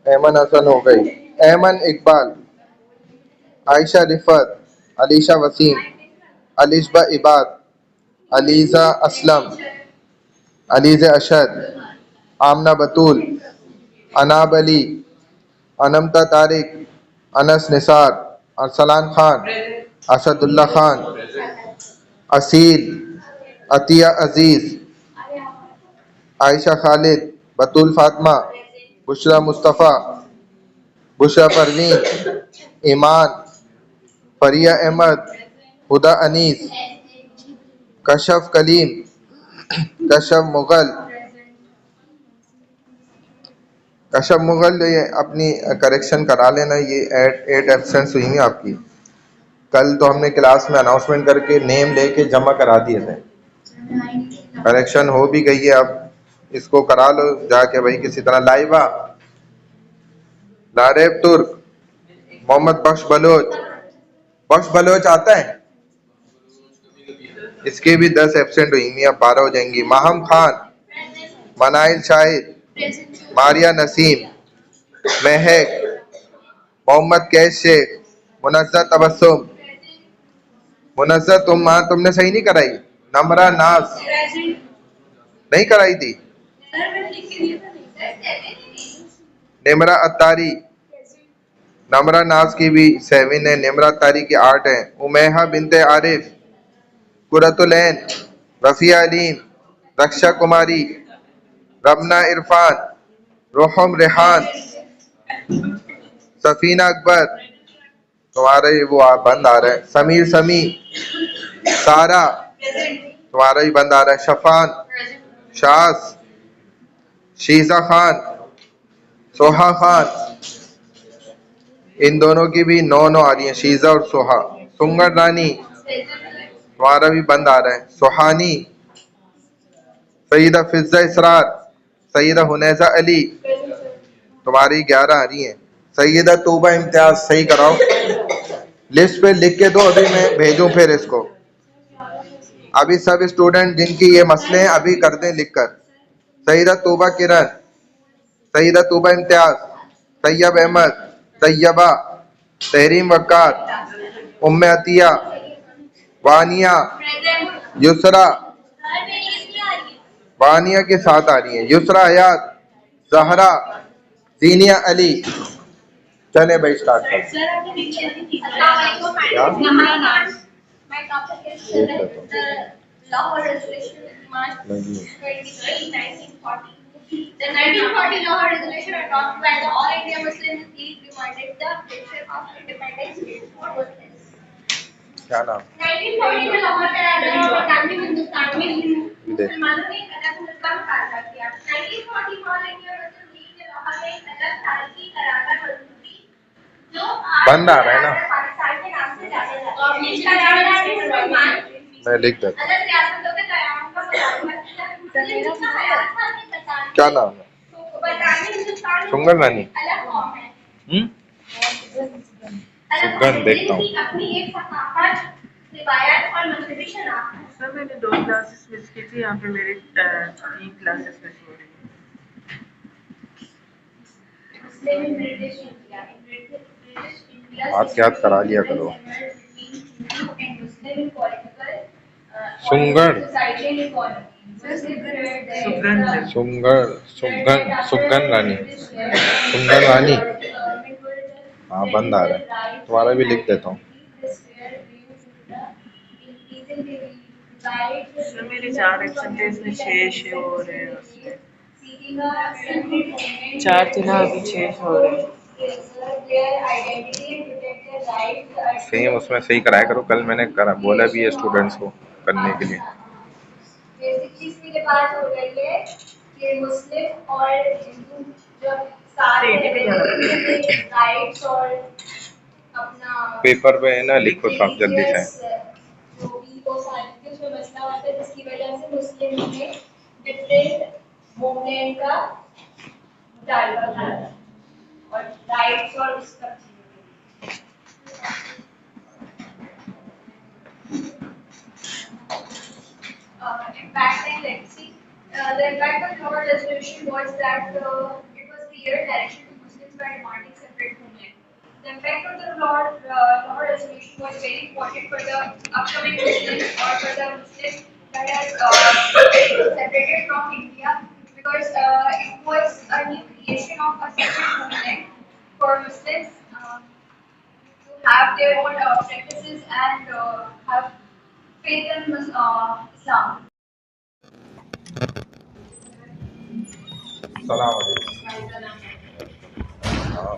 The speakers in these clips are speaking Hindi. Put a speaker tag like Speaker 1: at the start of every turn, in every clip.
Speaker 1: ऐमन हसन हो गई। ऐमन इकबाल, आयशा रिफत, अलीशा वसीम, अलिशबा इबाद, अलीजा असलम, अलीज़ अशद, आमना बतूल, अनाब अली, अनमता तारिक, अनस निसार, अरसलान खान, असदुल्ला खान, असील, अतिया अजीज़, आयशा खालिद, बतूल फातिमा, बुशरा मुस्तफ़ा, बुशरा परवीन, ईमान, फरिया अहमद, हुदा अनीस, कशफ कलीम, कशफ मुगल, कशफ मुगल, ये अपनी करेक्शन करा लेना। ये एट एब्सेंस हुई हैं आपकी। कल तो हमने क्लास में अनाउंसमेंट करके नेम लेके जमा करा दिए थे, करेक्शन हो भी गई है। अब इसको करा लो जाके भाई किसी तरह। लाइबा, लारेब तुर्क, मोहम्मद बख्श बलोच आता है, इसके भी 10 एब्सेंट हुई हैं, अब 12 हो जाएंगी। माहम खान, मनाइल शाहिद, मारिया नसीम, महक, मोहम्मद कैश शेख, मुनज़्ज़त तबस्सुम, मुनज़्ज़त तुमने सही नहीं कराई। नमरा नाज नहीं कराई थी। निमरा अत्तारी, नमरा नाज की भी 7 है, निमरा अत्तारी की 8 है। उमेहा बिनते आरिफ, कुरतुलैन, रफ़िया अलीम, रक्षा कुमारी, रमना इरफान, रोहम रेहान, सफीना अकबर, तुम्हारा ये वो बंद आ रहा है। समीर समी, सारा, तुम्हारा ही बंद आ रहा है। शफान, शास, शीजा खान, सोहा खान, इन दोनों की भी 9 आ रही है, शीजा और सोहा। सुंगर रानी, तुम्हारा भी बंद आ रहा है। सुहानी, सईदा फिजा इसरार, सईदा हुनैजा अली, तुम्हारी 11 आ रही है। सईदा तोबा इम्तियाज, सही कराओ, लिस्ट पे लिख के दो, अभी मैं भेजूं फिर इसको। अभी सब स्टूडेंट जिनकी ये मसले हैं अभी कर दें लिख कर। सईदा तोबा किरण, सईदा तोबा इम्तियाज, तैयब अहमद, तैयबा, तहरीम वक्कार, उम्मे अतिया, वानिया, युसरा, वानिया के साथ आ रही है। युसरा हयात, जहरा, जीनिया अली। चले भाई स्टार्ट कर। क्या? देख लेता हूँ। Lahore Resolution in March 1940. The 1940 Lahore Resolution adopted by the All India Muslim League demanded the creation of independent states for Muslims. क्या नाम? 1940 में लाहौर करार और गांधी हिंदुस्तान में मुसलमानों ने एक अलग मुल्क का मुतालबा किया। 1940 ऑल इंडिया मुस्लिम लीग ने लाहौर में एक अलग तारीखी करार मंजूरी जो बंद आ रहा है ना, पाकिस्तान के नाम से जाना जाता है। इस करार में मुसलमान मैं लिख देता हूँ। क्या नाम है? सुंगर नानी। सुगन देखता हूँ।
Speaker 2: सर मैंने 2 क्लासेस मिस की थी, यहाँ पे मेरी 3 क्लासेस मिस हो रही
Speaker 1: हैं। हाथ के हाथ करा लिया करो। सुंगर, सुगन रानी, सुगन रानी। हाँ बंद आ रहा है, तुम्हारा भी लिख देता हूँ।
Speaker 2: सर मेरे 4 एब्सेंटेज में 6 हो रहे हैं, उसमें 4 थे ना, अभी 6 हो रहे हैं।
Speaker 1: सेम उसमें सही कराया करो, कल मैंने करा बोला भी है स्टूडेंट्स को करने के लिए। बेसिक चीज मेरे पास हो गई है कि मुस्लिम और हिंदू जब साथ में राइट्स और अपना पेपर पे है ना लिखो सब जल्दी से, जो भी वो सारी उसमें मसला आता है जिसकी वजह से मुस्लिम में डिफरेंट मूवमेंट का मुतालबा था और राइट्स और उस सब impact and legacy. The impact of Lahore Resolution was that it was clear direction to Muslims by demanding separate homeland. The impact of the Lahore resolution was very important for the upcoming Muslims or for the Muslims that has separated from India because it was a new creation of a separate homeland for Muslims to have their own practices and have faith in Islam.
Speaker 3: सलाम हाँ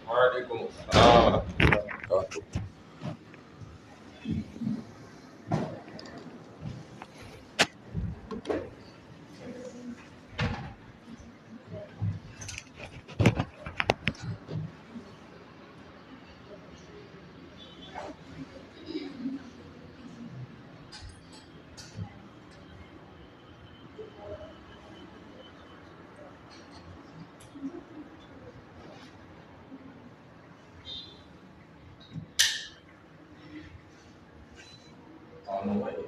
Speaker 3: वालेकुम अस्सलाम व रहमतुल्लाहि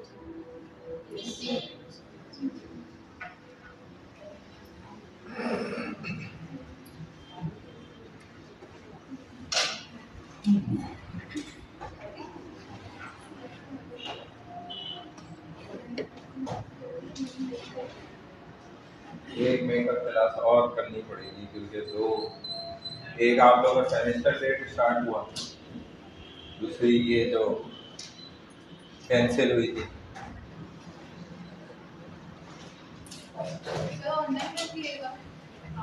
Speaker 3: एक मेकअप क्लास और करनी पड़ेगी क्योंकि दो एक आप लोगों का सेमेस्टर डेट स्टार्ट हुआ, दूसरी ये जो कैंसिल हुई थी।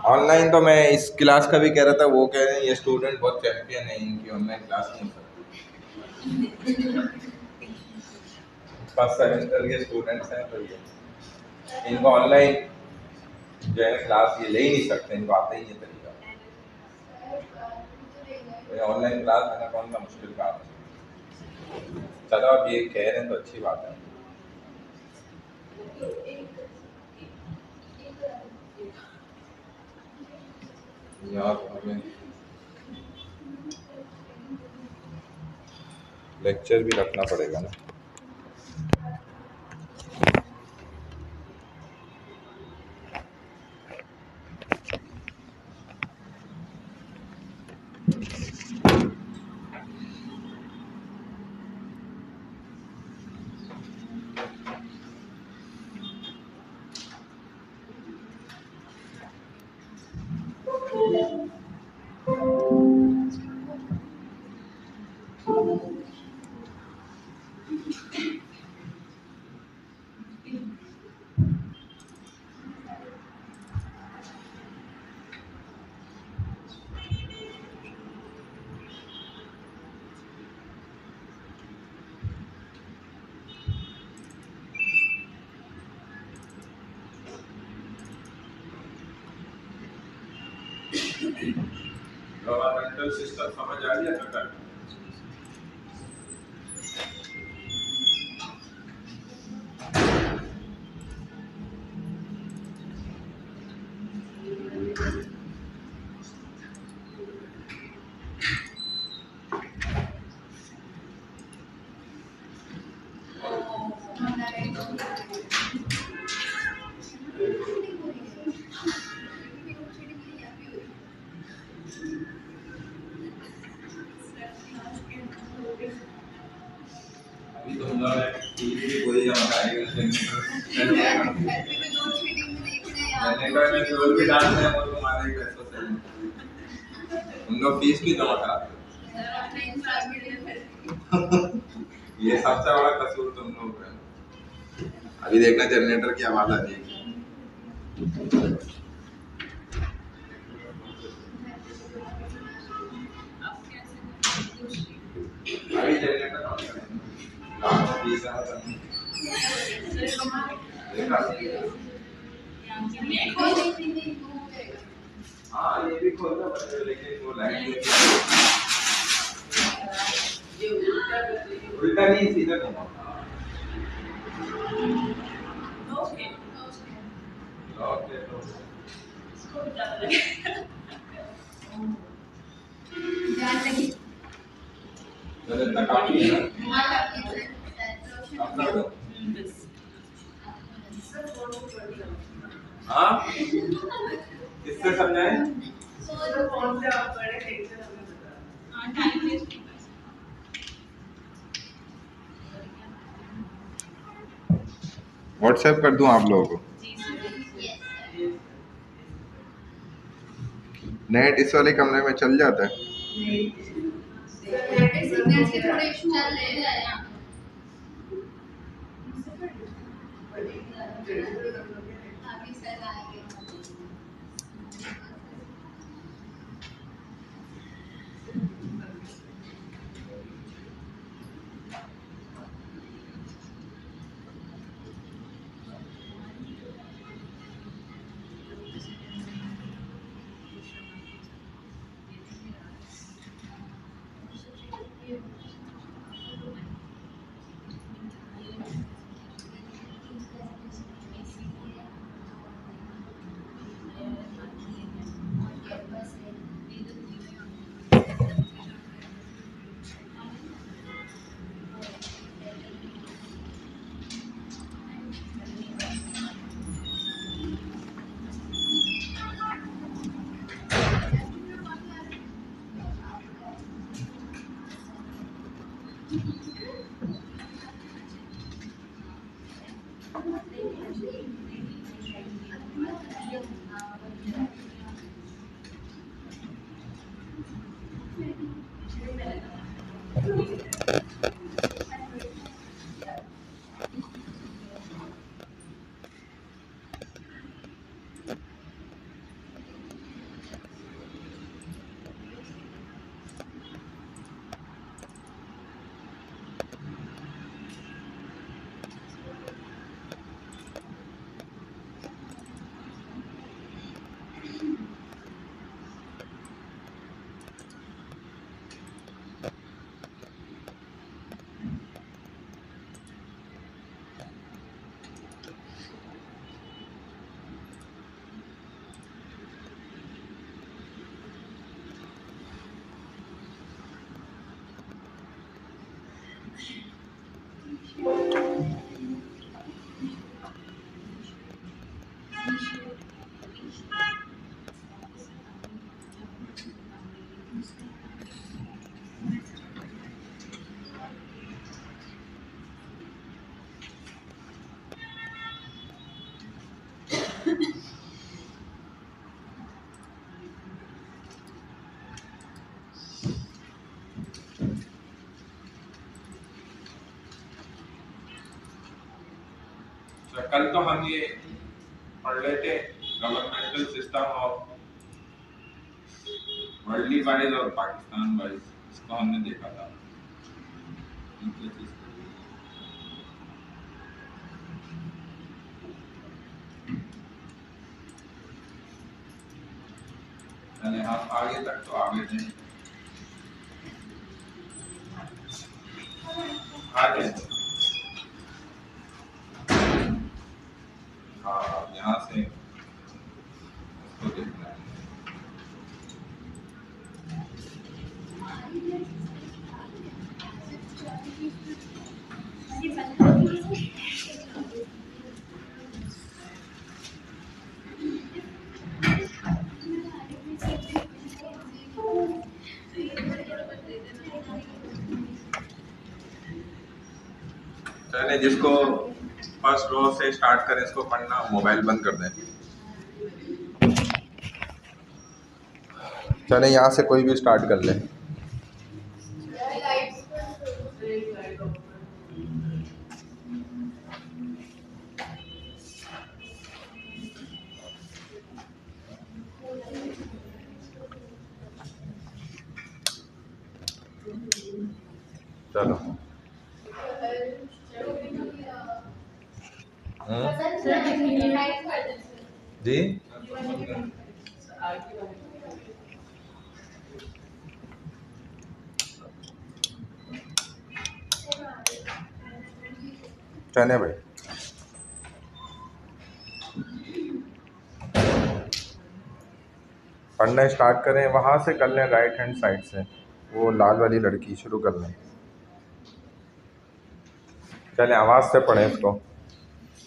Speaker 3: ऑनलाइन तो मैं इस क्लास का भी कह रहा था, वो कह रहे हैं ये स्टूडेंट बहुत चैंपियन है, इनकी ऑनलाइन क्लास नहीं हो सकती। फर्स्ट सेमेस्टर के स्टूडेंट्स हैं तो ये इनको ऑनलाइन जो है क्लास ये ले ही नहीं सकते, इनको आता ही नहीं तरीका। ऑनलाइन क्लास देना कौन सा मुश्किल काम है। चलो अब ये कह रहे हैं तो अच्छी बात है। यहाँ तो हमें लेक्चर भी रखना पड़ेगा ना। गवर्नमेंटल सिस्टम समझ आ गया था कल? अभी तो मतलब टीवी कोई जमा आएगा मैंने कहा मैं जो भी डालना है वो तुम्हारे पैसों से, उन लोग फीस भी जमा करा दो। ये सबसे बड़ा कसूर तुम लोग का है। अभी देखना जनरेटर की आवाज आ रही है। अभी जनरेटर ऑन करें। लास्ट 20 देखा? हाँ ये भी खोलना पड़ेगा लेकिन वो लाइट उल्टा नहीं सीधा नहीं। ओके तो चलो इतना काफी है ना अपना दो। हाँ किससे समझाएं?
Speaker 2: फोन से आप बड़े टेंशन हमें बता।
Speaker 3: व्हाट्सएप कर दूं आप लोगों को? नेट इस वाले कमरे में चल जाता है?
Speaker 4: सिग्नल्स के थोड़े इशू चल रहे हैं यहाँ। अभी सर आएंगे।
Speaker 3: कल तो हम ये पढ़ रहे थे governmental system of worldly wise और पाकिस्तान वाइज, इसको हमने देखा था। पहले हम आगे तक तो आगे थे, आगे हाँ यहाँ से इसको देखना है। चलिए जिसको फर्स्ट रो से स्टार्ट करें इसको पढ़ना, मोबाइल बंद कर दें। चले यहाँ से कोई भी स्टार्ट कर ले। चलो जी चने भाई पढ़ना स्टार्ट करें, वहाँ से कर लें राइट हैंड साइड से, वो लाल वाली लड़की शुरू कर लें। चलें आवाज़ से पढ़ें इसको।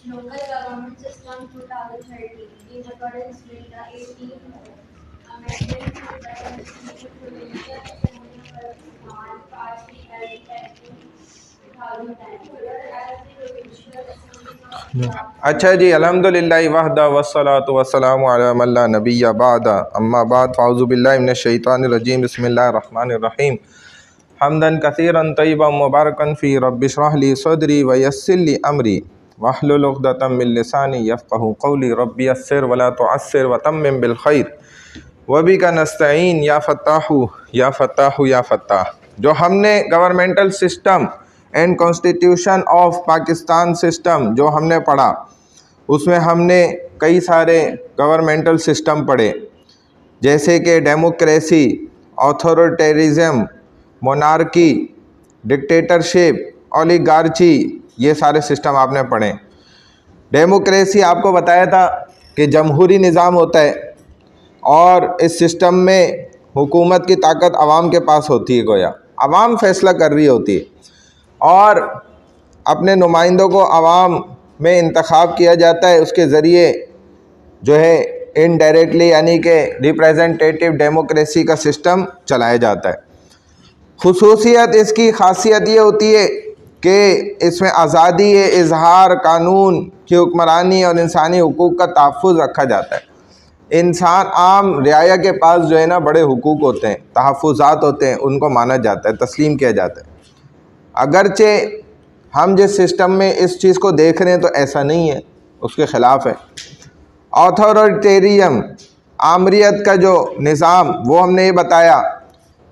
Speaker 4: Local government system 2013 in accordance with the 18th Amendment to the Constitution Provision passed in 2010. As the Provincial Assembly of
Speaker 3: अच्छा जी, अल्हम्दुलिल्लाह वहदा वस्सलातु वस्सलामु अला मन ला नबिय्य बअदा अम्मा बाद फ़अऊज़ु बिल्लाहि मिनश शैतानिर रजीम बिस्मिल्लाहिर रहमानिर रहीम हम्दन कसीरन तय्यबन मुबारकन फ़ी रब्बि इश्रह ली सदरी व यस्सिर ली अमरी वहलुल उक़दतम मिन लिसानी यफ़क़हू क़ौली रब्बि यस्सिर वला तुअस्सिर व तम्मिम बिल खैर व बिका नस्तईन या फ़त्ताहु या फ़त्ताहु या फ़त्ताह। जो हमने governmental system and constitution of Pakistan system जो हमने पढ़ा, उसमें हमने कई सारे गवर्नमेंटल सिस्टम पढ़े, जैसे कि डेमोक्रेसी, ऑथोरिटेरिज्म, मोनार्की, डिक्टेटरशिप, ओलिगार्ची, ये सारे सिस्टम आपने पढ़े। डेमोक्रेसी आपको बताया था कि जमहूरी निज़ाम होता है और इस सिस्टम में हुकूमत की ताकत आवाम के पास होती है, गोया आवाम फैसला कर रही होती है और अपने नुमाइंदों को आवाम में इंतखाब किया जाता है, उसके ज़रिए जो है इनडायरेक्टली यानी कि रिप्रेजेंटेटिव डेमोक्रेसी का सिस्टम चलाया जाता है। खुसूसियत इसकी खासियत ये होती है कि इसमें आज़ादी इजहार, कानून की हुक्मरानी और इंसानी हुकूक का तहफ़्फ़ुज़ रखा जाता है। इंसान आम रियाया के पास जो है ना बड़े हुकूक होते हैं, तहफ़्फ़ुज़ात होते हैं, उनको माना जाता है, तस्लीम किया जाता है। अगरचे हम जिस सिस्टम में इस चीज़ को देख रहे हैं तो ऐसा नहीं है, उसके ख़िलाफ़ है। ऑथोरिटेरियम, आमरियत का जो निज़ाम, वो हमने ये बताया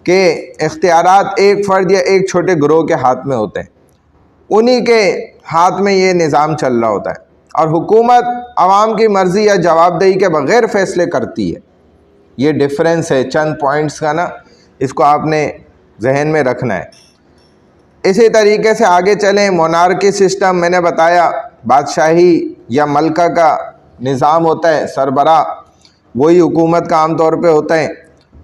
Speaker 3: कि इख्तियारात एक फ़र्द या एक छोटे ग्रोह के हाथ में होते हैं, उन्हीं के हाथ में ये निज़ाम चल रहा होता है और हुकूमत आवाम की मर्ज़ी या जवाबदेही के बग़ैर फ़ैसले करती है। ये डिफरेंस है चंद पॉइंट्स का ना, इसको आपने जहन में रखना है। इसी तरीके से आगे चलें, मोनार्की सिस्टम मैंने बताया, बादशाही या मलका का निज़ाम होता है, सरबरा वही हुकूमत का आम तौर पे होता है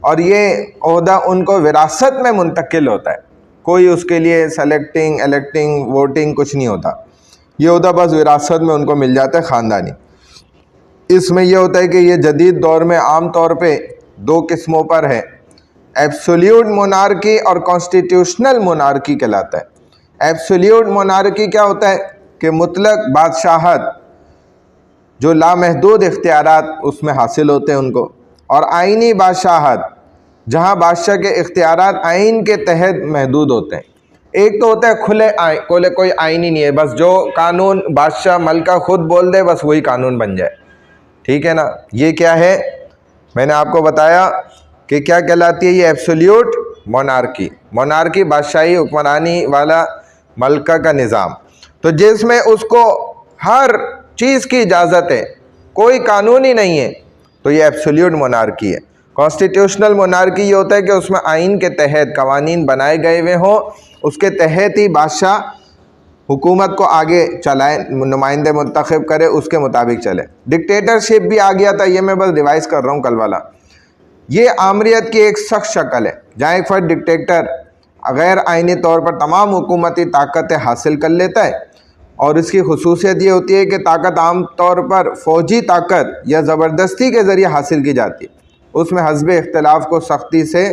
Speaker 3: और ये ओहदा उनको विरासत में मुंतकिल होता है, कोई उसके लिए सेलेक्टिंग, इलेक्टिंग, वोटिंग कुछ नहीं होता, ये ओहदा बस विरासत में उनको मिल जाता है, ख़ानदानी। इसमें यह होता है कि ये जदीद दौर में आम तौर पे दो किस्मों पर है, एब्सोल्यूट मोनार्की और कॉन्स्टिट्यूशनल मोनार्की कहलाता है। एब्सोल्यूट मोनार्की क्या होता है कि मुतलक बादशाहत, जो लामहदूद इख्तियारात उसमें हासिल होते हैं उनको, और आइनी बादशाहत, जहाँ बादशाह के इख्तियारात आइन के तहत महदूद होते हैं। एक तो होता है खुले आइन, कोई आइन ही नहीं है, बस जो कानून बादशाह मलका खुद बोल दे बस वही कानून बन जाए, ठीक है ना। ये क्या है, मैंने आपको बताया कि क्या कहलाती है ये एब्सोल्यूट मोनार्की। मोनार्की बादशाही हुक्मरानी वाला मलका का निज़ाम, तो जिसमें उसको हर चीज़ की इजाज़त है, कोई कानून ही नहीं है, तो ये एब्सोल्यूट मोनार्की है। कॉन्स्टिट्यूशनल मोनार्की ये होता है कि उसमें आइन के तहत कवानीन बनाए गए हुए हों, उसके तहत ही बादशाह हुकूमत को आगे चलाए, नुमाइंदे मुंतखब करे, उसके मुताबिक चले। डिक्टेटरशिप भी आ गया था, ये मैं बस रिवाइज़ कर रहा हूँ कल वाला। ये आमरियत की एक सख्त शक्ल है जहाँ एक फ़र्द डिक्टेटर गैर आइनी तौर पर तमाम हुकूमती ताकतें हासिल कर लेता है और इसकी खसूसियत ये होती है कि ताकत आम तौर पर फ़ौजी ताकत या ज़बरदस्ती के ज़रिए हासिल की जाती है, उसमें हस्ब इख्तिलाफ़ को सख्ती से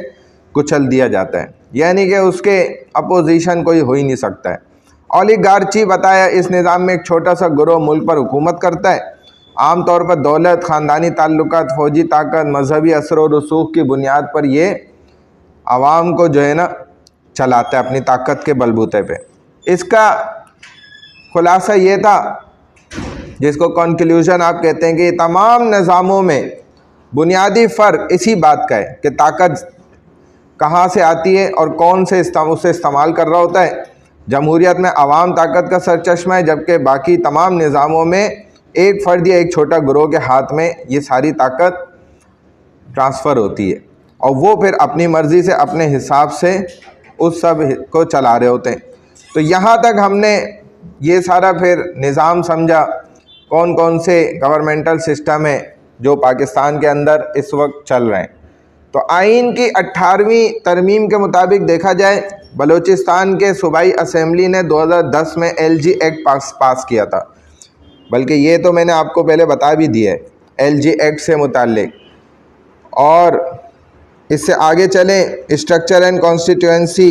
Speaker 3: कुचल दिया जाता है, यानी कि उसके अपोजिशन कोई हो ही नहीं सकता है। ओलिगार्ची बताया, इस निज़ाम में एक छोटा सा गिरोह मुल्क पर हुकूमत करता है, आम तौर पर दौलत, ख़ानदानी ताल्लुकात, फ़ौजी ताकत, मजहबी असर व रसूख की बुनियाद पर ये आवाम को जो है ना चलाता है अपनी ताकत के बलबूते पे। इसका खुलासा ये था, जिसको कंक्लूजन आप कहते हैं, कि तमाम निज़ामों में बुनियादी फ़र्क इसी बात का है कि ताकत कहाँ से आती है और कौन से उसे इस्तेमाल कर रहा होता है। जमहूरियत में आवाम ताकत का सरचश्मा है, जबकि बाकी तमाम निज़ामों में एक फ़र्द या एक छोटा गिरोह के हाथ में ये सारी ताकत ट्रांसफ़र होती है और वो फिर अपनी मर्ज़ी से अपने हिसाब से उस सब को चला रहे होते हैं। तो यहाँ तक हमने ये सारा फिर निज़ाम समझा, कौन कौन से गवर्नमेंटल सिस्टम है जो पाकिस्तान के अंदर इस वक्त चल रहे हैं। तो आइन की 18वीं तरमीम के मुताबिक देखा जाए, बलूचिस्तान के सूबाई असम्बली ने 2010 में LG एक्ट पास किया था, बल्कि ये तो मैंने आपको पहले बता भी दिया है LG एक्ट से मुताल्लिक। और इससे आगे चलें, structure and constituency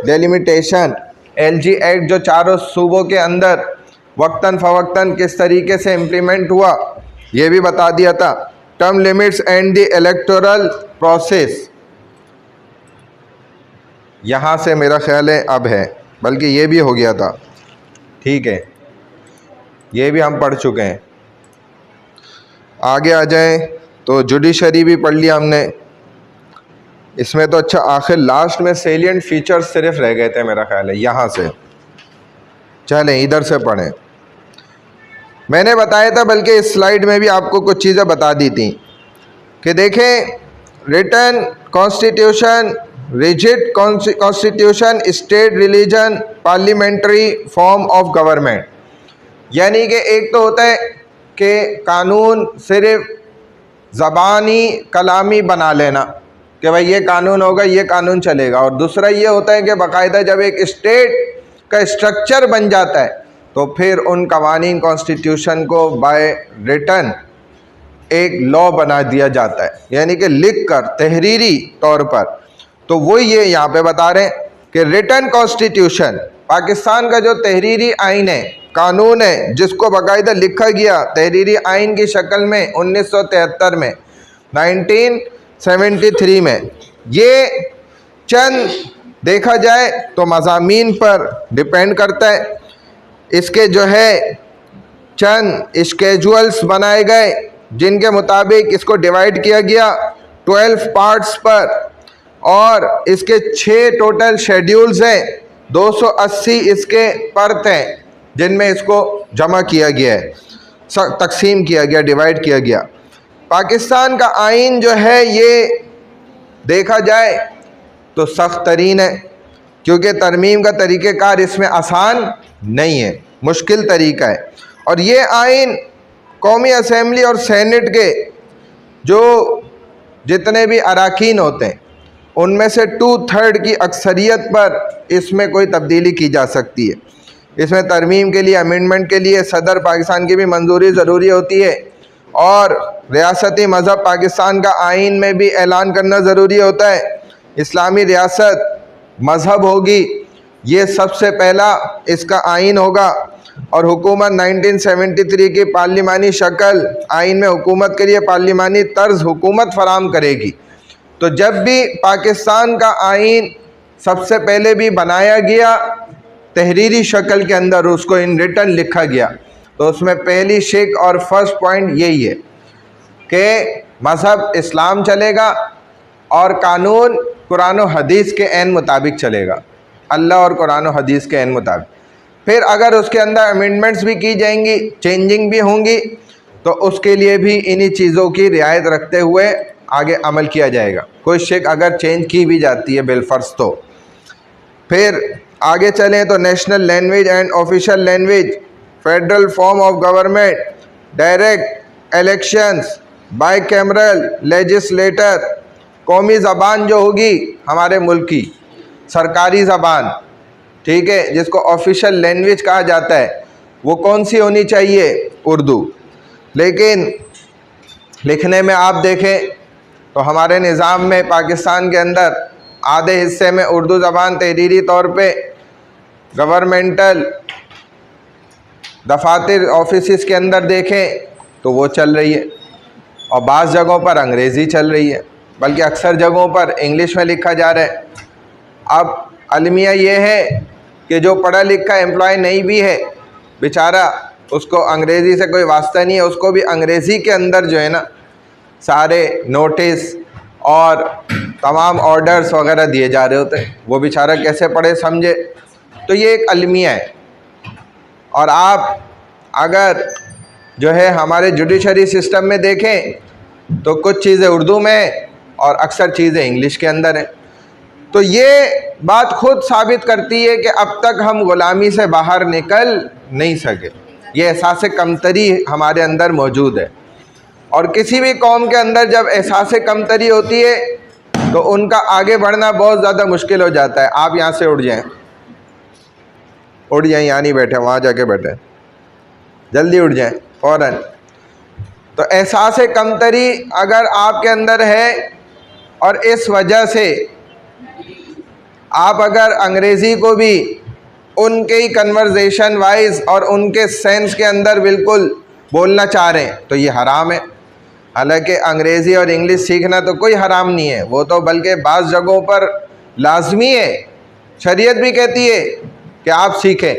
Speaker 3: delimitation LG act जो चारों सूबों के अंदर वक्तन फ़वक्तन किस तरीके से इम्प्लीमेंट हुआ ये भी बता दिया था। Term limits and the electoral process, यहाँ से मेरा ख्याल है अब है, बल्कि ये भी हो गया था, ठीक है, ये भी हम पढ़ चुके हैं। आगे आ जाएं तो जुडिशरी भी पढ़ लिया हमने। इसमें तो अच्छा आखिर लास्ट में सेलिएंट फीचर्स सिर्फ रह गए थे मेरा ख्याल है, यहाँ से चलें इधर से पढ़ें। मैंने बताया था, बल्कि इस स्लाइड में भी आपको कुछ चीज़ें बता दी थी कि देखें, written constitution, rigid constitution, state religion, parliamentary form of government. यानी कि एक तो होता है कि कानून सिर्फ ज़बानी कलामी बना लेना कि भाई ये कानून होगा, ये कानून चलेगा, और दूसरा ये होता है कि बाकायदा जब एक स्टेट का स्ट्रक्चर बन जाता है तो फिर उन कवानीन कॉन्स्टिट्यूशन को बाय रिटन एक लॉ बना दिया जाता है, यानी कि लिख कर तहरीरी तौर पर। तो वो ये यहाँ पे बता रहे हैं कि रिटन कॉन्स्टिट्यूशन, पाकिस्तान का जो तहरीरी आइन है, कानून है, जिसको बाकायदा लिखा गया तहरीरी आइन की शक्ल में 1973 में, 1973 में, ये चंद देखा जाए तो मज़ामीन पर डिपेंड करता है। इसके जो है चंद स्केजुअल्स बनाए गए जिनके मुताबिक इसको डिवाइड किया गया 12 पार्ट्स पर, और इसके 6 टोटल शेड्यूल्स हैं, 280 इसके पर्त हैं जिनमें इसको जमा किया गया है, तकसीम किया गया, डिवाइड किया गया। पाकिस्तान का आइन जो है ये देखा जाए तो सख्त तरीन है, क्योंकि तरमीम का तरीक़ेकार इसमें आसान नहीं है, मुश्किल तरीका है। और ये आइन कौमी असम्बली और सेनेट के जो जितने भी अराकीन होते हैं उनमें से 2/3 की अक्सरियत पर इसमें कोई तब्दीली की जा सकती है। इसमें तरमीम के लिए, अमेंडमेंट के लिए सदर पाकिस्तान की भी मंजूरी ज़रूरी होती है, और रियासती मज़हब पाकिस्तान का आइन में भी ऐलान करना ज़रूरी होता है। इस्लामी रियासत मज़हब होगी, ये सबसे पहला इसका आइन होगा। और हुकूमत 1973 की पार्लिमानी शक्ल, आइन में हुकूमत के लिए पार्लिमानी तर्ज हुकूमत फराम करेगी। तो जब भी पाकिस्तान का आइन सबसे पहले भी बनाया गया तहरीरी शक्ल के अंदर, उसको इन रिटन लिखा गया, तो उसमें पहली शिक और फर्स्ट पॉइंट यही है कि मज़हब इस्लाम चलेगा और कानून कुरान और हदीस के ऐन मुताबिक चलेगा, अल्लाह और कुरान और हदीस के ऐन मुताबिक। फिर अगर उसके अंदर अमेंडमेंट्स भी की जाएंगी, चेंजिंग भी होंगी, तो उसके लिए भी इन्हीं चीज़ों की रियायत रखते हुए आगे अमल किया जाएगा। कोई शिक अगर चेंज की भी जाती है बिलफर्ज तो। फिर आगे चलें तो national language and official language, federal form of government, direct elections, by cameral legislator, कौमी ज़बान जो होगी हमारे मुल्क की सरकारी ज़बान, ठीक है, जिसको ऑफिशियल लैंग्वेज कहा जाता है, वो कौन सी होनी चाहिए? उर्दू। लेकिन लिखने में आप देखें तो हमारे निज़ाम में पाकिस्तान के अंदर आधे हिस्से में उर्दू ज़बान तहरीरी तौर पे गवर्नमेंटल दफातर ऑफिस के अंदर देखें तो वो चल रही है, और बाज़ जगहों पर अंग्रेज़ी चल रही है, बल्कि अक्सर जगहों पर इंग्लिश में लिखा जा रहा है। अब अलमिया ये है कि जो पढ़ा लिखा एम्प्लॉय नहीं भी है बेचारा, उसको अंग्रेज़ी से कोई वास्ता नहीं है, उसको भी अंग्रेज़ी के अंदर जो है ना सारे नोटिस और तमाम ऑर्डर्स वगैरह दिए जा रहे होते हैं, वो बेचारा कैसे पढ़े समझे। तो ये एक अलमिया है। और आप अगर जो है हमारे जुडिशरी सिस्टम में देखें तो कुछ चीज़ें उर्दू में और अक्सर चीज़ें इंग्लिश के अंदर हैं। तो ये बात खुद साबित करती है कि अब तक हम ग़ुलामी से बाहर निकल नहीं सके। ये एहसास कमतरी हमारे अंदर मौजूद है, और किसी भी कौम के अंदर जब एहसास कमतरी होती है तो उनका आगे बढ़ना बहुत ज़्यादा मुश्किल हो जाता है। आप यहाँ से उठ जाएं, उठ जाएं, यहाँ नहीं बैठे, वहाँ जाके बैठे, जल्दी उठ जाएं फ़ौरन। तो एहसास कमतरी अगर आपके अंदर है और इस वजह से आप अगर अंग्रेज़ी को भी उनके ही कन्वर्जेशन वाइज और उनके सेंस के अंदर बिल्कुल बोलना चाह रहे हैं तो ये हराम है। हालांकि अंग्रेज़ी और इंग्लिश सीखना तो कोई हराम नहीं है, वो तो बल्कि बाज़ जगहों पर लाजमी है। शरीयत भी कहती है कि आप सीखें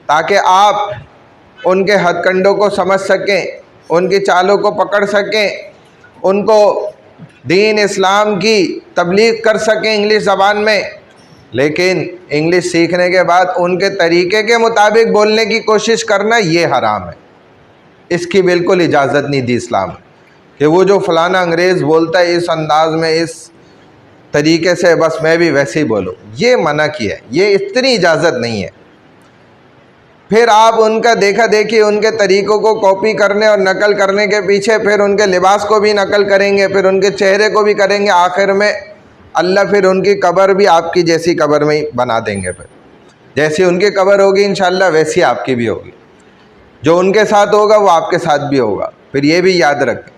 Speaker 3: ताकि आप उनके हथकंडों को समझ सकें, उनकी चालों को पकड़ सकें, उनको दीन इस्लाम की तबलीग कर सकें इंग्लिश ज़बान में। लेकिन इंग्लिश सीखने के बाद उनके तरीक़े के मुताबिक बोलने की कोशिश करना ये हराम है। इसकी बिल्कुल इजाज़त नहीं दी इस्लाम कि वो जो फ़लाना अंग्रेज़ बोलता है इस अंदाज़ में, इस तरीक़े से, बस मैं भी वैसे ही बोलूँ, ये मना किया है, ये इतनी इजाज़त नहीं है। फिर आप उनका देखा देखी उनके तरीक़ों को कॉपी करने और नकल करने के पीछे फिर उनके लिबास को भी नकल करेंगे, फिर उनके चेहरे को भी करेंगे, आखिर में अल्लाह फिर उनकी कब्र भी आपकी जैसी कब्र में ही बना देंगे। फिर जैसी उनकी कब्र होगी इंशाअल्लाह वैसी आपकी भी होगी। जो उनके साथ होगा वो आपके साथ भी होगा। फिर ये भी याद रखें,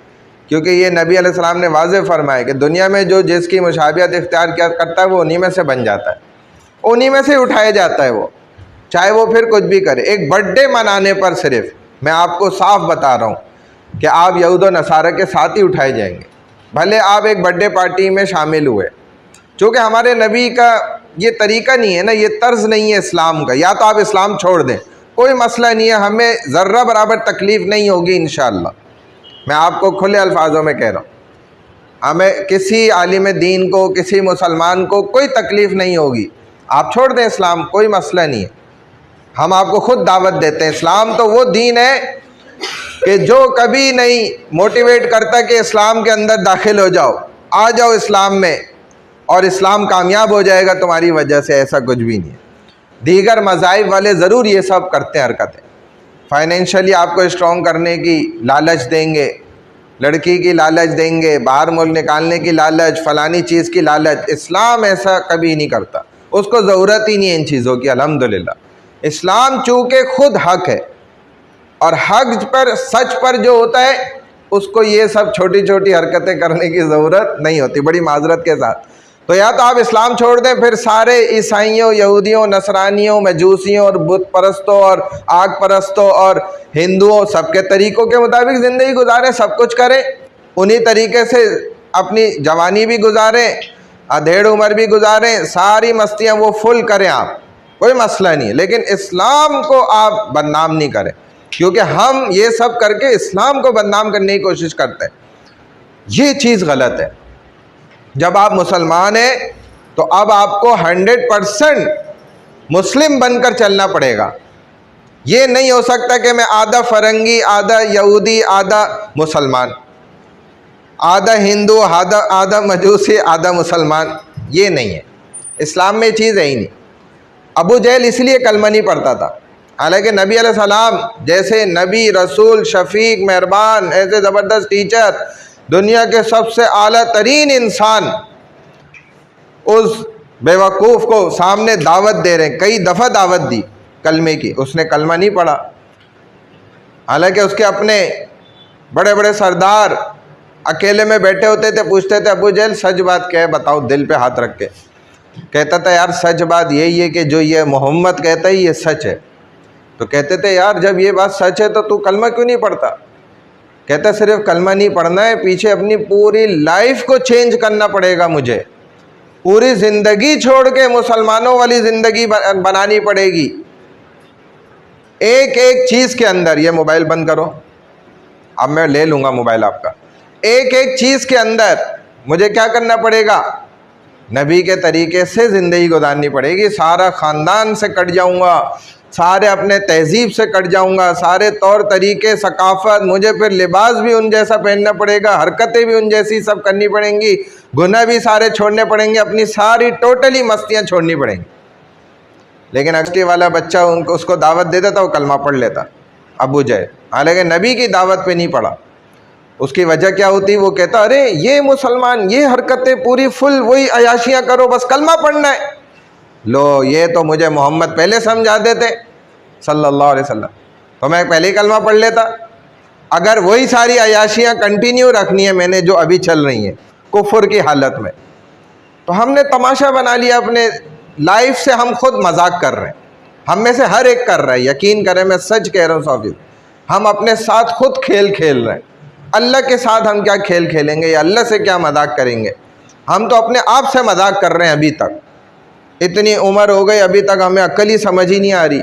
Speaker 3: क्योंकि ये नबी अलैहिस्सलाम ने वाज़ेह फरमाया कि दुनिया में जो जिसकी मुशाबियत इख्तियार क्या करता है वो उन्हीं में से बन जाता है, उन्हीं में से उठाया जाता है वो, चाहे वो फिर कुछ भी करे। एक बर्थडे मनाने पर सिर्फ मैं आपको साफ बता रहा हूँ कि आप यहूद व नसारा के साथ ही उठाए जाएंगे, भले आप एक बर्थडे पार्टी में शामिल हुए। चूँकि हमारे नबी का ये तरीक़ा नहीं है ना, ये तर्ज़ नहीं है इस्लाम का। या तो आप इस्लाम छोड़ दें, कोई मसला नहीं है, हमें ज़र्रा बराबर तकलीफ़ नहीं होगी इंशाअल्लाह। मैं आपको खुले अल्फाजों में कह रहा हूँ, हमें किसी आलिम दीन को, किसी मुसलमान को कोई तकलीफ़ नहीं होगी। आप छोड़ दें इस्लाम, कोई मसला नहीं है। हम आपको खुद दावत देते हैं। इस्लाम तो वो दीन है कि जो कभी नहीं मोटिवेट करता कि इस्लाम के अंदर दाखिल हो जाओ, आ जाओ इस्लाम में और इस्लाम कामयाब हो जाएगा तुम्हारी वजह से, ऐसा कुछ भी नहीं है। दीगर मज़ाहिब वाले ज़रूर ये सब करते हैं हरकतें, फाइनेंशियली आपको स्ट्रॉन्ग करने की लालच देंगे, लड़की की लालच देंगे, बाहर मुल्क निकालने की लालच, फ़लानी चीज़ की लालच। इस्लाम ऐसा कभी नहीं करता, उसको ज़रूरत ही नहीं है इन चीज़ों की अल्हम्दुलिल्लाह। इस्लाम चूँकि खुद हक़ है और हक़ पर, सच पर जो होता है उसको ये सब छोटी छोटी हरकतें करने की ज़रूरत नहीं होती, बड़ी माजरत के साथ। तो या तो आप इस्लाम छोड़ दें, फिर सारे ईसाइयों, यहूदियों, नसरानियों, मजूसियों और बुत परस्तों और आग परस्तों और हिंदुओं सबके तरीक़ों के मुताबिक ज़िंदगी गुजारें, सब कुछ करें, उन्हीं तरीके से अपनी जवानी भी गुजारें, अधेड़ उम्र भी गुजारें, सारी मस्तियाँ वो फुल करें आप, कोई मसला नहीं है। लेकिन इस्लाम को आप बदनाम नहीं करें, क्योंकि हम ये सब करके इस्लाम को बदनाम करने की कोशिश करते हैं। ये चीज़ गलत है। जब आप मुसलमान हैं तो अब आपको 100% मुस्लिम बनकर चलना पड़ेगा। ये नहीं हो सकता कि मैं आधा फ़रंगी, आधा यहूदी, आधा मुसलमान, आधा हिंदू, आधा मजूसी, आधा मुसलमान, ये नहीं है। इस्लाम में चीज़ है ही नहीं। अबू जहल इसलिए कलमा नहीं पढ़ता था, हालांकि नबी अलैहिस्सलाम जैसे नबी, रसूल, शफीक, मेहरबान, ऐसे ज़बरदस्त टीचर, दुनिया के सबसे आला तरीन इंसान, उस बेवकूफ़ को सामने दावत दे रहे हैं। कई दफ़ा दावत दी कलमे की, उसने कलमा नहीं पढ़ा। हालांकि उसके अपने बड़े बड़े सरदार अकेले में बैठे होते थे, पूछते थे अबू जहल सच बात क्या है बताओ, दिल पे हाथ रख के। कहता था यार सच बात यही है कि जो ये मोहम्मद कहता है ये सच है। तो कहते थे यार जब ये बात सच है तो तू कलमा क्यों नहीं पढ़ता? कहता सिर्फ कलमा नहीं पढ़ना है, पीछे अपनी पूरी लाइफ को चेंज करना पड़ेगा, मुझे पूरी ज़िंदगी छोड़ के मुसलमानों वाली ज़िंदगी बनानी पड़ेगी। एक एक चीज़ के अंदर, ये मोबाइल बंद करो, अब मैं ले लूँगा मोबाइल आपका। एक एक चीज़ के अंदर मुझे क्या करना पड़ेगा? नबी के तरीके से ज़िंदगी गुजारनी पड़ेगी। सारा ख़ानदान से कट जाऊंगा, सारे अपने तहजीब से कट जाऊंगा, सारे तौर तरीके, सकाफ़त, मुझे फिर लिबास भी उन जैसा पहनना पड़ेगा, हरकतें भी उन जैसी सब करनी पड़ेंगी, गुनाह भी सारे छोड़ने पड़ेंगे, अपनी सारी टोटली मस्तियाँ छोड़नी पड़ेंगी। लेकिन अक्सर वाला बच्चा उनको उसको दावत दे देता, वो कलमा पढ़ लेता, अबू जहल। हालांकि नबी की दावत पे नहीं पड़ा। उसकी वजह क्या होती? वो कहता अरे ये मुसलमान, ये हरकतें पूरी फुल वही अयाशियाँ करो, बस कलमा पढ़ना है। लो, ये तो मुझे मोहम्मद पहले समझा देते सल्लल्लाहु अलैहि वसल्लम, तो मैं पहले ही कलमा पढ़ लेता। अगर वही सारी अयाशियाँ कंटिन्यू रखनी है मैंने जो अभी चल रही हैं कुफ्र की हालत में, तो हमने तमाशा बना लिया अपने लाइफ से। हम खुद मजाक कर रहे हैं, हम में से हर एक कर रहा है। यकीन करें, मैं सच कह रहा हूँ साफिज, हम अपने साथ खुद खेल खेल रहे हैं। अल्लाह के साथ हम क्या खेल खेलेंगे या अल्लाह से क्या मजाक करेंगे? हम तो अपने आप से मजाक कर रहे हैं। अभी तक इतनी उम्र हो गई, अभी तक हमें अक्ल ही समझ ही नहीं आ रही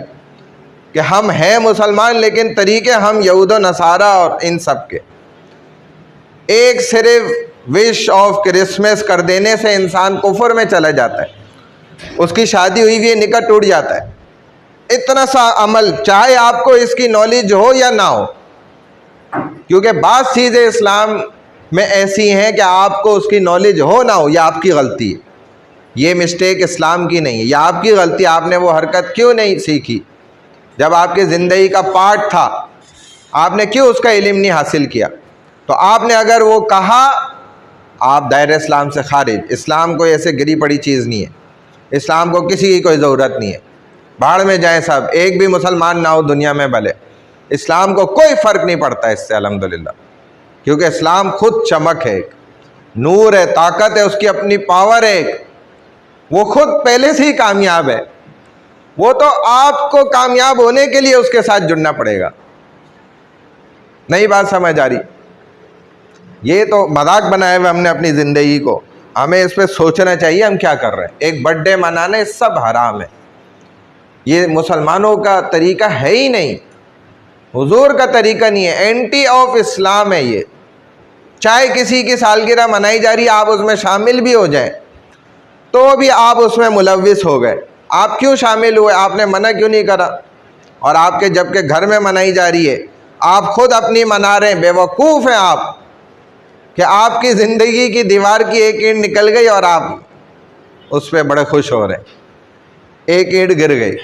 Speaker 3: कि हम हैं मुसलमान, लेकिन तरीके हम यहूद नसारा और इन सब के। एक सिर्फ विश ऑफ क्रिसमस कर देने से इंसान कुफर में चला जाता है, उसकी शादी हुई हुई निकाह टूट जाता है। इतना सा अमल, चाहे आपको इसकी नॉलेज हो या ना हो, क्योंकि बात चीज़ें इस्लाम में ऐसी हैं कि आपको उसकी नॉलेज हो ना हो, यह आपकी गलती है। ये मिस्टेक इस्लाम की नहीं है, यह आपकी गलती। आपने वो हरकत क्यों नहीं सीखी? जब आपकी ज़िंदगी का पार्ट था, आपने क्यों उसका इल्म नहीं हासिल किया? तो आपने अगर वो कहा, आप दायरे इस्लाम से खारिज। इस्लाम कोई ऐसे गिरी पड़ी चीज़ नहीं है, इस्लाम को किसी की कोई ज़रूरत नहीं है। बाढ़ में जाएं सब, एक भी मुसलमान ना हो दुनिया में भले, इस्लाम को कोई फ़र्क नहीं पड़ता इससे अल्हम्दुलिल्लाह, क्योंकि इस्लाम खुद चमक है, एक नूर है, ताकत है, उसकी अपनी पावर है, वो खुद पहले से ही कामयाब है। वो तो आपको कामयाब होने के लिए उसके साथ जुड़ना पड़ेगा। नई बात समझ आ रही? ये तो मजाक बनाए हुए हमने अपनी ज़िंदगी को, हमें इस पर सोचना चाहिए हम क्या कर रहे हैं। एक बर्थडे मनाने सब हराम है, ये मुसलमानों का तरीका है ही नहीं, हुजूर का तरीका नहीं है, एंटी ऑफ इस्लाम है ये। चाहे किसी की सालगिरह मनाई जा रही है, आप उसमें शामिल भी हो जाएं तो भी आप उसमें मुलव्विस हो गए। आप क्यों शामिल हुए? आपने मना क्यों नहीं करा? और आपके जबकि घर में मनाई जा रही है, आप खुद अपनी मना रहे हैं। बेवकूफ़ हैं आप कि आपकी ज़िंदगी की दीवार की एक ईंट निकल गई और आप उस पर बड़े खुश हो रहे हैं। एक ईंट गिर गई,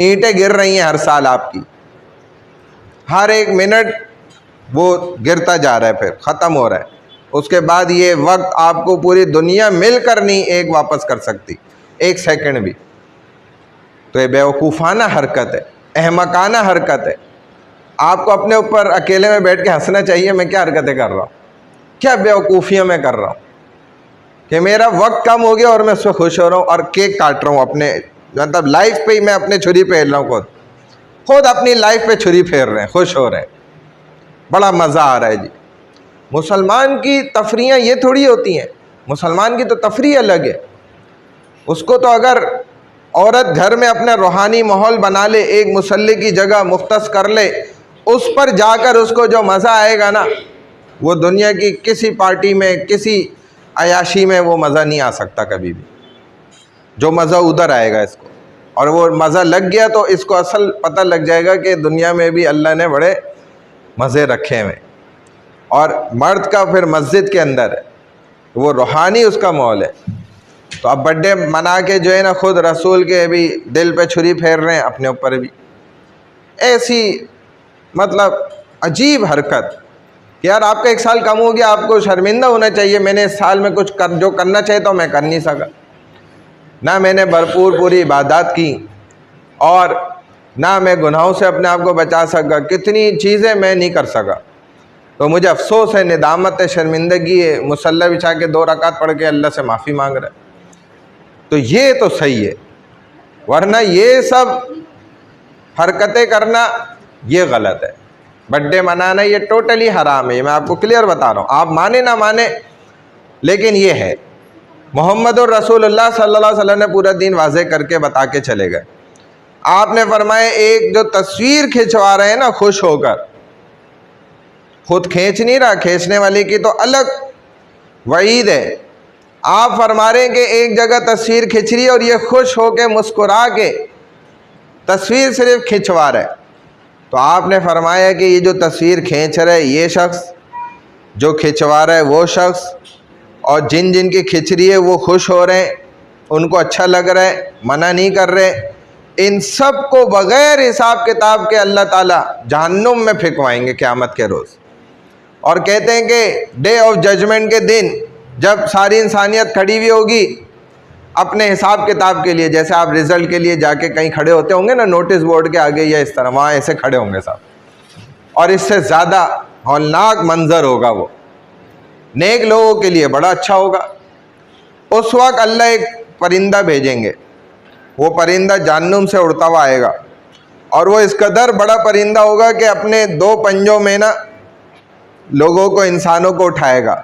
Speaker 3: ईंटें गिर रही हैं हर साल आपकी, हर एक मिनट वो गिरता जा रहा है, फिर ख़त्म हो रहा है। उसके बाद ये वक्त आपको पूरी दुनिया मिलकर नहीं एक वापस कर सकती, एक सेकंड भी। तो ये बेवकूफ़ाना हरकत है, अहमकाना हरकत है। आपको अपने ऊपर अकेले में बैठ के हंसना चाहिए, मैं क्या हरकतें कर रहा हूँ, क्या बेवकूफ़ियाँ मैं कर रहा हूँ कि मेरा वक्त कम हो गया और मैं उससे खुश हो रहा हूँ और केक काट रहा हूँ अपने, मतलब लाइफ पे ही मैं अपने छुरी फेर रहा हूँ। खुद अपनी लाइफ पे छुरी फेर रहे हैं, खुश हो रहे हैं, बड़ा मज़ा आ रहा है जी। मुसलमान की तफरियाँ ये थोड़ी होती हैं, मुसलमान की तो तफरी अलग है। उसको तो अगर औरत घर में अपना रूहानी माहौल बना ले, एक मुसल्ले की जगह मुख्तस कर ले, उस पर जाकर उसको जो मज़ा आएगा ना, वो दुनिया की किसी पार्टी में, किसी अयाशी में वो मज़ा नहीं आ सकता कभी भी, जो मज़ा उधर आएगा इसको। और वो मज़ा लग गया तो इसको असल पता लग जाएगा कि दुनिया में भी अल्लाह ने बड़े मज़े रखे हुए। और मर्द का फिर मस्जिद के अंदर है, वो रूहानी उसका माहौल है। तो अब बर्थडे मना के जो है ना, खुद रसूल के भी दिल पे छुरी फेर रहे हैं, अपने ऊपर भी। ऐसी मतलब अजीब हरकत कि यार आपका एक साल कम हो गया, आपको शर्मिंदा होना चाहिए। मैंने इस साल में कुछ जो करना चाहिए तो मैं कर नहीं सका ना, मैंने भरपूर पूरी इबादत की और ना मैं गुनाहों से अपने आप को बचा सका। कितनी चीज़ें मैं नहीं कर सका, तो मुझे अफसोस है, निदामत है, शर्मिंदगी है। मुसल्ला बिछा के 2 रकात पढ़ के अल्लाह से माफ़ी मांग रहा है, तो ये तो सही है। वरना ये सब हरकतें करना ये गलत है। बर्थडे मनाना ये टोटली हराम है, मैं आपको क्लियर बता रहा हूँ। आप माने ना माने, लेकिन ये है। मोहम्मद और रसूलुल्लाह सल्लल्लाहु अलैहि वसल्लम ने पूरा दिन वाज़े करके बता के चले गए। आपने फरमाया, एक जो तस्वीर खिंचवा रहे हैं ना खुश होकर, खुद खींच नहीं रहा, खींचने वाले की तो अलग वईद है। आप फरमा रहे हैं कि एक जगह तस्वीर खिंच रही है और ये खुश होके मुस्कुरा के तस्वीर सिर्फ खिंचवा रहा है। तो आपने फरमाया कि ये जो तस्वीर खींच रहा है ये शख्स, जो खिंचवा रहा है वो शख्स, और जिन जिन की खिंच रही है वो खुश हो रहे हैं, उनको अच्छा लग रहा है, मना नहीं कर रहे, इन सब को बग़ैर हिसाब किताब के अल्लाह ताला जहन्नुम में फेंकवाएंगे क़यामत के रोज़। और कहते हैं कि डे ऑफ जजमेंट के दिन जब सारी इंसानियत खड़ी हुई होगी अपने हिसाब किताब के लिए, जैसे आप रिज़ल्ट के लिए जाके कहीं खड़े होते होंगे ना नोटिस बोर्ड के आगे या इस तरह, वहाँ ऐसे खड़े होंगे साहब, और इससे ज़्यादा हौलनाक मंज़र होगा वो। नेक लोगों के लिए बड़ा अच्छा होगा। उस वक्त अल्लाह एक परिंदा भेजेंगे, वो परिंदा जहन्नुम से उड़ता हुआ आएगा, और वो इस कदर बड़ा परिंदा होगा कि अपने 2 पंजों में ना लोगों को, इंसानों को उठाएगा,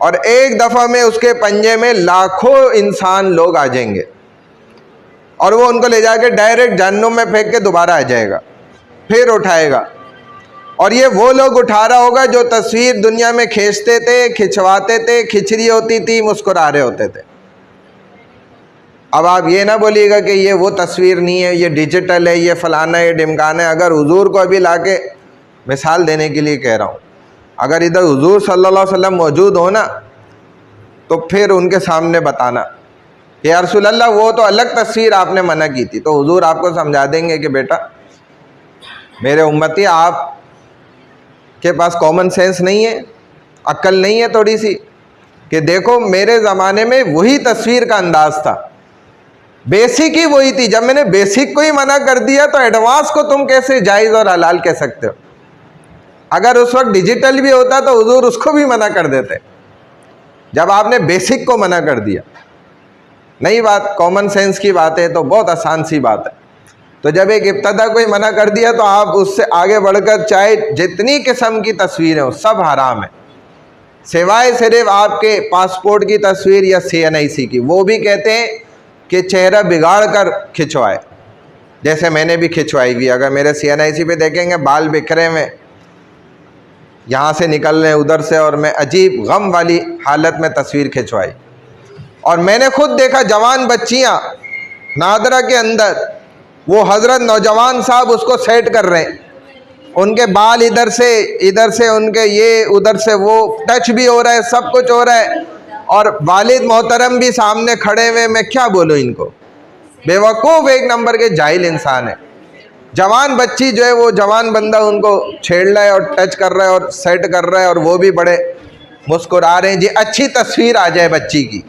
Speaker 3: और एक दफ़ा में उसके पंजे में लाखों इंसान लोग आ जाएंगे, और वो उनको ले जाके डायरेक्ट जहन्नुम में फेंक के दोबारा आ जाएगा, फिर उठाएगा। और ये वो लोग उठा रहा होगा जो तस्वीर दुनिया में खींचते थे, खिंचवाते थे, खिंचरी होती थी, मुस्कुरा रहे होते थे। अब आप ये ना बोलिएगा कि ये वो तस्वीर नहीं है, ये डिजिटल है, ये फलाना है, ये ढिमकाना है। अगर हुजूर को अभी लाके, मिसाल देने के लिए कह रहा हूँ, अगर इधर हुजूर सल्लल्लाहु अलैहि वसल्लम मौजूद हो ना, तो फिर उनके सामने बताना कि या रसूल अल्लाह वो तो अलग तस्वीर आपने मना की थी, तो हुजूर आपको समझा देंगे कि बेटा मेरे उम्मती, आप के पास कॉमन सेंस नहीं है, अक्ल नहीं है थोड़ी सी, कि देखो मेरे ज़माने में वही तस्वीर का अंदाज़ था, बेसिक ही वही थी। जब मैंने बेसिक को ही मना कर दिया तो एडवांस को तुम कैसे जायज़ और हलाल कह सकते हो? अगर उस वक्त डिजिटल भी होता तो हुजूर उसको भी मना कर देते, जब आपने बेसिक को मना कर दिया। नई बात, कॉमन सेंस की बात है तो बहुत आसान सी बात है। तो जब एक इब्तदा को ही मना कर दिया तो आप उससे आगे बढ़कर चाहे जितनी किस्म की तस्वीरें हो सब हराम है, सिवाय सिर्फ आपके पासपोर्ट की तस्वीर या CNIC की। वो भी कहते हैं कि चेहरा बिगाड़ कर खिंचवाए, जैसे मैंने भी खिंचवाई हुई। अगर मेरे CNIC पे देखेंगे बाल बिखरे हुए यहाँ से निकल रहे हैं उधर से, और मैं अजीब गम वाली हालत में तस्वीर खिंचवाई। और मैंने खुद देखा जवान बच्चियाँ नादरा के अंदर, वो हज़रत नौजवान साहब उसको सेट कर रहे हैं, उनके बाल इधर से उनके ये, उधर से वो, टच भी हो रहा है, सब कुछ हो रहा है, और वालिद मोहतरम भी सामने खड़े हुए। मैं क्या बोलूँ इनको, बेवकूफ़ एक नंबर के जाहिल इंसान है। जवान बच्ची जो है, वो जवान बंदा उनको छेड़ रहा है और टच कर रहा है और सेट कर रहा है, और वो भी बड़े मुस्कुरा रहे हैं जी, अच्छी तस्वीर आ जाए बच्ची की।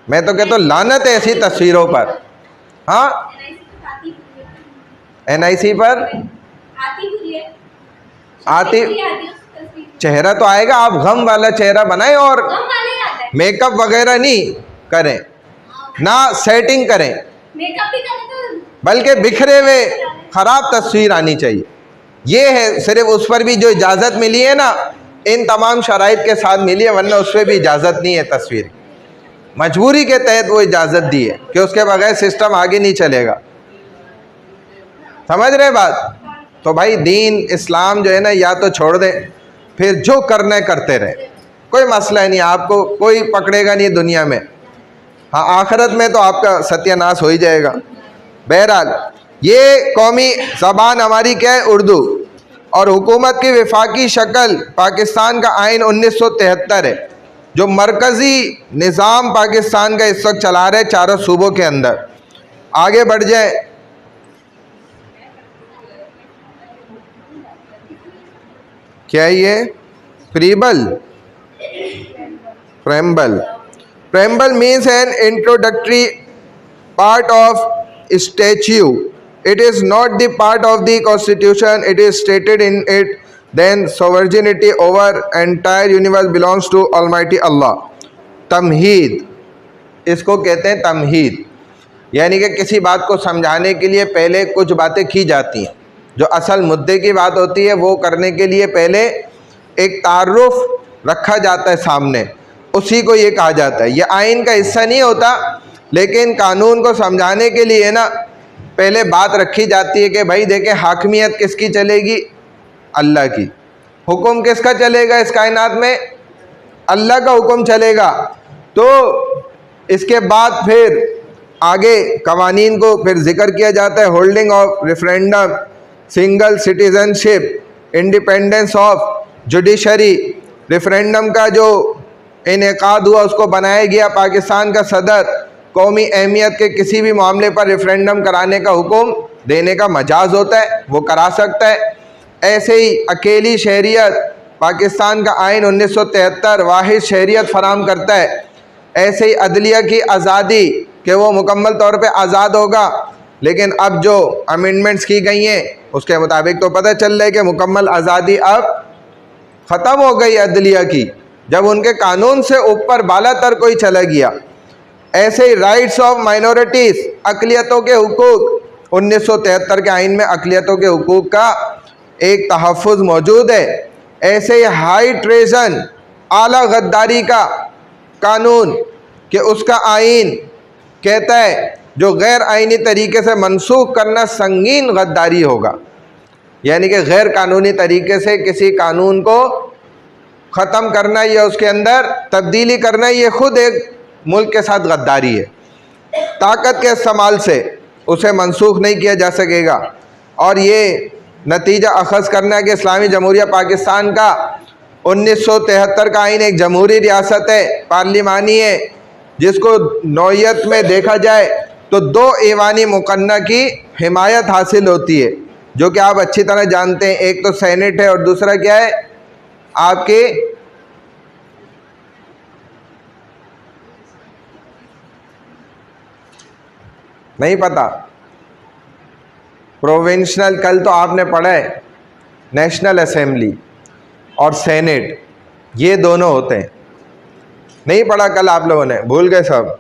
Speaker 3: मैं तो कहता हूँ लानत है ऐसी तस्वीरों पर। हाँ, NIC पर आती, चेहरा तो आएगा, आप गम वाला चेहरा बनाएं और मेकअप वगैरह नहीं करें, ना सेटिंग करें, बल्कि बिखरे हुए ख़राब तस्वीर आनी चाहिए। ये है सिर्फ, उस पर भी जो इजाज़त मिली है ना, इन तमाम शराइत के साथ मिली है, वरना उस पर भी इजाज़त नहीं है। तस्वीर मजबूरी के तहत वो इजाज़त दी है कि उसके बगैर सिस्टम आगे नहीं चलेगा। समझ रहे बात? तो भाई दीन इस्लाम जो है ना, या तो छोड़ दें, फिर जो करना है करते रहे, कोई मसला ही नहीं, आपको कोई पकड़ेगा नहीं दुनिया में। हाँ, आखिरत में तो आपका सत्यानाश हो ही जाएगा। बहरहाल, ये कौमी ज़बान हमारी क्या है? उर्दू। और हुकूमत की वफाकी शक्ल पाकिस्तान का आइन 1973 है, जो मरकज़ी निज़ाम पाकिस्तान का इस वक्त चला रहे चारों सूबों के अंदर। आगे बढ़ जाए, क्या ये preamble means an introductory part of statute. It is not the part of the constitution. It is stated in it then sovereignty over entire universe belongs to Almighty Allah. तमहीद, इसको कहते हैं तमहीद, यानी कि किसी बात को समझाने के लिए पहले कुछ बातें की जाती हैं। जो असल मुद्दे की बात होती है वो करने के लिए पहले एक तारुफ रखा जाता है सामने, उसी को ये कहा जाता है। ये आइन का हिस्सा नहीं होता, लेकिन कानून को समझाने के लिए ना पहले बात रखी जाती है कि भाई देखें, हाकमियत किसकी चलेगी? अल्लाह की। हुक्म किसका चलेगा इस कायनात में? अल्लाह का हुक्म चलेगा। तो इसके बाद फिर आगे कवानीन को फिर जिक्र किया जाता है, holding of referendum, single citizenship, independence of judiciary, referendum का जो इनेकाद हुआ उसको बनाया गया पाकिस्तान का सदर, कौमी अहमियत के किसी भी मामले पर रेफरेंडम कराने का हुक्म देने का मजाज होता है, वो करा सकता है। ऐसे ही अकेली शहरियत, पाकिस्तान का आइन 1973 वाहिद शहरियत फराम करता है। ऐसे ही अदलिया की आज़ादी कि वो मुकम्मल तौर पे आज़ाद होगा, लेकिन अब जो अमेंडमेंट्स की गई हैं उसके मुताबिक तो पता चल रहा है कि मुकम्मल आज़ादी अब ख़त्म हो गई अदलिया की, जब उनके कानून से ऊपर बाला तर कोई चला गया। ऐसे ही राइट्स ऑफ माइनॉरिटीज़, अक़लियतों के हुकूक, 1973 के आइन में अक़लियतों के हुकूक का एक तहफ़्फ़ुज़ मौजूद है। ऐसे ही हाई ट्रेज़न, आला गद्दारी का कानून कि उसका आइन कहता है जो गैर आइनी तरीके से मनसूख करना संगीन गद्दारी होगा, यानी कि गैर कानूनी तरीके से किसी कानून को ख़त्म करना या उसके अंदर तब्दीली करना, ये ख़ुद एक मुल्क के साथ गद्दारी है। ताकत के इस्तेमाल से उसे मनसूख नहीं किया जा सकेगा। और ये नतीजा अखज़ करना है कि इस्लामी जमहूरिया पाकिस्तान का 1973 का आइन एक जमहूरी रियासत है, पार्लिमानी है, जिसको नौयत में देखा जाए तो 2 ईवानी मुकन्ना की हिमायत हासिल होती है, जो कि आप अच्छी तरह जानते हैं। एक तो सेनेट है और दूसरा क्या है आपके नहीं पता, प्रोविंशनल, कल तो आपने पढ़ा है, नेशनल असेंबली और सेनेट, ये दोनों होते हैं। नहीं पढ़ा कल आप लोगों ने, भूल गए सब,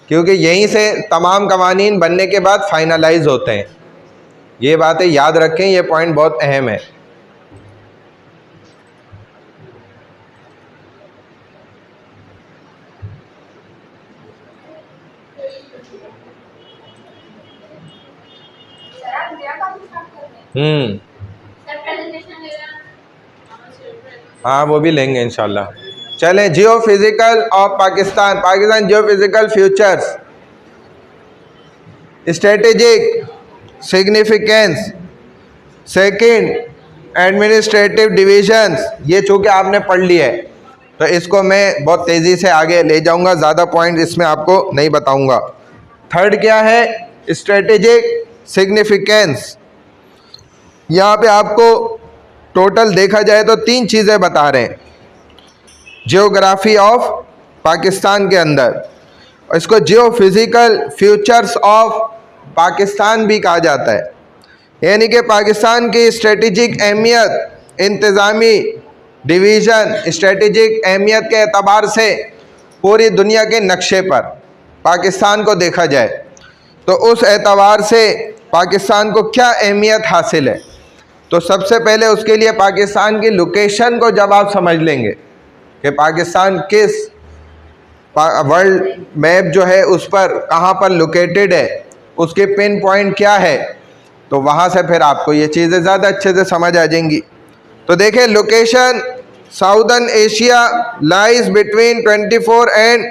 Speaker 3: क्योंकि यहीं से तमाम कवानीन बनने के बाद फाइनलाइज होते हैं। ये बातें याद रखें, ये पॉइंट बहुत अहम है। हाँ वो भी लेंगे इंशाल्लाह। चलें, geophysical of Pakistan, Pakistan geophysical futures, strategic significance, second administrative divisions, ये चूँकि आपने पढ़ लिया है तो इसको मैं बहुत तेज़ी से आगे ले जाऊंगा, ज़्यादा पॉइंट इसमें आपको नहीं बताऊंगा। थर्ड क्या है, स्ट्रेटेजिक सिग्निफिकेंस। यहाँ पे आपको टोटल देखा जाए तो 3 चीज़ें बता रहे हैं जियोग्राफी ऑफ पाकिस्तान के अंदर। इसको जियोफिजिकल फ्यूचर्स ऑफ पाकिस्तान भी कहा जाता है, यानी कि पाकिस्तान की स्ट्रेटेजिक अहमियत, इंतज़ामी डिवीज़न, स्ट्रेटेजिक अहमियत के एतबार से पूरी दुनिया के नक्शे पर पाकिस्तान को देखा जाए तो उस एतबार से पाकिस्तान को क्या अहमियत हासिल है। तो सबसे पहले उसके लिए पाकिस्तान की लोकेशन को जब आप समझ लेंगे कि पाकिस्तान किस वर्ल्ड मैप जो है उस पर कहाँ पर लोकेटेड है, उसके पिन पॉइंट क्या है, तो वहाँ से फिर आपको ये चीज़ें ज़्यादा अच्छे से समझ आ जाएंगी। तो देखें, location southern Asia lies between 24 and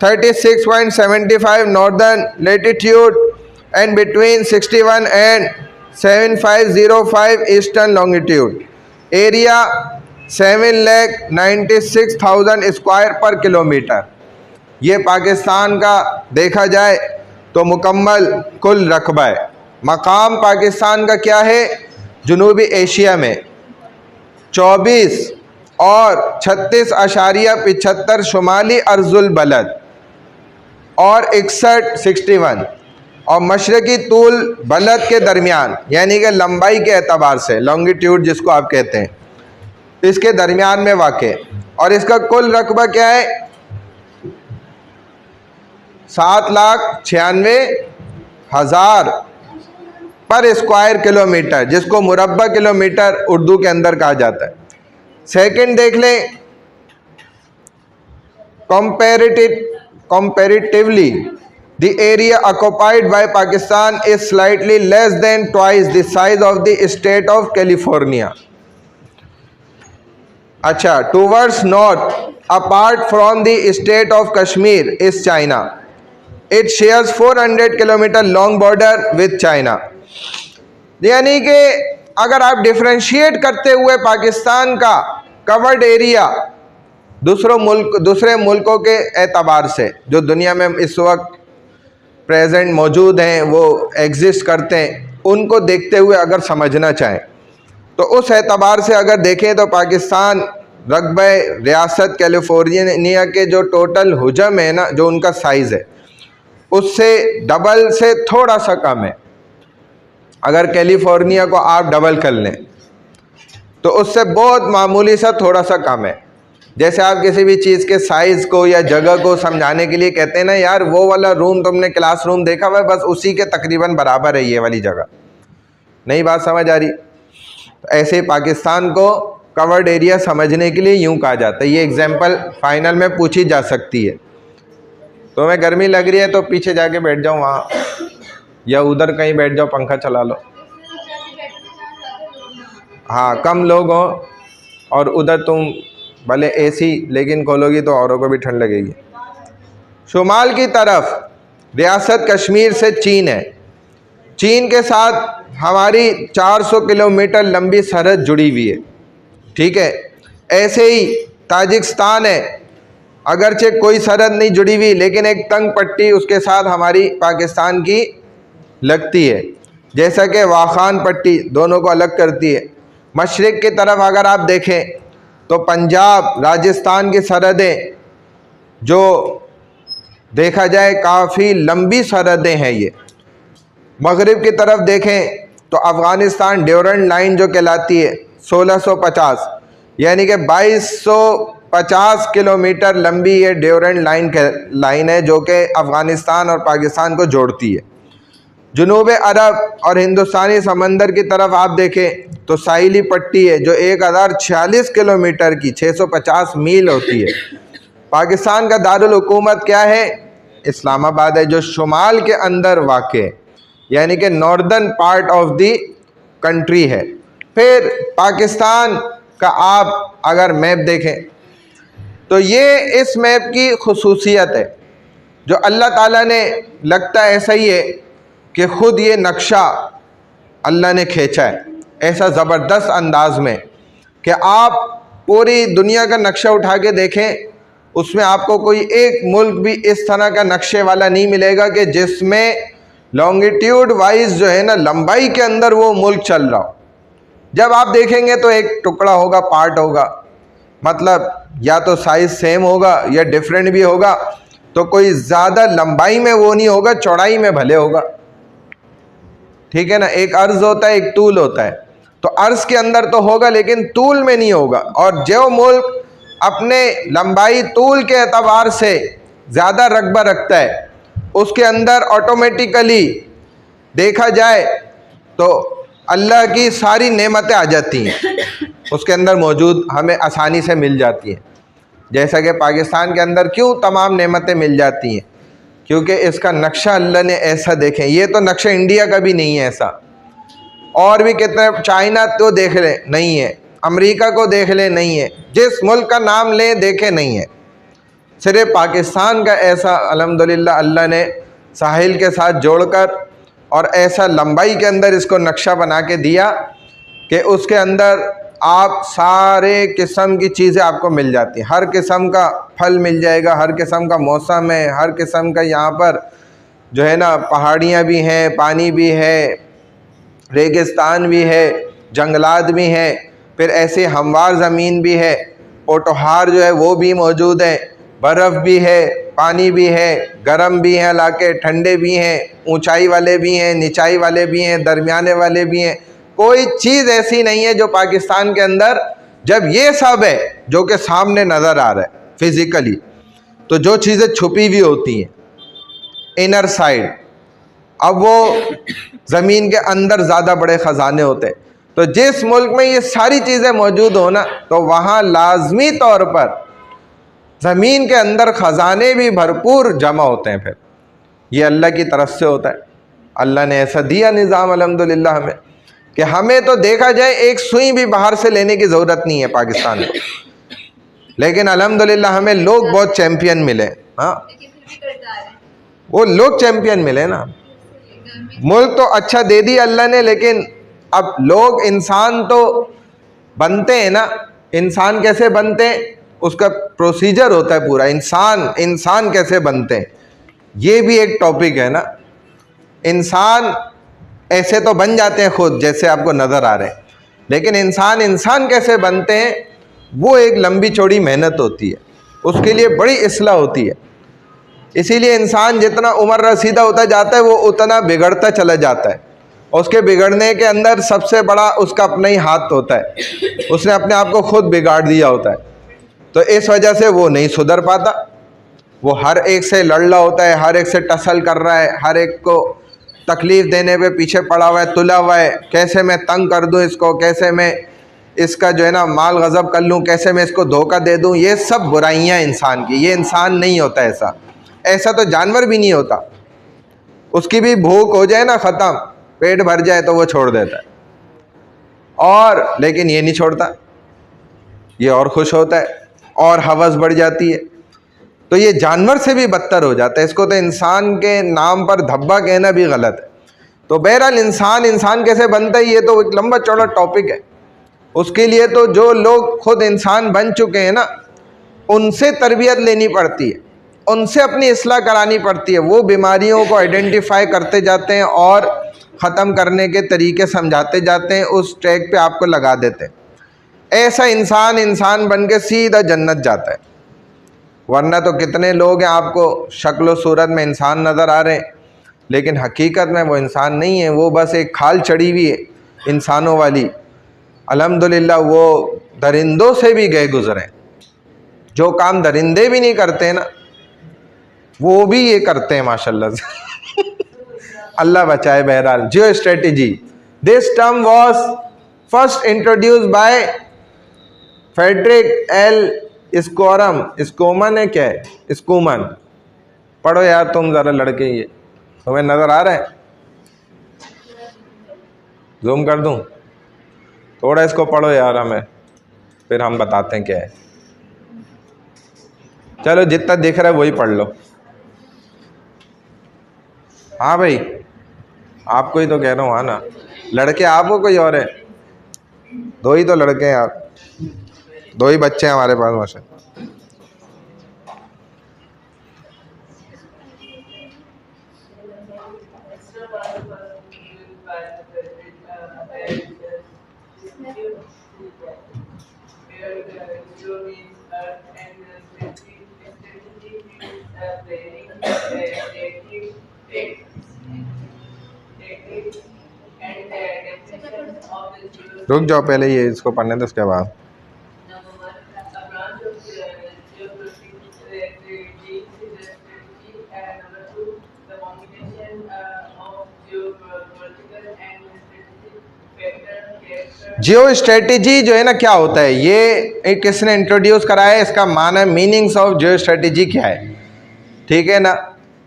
Speaker 3: 36.75 northern latitude and between 61 and 7505 eastern longitude. Area 7,96,000 square पर किलोमीटर। ये पाकिस्तान का देखा जाए तो मुकम्मल कुल रकबा है। मकाम पाकिस्तान का क्या है, जनूबी एशिया में 24 और 36.75 शुमाली अर्जुल बलद और 61 और मशरक़ी तूल बलद के दरमियान, यानी कि लंबाई के एतबार से, लॉन्गिट्यूड जिसको आप कहते हैं, इसके दरमियान में वाक़े। और इसका कुल रकबा क्या है, 7,96,000 पर स्क्वायर किलोमीटर, जिसको मुरब्बा किलोमीटर उर्दू के अंदर कहा जाता है। सेकंड देख लें, comparatively the area occupied by Pakistan is slightly less than twice the size of the state of California।
Speaker 5: अच्छा, towards north apart from the state of Kashmir is China, it shares 400 kilometre long border with China. यानी कि अगर आप डिफ्रेंशिएट करते हुए पाकिस्तान का कवर्ड एरिया दूसरे मुल्कों के एतबार से जो दुनिया में इस वक्त प्रेजेंट मौजूद हैं, वो एग्जिस्ट करते हैं, उनको देखते हुए अगर समझना चाहें तो उस एतबार से अगर देखें तो पाकिस्तान रकबे रियासत कैलिफोर्निया के जो टोटल हुजम है ना, जो उनका साइज़ है, उससे डबल से थोड़ा सा कम है। अगर कैलिफोर्निया को आप डबल कर लें तो उससे बहुत मामूली सा थोड़ा सा कम है। जैसे आप किसी भी चीज़ के साइज़ को या जगह को समझाने के लिए कहते हैं ना, यार वो वाला रूम तुमने क्लासरूम देखा हुआ है, बस उसी के तकरीबन बराबर है ये वाली जगह। नई बात समझ आ रही? ऐसे ही पाकिस्तान को कवर्ड एरिया समझने के लिए यूं कहा जाता है। ये एग्जाम्पल फाइनल में पूछी जा सकती है। तो मैं गर्मी लग रही है तो पीछे जाके बैठ जाऊँ वहाँ, या उधर कहीं बैठ जाओ, पंखा चला लो। हाँ, कम लोग हों और उधर तुम भले एसी लेकिन खोलोगी तो औरों को भी ठंड लगेगी। शुमाल की तरफ रियासत कश्मीर से चीन है। चीन के साथ हमारी 400 किलोमीटर लंबी सरहद जुड़ी हुई है, ठीक है। ऐसे ही ताजिकिस्तान है, अगरचे कोई सरहद नहीं जुड़ी हुई लेकिन एक तंग पट्टी उसके साथ हमारी पाकिस्तान की लगती है, जैसा कि वाखान पट्टी दोनों को अलग करती है। मशरिक़ की तरफ अगर आप देखें तो पंजाब राजस्थान की सरहदें, जो देखा जाए काफ़ी लंबी सरहदें हैं ये। मगरिब की तरफ देखें तो अफ़गानिस्तान ड्यूरेंट लाइन जो कहलाती है 1650, यानी कि 2250 किलोमीटर लंबी ये ड्यूरेंट लाइन है जो कि अफ़गानिस्तान और पाकिस्तान को जोड़ती है। जुनूब अरब और हिंदुस्तानी समंदर की तरफ आप देखें तो साहिली पट्टी है जो 1046 किलोमीटर की 650 मील होती है। पाकिस्तान का दारुल हुकूमत क्या है? इस्लामाबाद है, जो शुमाल के अंदर वाक़े है, यानी कि northern part of the country है। फिर पाकिस्तान का आप अगर मैप देखें तो ये इस मैप की खुसूसियत है जो अल्लाह ताला ने, लगता है ऐसा ही है कि ख़ुद ये नक्शा अल्लाह ने खींचा है ऐसा ज़बरदस्त अंदाज में कि आप पूरी दुनिया का नक्शा उठा के देखें, उसमें आपको कोई एक मुल्क भी इस तरह का नक्शे वाला नहीं मिलेगा कि जिसमें लॉन्गिट्यूड वाइज जो है ना, लंबाई के अंदर वो मुल्क चल रहा हो। जब आप देखेंगे तो एक टुकड़ा होगा, पार्ट होगा, मतलब या तो साइज़ सेम होगा या डिफरेंट भी होगा, तो कोई ज़्यादा लंबाई में वो नहीं होगा, चौड़ाई में भले होगा, ठीक है ना। एक अर्ज़ होता है, एक तूल होता है, तो अर्ज़ के अंदर तो होगा लेकिन तूल में नहीं होगा। और जो मुल्क अपने लंबाई तूल के एतबार से ज़्यादा रकबा रखता है उसके अंदर ऑटोमेटिकली देखा जाए तो अल्लाह की सारी नेमतें आ जाती हैं, उसके अंदर मौजूद हमें आसानी से मिल जाती हैं। जैसा कि पाकिस्तान के अंदर क्यों तमाम नेमतें मिल जाती हैं, क्योंकि इसका नक्शा अल्लाह ने ऐसा, देखें ये तो नक्शा इंडिया का भी नहीं है ऐसा, और भी कितने, चाइना तो देख लें नहीं है, अमेरिका को देख लें नहीं है, जिस मुल्क का नाम लें देखें नहीं है, सिर्फ पाकिस्तान का ऐसा अल्हम्दुलिल्लाह अल्लाह ने साहिल के साथ जोड़कर और ऐसा लंबाई के अंदर इसको नक्शा बना के दिया कि उसके अंदर आप सारे किस्म की चीज़ें आपको मिल जाती हैं। हर किस्म का फल मिल जाएगा, हर किस्म का मौसम है, हर किस्म का यहाँ पर जो है ना पहाड़ियाँ भी हैं, पानी भी है, रेगिस्तान भी है, जंगलात भी हैं, फिर ऐसे हमवार ज़मीन भी है, पोटोहार जो है वो भी मौजूद है, बर्फ़ भी है, पानी भी है, गर्म भी हैं इलाके, ठंडे भी हैं, ऊंचाई वाले भी हैं, निचाई वाले भी हैं, दरमियाने वाले भी हैं। कोई चीज़ ऐसी नहीं है जो पाकिस्तान के अंदर, जब ये सब है जो कि सामने नज़र आ रहा है फिज़िकली, तो जो चीज़ें छुपी हुई होती हैं इनर साइड, अब वो ज़मीन के अंदर ज़्यादा बड़े ख़जाने होते हैं। तो जिस मुल्क में ये सारी चीज़ें मौजूद हो ना, तो वहाँ लाजमी तौर पर ज़मीन के अंदर ख़जाने भी भरपूर जमा होते हैं। फिर ये अल्लाह की तरफ से होता है, अल्लाह ने ऐसा दिया निज़ाम अल्हम्दुलिल्लाह हमें कि हमें तो देखा जाए एक सुई भी बाहर से लेने की ज़रूरत नहीं है पाकिस्तान में। लेकिन अल्हम्दुलिल्लाह हमें लोग बहुत चैंपियन मिले। हाँ,
Speaker 4: लेकिन फिर भी करता है।
Speaker 5: वो लोग चैंपियन मिले ना। मुल्क तो अच्छा दे दिया अल्लाह ने, लेकिन अब लोग, इंसान तो बनते हैं ना। इंसान कैसे बनते हैं, उसका प्रोसीजर होता है पूरा। इंसान कैसे बनते हैं, ये भी एक टॉपिक है ना। इंसान ऐसे तो बन जाते हैं खुद, जैसे आपको नज़र आ रहे हैं, लेकिन इंसान कैसे बनते हैं, वो एक लंबी चौड़ी मेहनत होती है, उसके लिए बड़ी इस्लाह होती है। इसीलिए इंसान जितना उम्र रसीदा होता जाता है, वो उतना बिगड़ता चला जाता है। उसके बिगड़ने के अंदर सबसे बड़ा उसका अपना ही हाथ होता है, उसने अपने आप को खुद बिगाड़ दिया होता है। तो इस वजह से वो नहीं सुधर पाता, वो हर एक से लड़ रहा होता है, हर एक से टसल कर रहा है, हर एक को तकलीफ़ देने पे पीछे पड़ा हुआ है, तुला हुआ है। कैसे मैं तंग कर दूं इसको, कैसे मैं इसका जो है ना माल गज़ब कर लूं, कैसे मैं इसको धोखा दे दूं। ये सब बुराइयां इंसान की। ये इंसान नहीं होता ऐसा तो जानवर भी नहीं होता। उसकी भी भूख हो जाए ना ख़त्म, पेट भर जाए तो वो छोड़ देता है, और लेकिन ये नहीं छोड़ता, ये और खुश होता है और हवस बढ़ जाती है। तो ये जानवर से भी बदतर हो जाता है। इसको तो इंसान के नाम पर धब्बा कहना भी गलत है। तो बहरहाल इंसान कैसे बनता है, ये तो एक लंबा चौड़ा टॉपिक है। उसके लिए तो जो लोग खुद इंसान बन चुके हैं ना, उनसे तरबियत लेनी पड़ती है, उनसे अपनी इस्लाह करानी पड़ती है। वो बीमारियों को आइडेंटिफाई करते जाते हैं और ख़त्म करने के तरीके समझाते जाते हैं, उस ट्रैक पे आपको लगा देते हैं। ऐसा इंसान बन के सीधा जन्नत जाता है। वरना तो कितने लोग हैं आपको शक्ल सूरत में इंसान नज़र आ रहे हैं, लेकिन हकीकत में वो इंसान नहीं है, वो बस एक खाल चढ़ी हुई है इंसानों वाली। अल्हम्दुलिल्लाह वो दरिंदों से भी गए गुजरे। जो काम दरिंदे भी नहीं करते ना, वो भी ये करते हैं माशाल्लाह से। अल्लाह बचाए। बहरहाल geo strategy, this term was first introduced by Frederick L Schuman है, क्या है स्कूमन? पढ़ो यार तुम ज़रा लड़के, ये तुम्हें नज़र आ रहा है? जूम कर दूं? थोड़ा इसको पढ़ो यार, हमें फिर हम बताते हैं क्या है। चलो जितना दिख रहा है वही पढ़ लो। हाँ भाई, आपको ही तो कह रहा हूँ। हाँ ना, लड़के आप हो कोई और है? दो ही तो लड़के हैं यार, दो ही बच्चे हैं हमारे पास माशा। रुक जाओ, पहले ये इसको पढ़ने दो, उसके बाद। जियो स्ट्रेटेजी जो है ना, क्या होता है ये, एक किसने इंट्रोड्यूस कराया है, इसका माना मीनिंग्स ऑफ जियो स्ट्रेटेजी क्या है, ठीक है ना।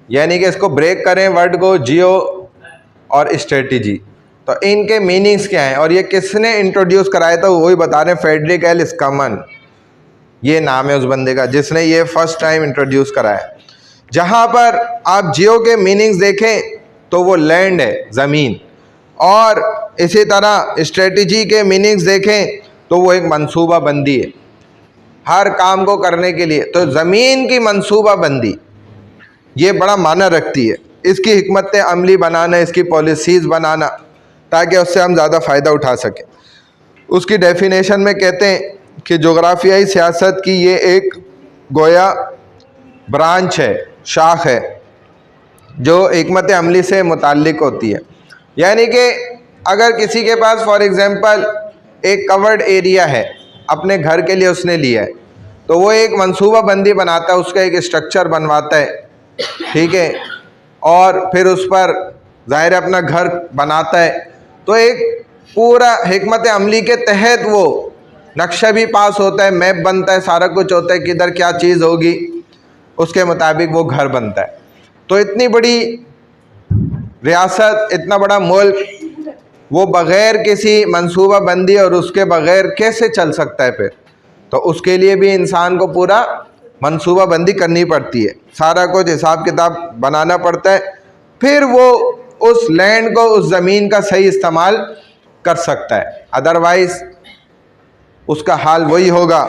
Speaker 5: यानी कि इसको ब्रेक करें वर्ड को, जियो और स्ट्रेटेजी, तो इनके मीनिंग्स क्या हैं और ये किसने इंट्रोड्यूस कराया था, वही बता रहे हैं। फ्रेडरिक एल स्कमन, ये नाम है उस बंदे का जिसने ये फर्स्ट टाइम इंट्रोड्यूस कराया। जहाँ पर आप जियो के मीनिंग्स देखें तो वो लैंड है, ज़मीन, और इसी तरह स्ट्रेटजी के मीनिंग्स देखें तो वो एक मंसूबा बंदी है हर काम को करने के लिए। तो ज़मीन की मंसूबा बंदी ये बड़ा माना रखती है, इसकी हिकमत अमली बनाना, इसकी पॉलिसीज़ बनाना, ताकि उससे हम ज़्यादा फ़ायदा उठा सकें। उसकी डेफिनेशन में कहते हैं कि जोग्राफियाई सियासत की ये एक गोया ब्रांच है, शाख है, जो हिकमत अमली से मुताल्लिक होती है। यानी कि अगर किसी के पास फॉर एग्ज़ाम्पल एक कवर्ड एरिया है, अपने घर के लिए उसने लिया है, तो वो एक मंसूबा बंदी बनाता है, उसका एक स्ट्रक्चर बनवाता है, ठीक है, और फिर उस पर ज़ाहिर अपना घर बनाता है। तो एक पूरा हिकमत अमली के तहत वो नक्शा भी पास होता है, मैप बनता है, सारा कुछ होता है, किधर क्या चीज़ होगी, उसके मुताबिक वो घर बनता है। तो इतनी बड़ी रियासत, इतना बड़ा मुल्क, वो बग़ैर किसी मंसूबा बंदी और उसके बग़ैर कैसे चल सकता है फिर? तो उसके लिए भी इंसान को पूरा मंसूबा बंदी करनी पड़ती है, सारा कुछ हिसाब किताब बनाना पड़ता है, फिर वो उस लैंड को, उस ज़मीन का सही इस्तेमाल कर सकता है। अदरवाइज़ उसका हाल वही होगा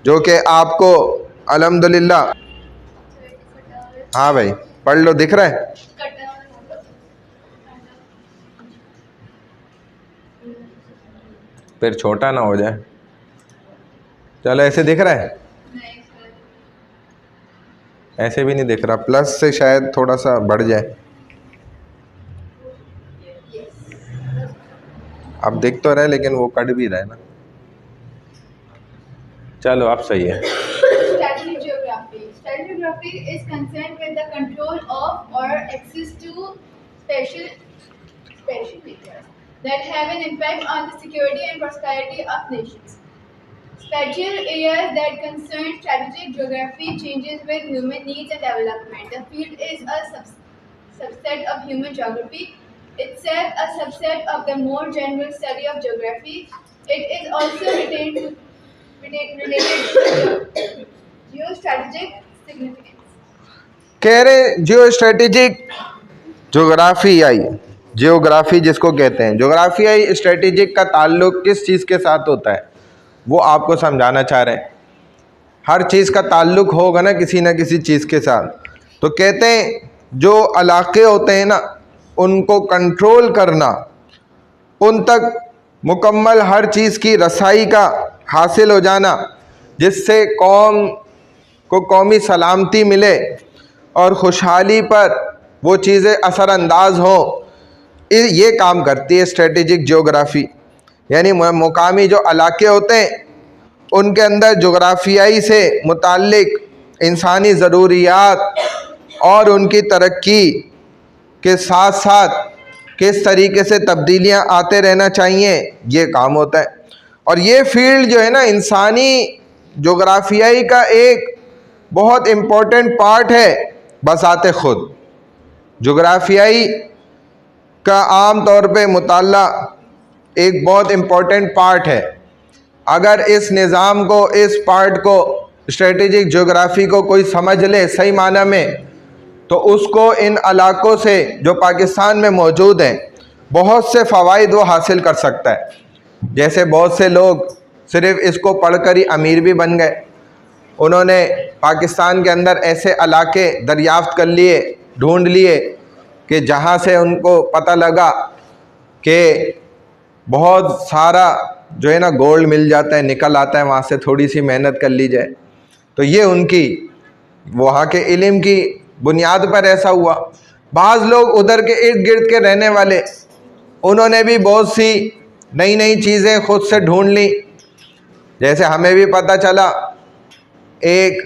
Speaker 5: जो कि आपको अल्हम्दुलिल्लाह। हाँ भाई पढ़ लो, दिख रहा है? फिर छोटा ना हो जाए। चलो ऐसे दिख रहा है? ऐसे भी नहीं दिख रहा, प्लस से शायद थोड़ा सा बढ़ जाए। अब दिख तो रहा है लेकिन वो कट भी रहा है ना। चलो अब सही है।
Speaker 6: Strategic geography. Strategic geography is concerned with the control of or access to special features that have an impact on the security and prosperity of nations. Spatial areas that concern strategic geography changes with human needs and development. The field is a subset of human geography, itself a subset of the more general study of geography. It is also related to geostrategic significance.
Speaker 5: कह रहे जियो स्ट्रेटेजिक जोग्राफियाई, जियोग्राफी जिसको कहते हैं, जोग्राफियाई स्ट्रेटेजिक का ताल्लुक किस चीज़ के साथ होता है वो आपको समझाना चाह रहे हैं। हर चीज़ का ताल्लुक होगा ना किसी चीज़ के साथ। तो कहते हैं जो इलाके होते हैं ना उनको कंट्रोल करना, उन तक मुकम्मल हर चीज़ की रसाई का हासिल हो जाना, जिससे कौम को कौमी सलामती मिले और खुशहाली पर वो चीज़ें असरअंदाज हों, ये काम करती है स्ट्रेटेजिक जियोग्राफी। यानी मुकामी जो इलाके होते हैं उनके अंदर जोग्राफियाई से मुताल्लिक इंसानी ज़रूरियात और उनकी तरक्की के साथ साथ किस तरीके से तब्दीलियां आते रहना चाहिए, ये काम होता है। और ये फील्ड जो है ना इंसानी जोग्राफियाई का एक बहुत इम्पोर्टेंट पार्ट है बसाते ख़ुद। जोग्राफियाई का आम तौर पे मुताल्ला एक बहुत इम्पोर्टेंट पार्ट है। अगर इस निज़ाम को, इस पार्ट को, स्ट्रेटेजिक ज्योग्राफी को कोई समझ ले सही माना में, तो उसको इन इलाकों से जो पाकिस्तान में मौजूद हैं बहुत से फ़वाइद वो हासिल कर सकता है। जैसे बहुत से लोग सिर्फ़ इसको पढ़कर ही अमीर भी बन गए। उन्होंने पाकिस्तान के अंदर ऐसे इलाके दरियाफ़्त कर लिए, ढूंढ लिए कि जहाँ से उनको पता लगा कि बहुत सारा जो है ना गोल्ड मिल जाता है, निकल आता है, वहाँ से थोड़ी सी मेहनत कर ली जाए। तो ये उनकी वहाँ के इल्म की बुनियाद पर ऐसा हुआ। बाज़ लोग उधर के इर्द गिर्द के रहने वाले, उन्होंने भी बहुत सी नई नई चीज़ें ख़ुद से ढूंढ ली। जैसे हमें भी पता चला एक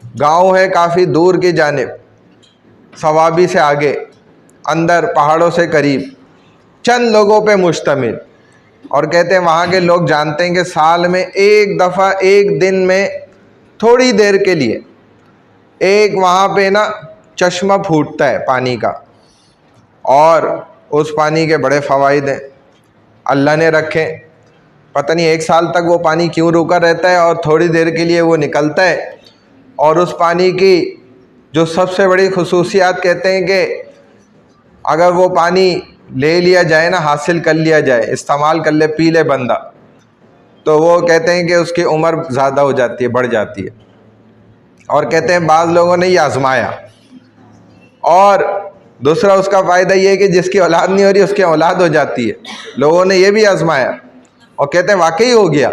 Speaker 5: गांव है काफ़ी दूर की जानिब, सवाबी से आगे अंदर पहाड़ों से करीब, चंद लोगों पे मुश्तमिल, और कहते हैं वहाँ के लोग जानते हैं कि साल में एक दफ़ा, एक दिन में थोड़ी देर के लिए एक वहाँ पे ना चश्मा फूटता है पानी का, और उस पानी के बड़े फ़वाइद हैं, अल्लाह ने रखे। पता नहीं एक साल तक वो पानी क्यों रुका रहता है और थोड़ी देर के लिए वो निकलता है। और उस पानी की जो सबसे बड़ी खुसूसियात कहते हैं कि अगर वो पानी ले लिया जाए ना, हासिल कर लिया जाए, इस्तेमाल कर ले, पी ले बंदा, तो वो कहते हैं कि उसकी उम्र ज़्यादा हो जाती है, बढ़ जाती है। और कहते हैं बाज़ लोगों ने ये आजमाया, और दूसरा उसका फ़ायदा ये है कि जिसकी औलाद नहीं हो रही उसकी औलाद हो जाती है। लोगों ने ये भी आजमाया और कहते हैं वाकई हो गया।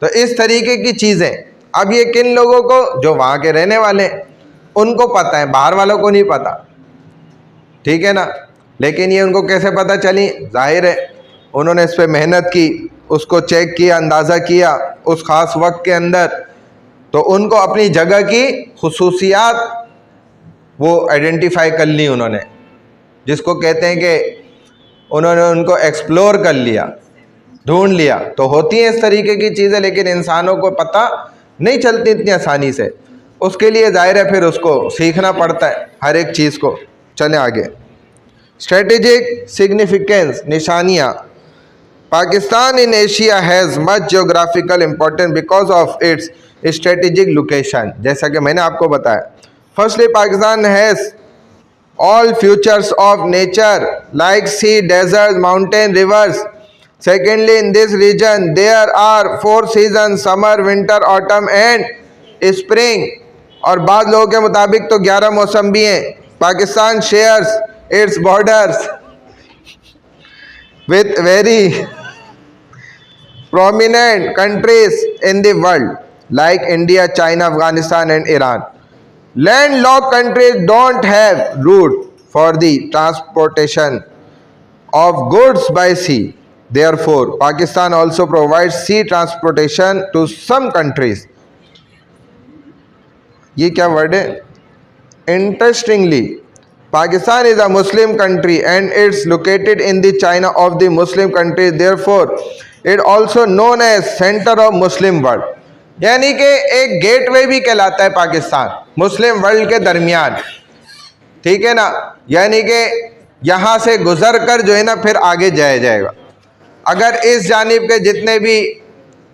Speaker 5: तो इस तरीके की चीज़ें अब ये किन लोगों को, जो वहाँ के रहने वाले हैं उनको पता है, बाहर वालों को नहीं पता, ठीक है ना। लेकिन ये उनको कैसे पता चली? जाहिर है उन्होंने इस पर मेहनत की, उसको चेक किया, अंदाज़ा किया उस ख़ास वक्त के अंदर, तो उनको अपनी जगह की खुसूसियात वो आइडेंटिफाई कर ली उन्होंने, जिसको कहते हैं कि उन्होंने उनको एक्सप्लोर कर लिया, ढूंढ लिया। तो होती हैं इस तरीके की चीज़ें, लेकिन इंसानों को पता नहीं चलती इतनी आसानी से। उसके लिए ज़ाहिर है फिर उसको सीखना पड़ता है हर एक चीज़ को। चलें आगे। स्ट्रेटेजिक सिग्निफिकेंस, निशानियाँ। Pakistan in Asia has much geographical importance because of its strategic location. जैसा कि मैंने आपको बताया, firstly Pakistan has all features of nature like sea, deserts, mountain, rivers. Secondly, in this region there are 4 seasons: summer, winter, autumn and spring. और बाद लोगों के मुताबिक तो 11 मौसम भी हैं. Pakistan shares its borders with very prominent countries in the world like India, China, Afghanistan and Iran. Landlocked countries don't have route for the transportation of goods by sea. Therefore, Pakistan also provides sea transportation to some countries. ये क्या वर्ड है? Interestingly, Pakistan is a Muslim country and it's located in the China of the Muslim countries. Therefore, it also known as center of Muslim world. यानी कि एक गेटवे भी कहलाता है पाकिस्तान मुस्लिम वर्ल्ड के दरमियान, ठीक है ना. यानी कि यहाँ से गुजर कर जो है ना फिर आगे जाया जाएगा. अगर इस जानिब के जितने भी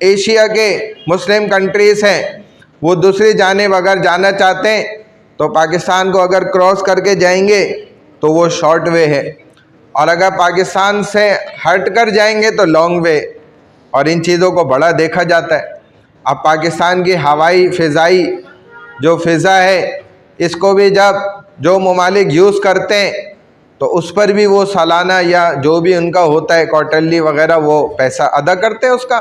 Speaker 5: एशिया के मुस्लिम कंट्रीज़ हैं वो दूसरी जानिब अगर जाना चाहते हैं तो पाकिस्तान को अगर क्रॉस करके जाएंगे तो वो शॉर्ट वे है, और अगर पाकिस्तान से हट कर जाएंगे तो लॉन्ग वे. और इन चीज़ों को बड़ा देखा जाता है. अब पाकिस्तान की हवाई फ़िज़ाई जो फ़िज़ा है इसको भी जब जो ममालिक यूज़ करते हैं तो उस पर भी वो सालाना या जो भी उनका होता है क्वार्टरली वगैरह वो पैसा अदा करते हैं उसका.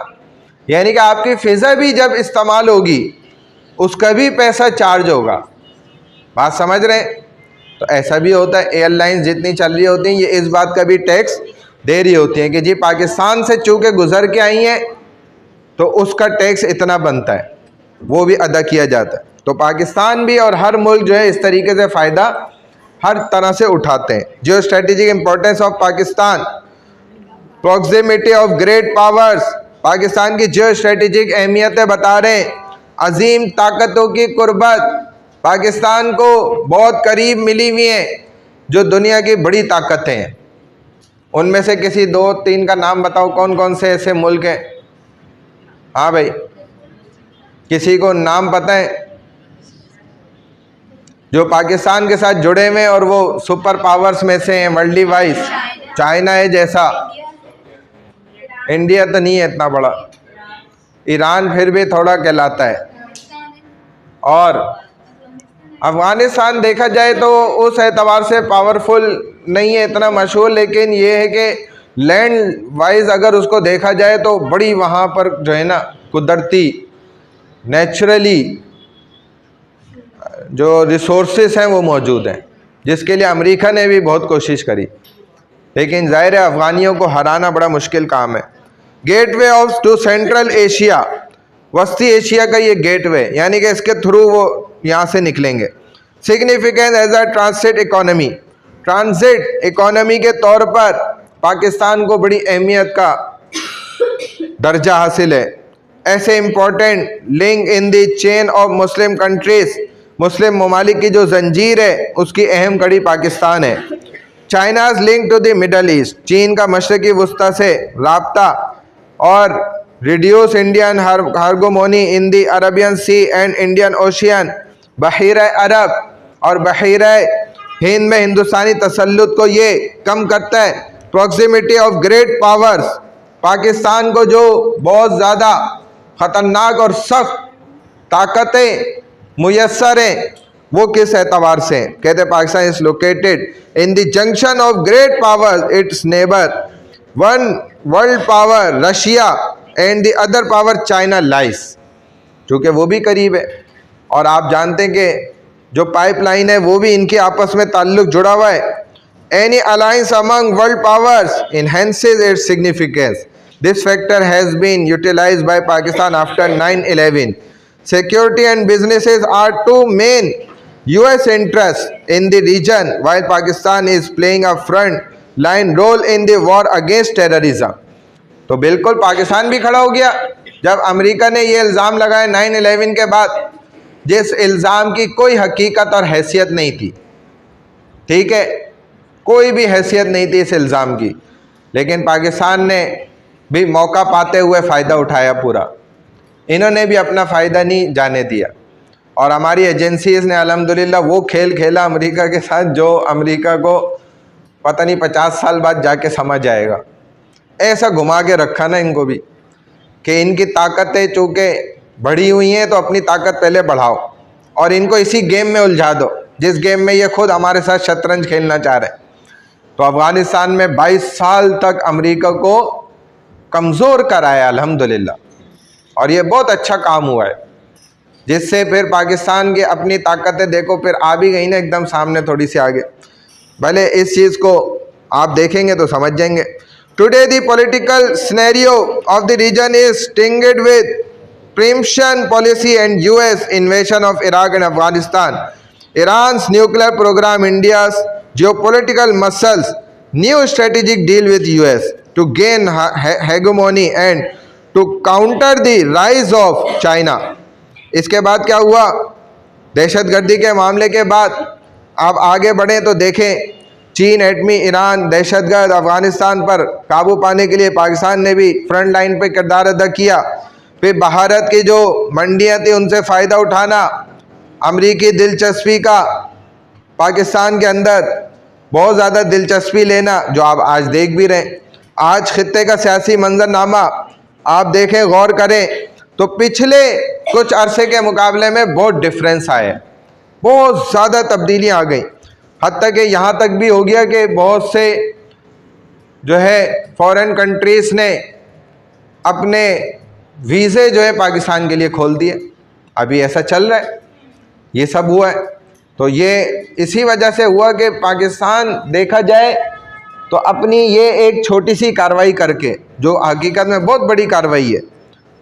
Speaker 5: यानी कि आपकी फ़िज़ा भी जब इस्तेमाल होगी उसका भी पैसा चार्ज होगा. बात समझ रहे हैं? तो ऐसा भी होता है. एयरलाइंस जितनी चल रही होती हैं ये इस बात का भी टैक्स दे रही होती हैं कि जी पाकिस्तान से चूँकि गुज़र के आई हैं तो उसका टैक्स इतना बनता है, वो भी अदा किया जाता है. तो पाकिस्तान भी और हर मुल्क जो है इस तरीके से फ़ायदा हर तरह से उठाते हैं. Geo strategic importance of Pakistan, proximity of great powers. Pakistan की जियो स्ट्रेटेजिक अहमियतें बता रहे हैं. अजीम ताकतों की कुर्बत पाकिस्तान को बहुत करीब मिली हुई हैं जो दुनिया की बड़ी ताकतें हैं. उनमें से किसी 2-3 का नाम बताओ, कौन कौन से ऐसे मुल्क हैं? हाँ भाई, किसी को नाम पता है जो पाकिस्तान के साथ जुड़े हुए और वो सुपर पावर्स में से हैं वर्ल्ड वाइज? चाइना है जैसा, इंडिया तो नहीं है इतना बड़ा, ईरान फिर भी थोड़ा कहलाता है, और अफ़गानिस्तान देखा जाए तो उस एतबार से पावरफुल नहीं है, इतना मशहूर. लेकिन ये है कि लैंड वाइज अगर उसको देखा जाए तो बड़ी वहाँ पर जो है ना कुदरती नेचुरली जो रिसोर्सेस हैं वो मौजूद हैं, जिसके लिए अमेरिका ने भी बहुत कोशिश करी. लेकिन ज़ाहिर है अफ़गानियों को हराना बड़ा मुश्किल काम है. Gateway of to Central Asia, West Asia का ये गेटवे, यानी कि इसके थ्रू वो यहाँ से निकलेंगे. Significance as a transit economy, transit economy के तौर पर पाकिस्तान को बड़ी अहमियत का दर्जा हासिल है. ऐसे important link in the chain of Muslim countries, मुस्लिम ममालिक की जो जंजीर है उसकी अहम कड़ी पाकिस्तान है. China's link to the Middle East, चीन का मशरक़ी वस्ता से रब्ता, और रिड्यूस इंडियन हार्गोमोनी in the Arabian Sea and Indian Ocean, बहीरा अरब और बहीरा हिंद में हिंदुस्तानी तसल्लुत को ये कम करता है. Proximity of great powers, Pakistan को जो बहुत ज़्यादा ख़तरनाक और सख्त ताकतें मुयस्सर हैं वो किस एतबार से हैं? कहते Pakistan is located in the junction of great powers its neighbour, one world power Russia and the other power China lies. चूँकि वो भी करीब है और आप जानते हैं कि जो पाइपलाइन है वो भी इनके आपस में ताल्लुक़ जुड़ा हुआ है. Any alliance among world powers enhances its significance. This factor has been utilized by Pakistan after 9/11. Security and businesses are two main US interests in the region, while Pakistan is playing a front line role in the war against terrorism. तो बिल्कुल पाकिस्तान भी खड़ा हो गया जब अमेरिका ने ये इल्ज़ाम लगाया 9/11 के बाद, जिस इल्ज़ाम की कोई हकीकत और हैसियत नहीं थी. ठीक है, कोई भी हैसियत नहीं थी इस इल्ज़ाम की, लेकिन पाकिस्तान ने भी मौका पाते हुए फ़ायदा उठाया पूरा। इन्होंने भी अपना फ़ायदा नहीं जाने दिया। और हमारी एजेंसीज़ ने अल्हम्दुलिल्लाह वो खेल खेला अमेरिका के साथ जो अमेरिका को पता नहीं 50 साल बाद जाके समझ आएगा। ऐसा घुमा के रखा ना इनको भी कि इनकी ताकतें चूँकि बढ़ी हुई हैं तो अपनी ताकत पहले बढ़ाओ और इनको इसी गेम में उलझा दो जिस गेम में ये खुद हमारे साथ शतरंज खेलना चाह रहे हैं। तो अफ़गानिस्तान में 22 साल तक अमेरिका को कमज़ोर कराया अल्हम्दुलिल्लाह, और ये बहुत अच्छा काम हुआ है, जिससे फिर पाकिस्तान की अपनी ताकतें देखो फिर आ भी गई ना एकदम सामने थोड़ी सी आगे। भले इस चीज़ को आप देखेंगे तो समझ जाएंगे। Today the political scenario of the region is tinged with preemption policy and US invasion of Iraq and Afghanistan, Iran's nuclear program, India's geopolitical muscles, new strategic deal with US to gain hegemony and to counter the rise of China। इसके बाद क्या हुआ? दहशतगर्दी के मामले के बाद आप आगे बढ़ें तो देखें चीन एटमी, ईरान, दहशतगर्द, अफगानिस्तान पर काबू पाने के लिए पाकिस्तान ने भी फ्रंट लाइन पर किरदार अदा किया। फिर भारत की जो मंडियाँ थी उनसे फ़ायदा उठाना, अमरीकी दिलचस्पी का पाकिस्तान के अंदर बहुत ज़्यादा दिलचस्पी लेना, जो आप आज देख भी रहे हैं। आज खित्ते का सियासी मंजरनामा आप देखें, गौर करें तो पिछले कुछ अरसे के मुकाबले में बहुत डिफरेंस आया है, बहुत ज़्यादा तब्दीलियाँ आ गई। हत्ता कि यहाँ तक भी हो गया कि बहुत से जो है फॉरेन कंट्रीज़ ने अपने वीज़े जो है पाकिस्तान के लिए खोल दिए। अभी ऐसा चल रहा है, ये सब हुआ है। तो ये इसी वजह से हुआ कि पाकिस्तान देखा जाए तो अपनी ये एक छोटी सी कार्रवाई करके, जो हकीकत में बहुत बड़ी कार्रवाई है,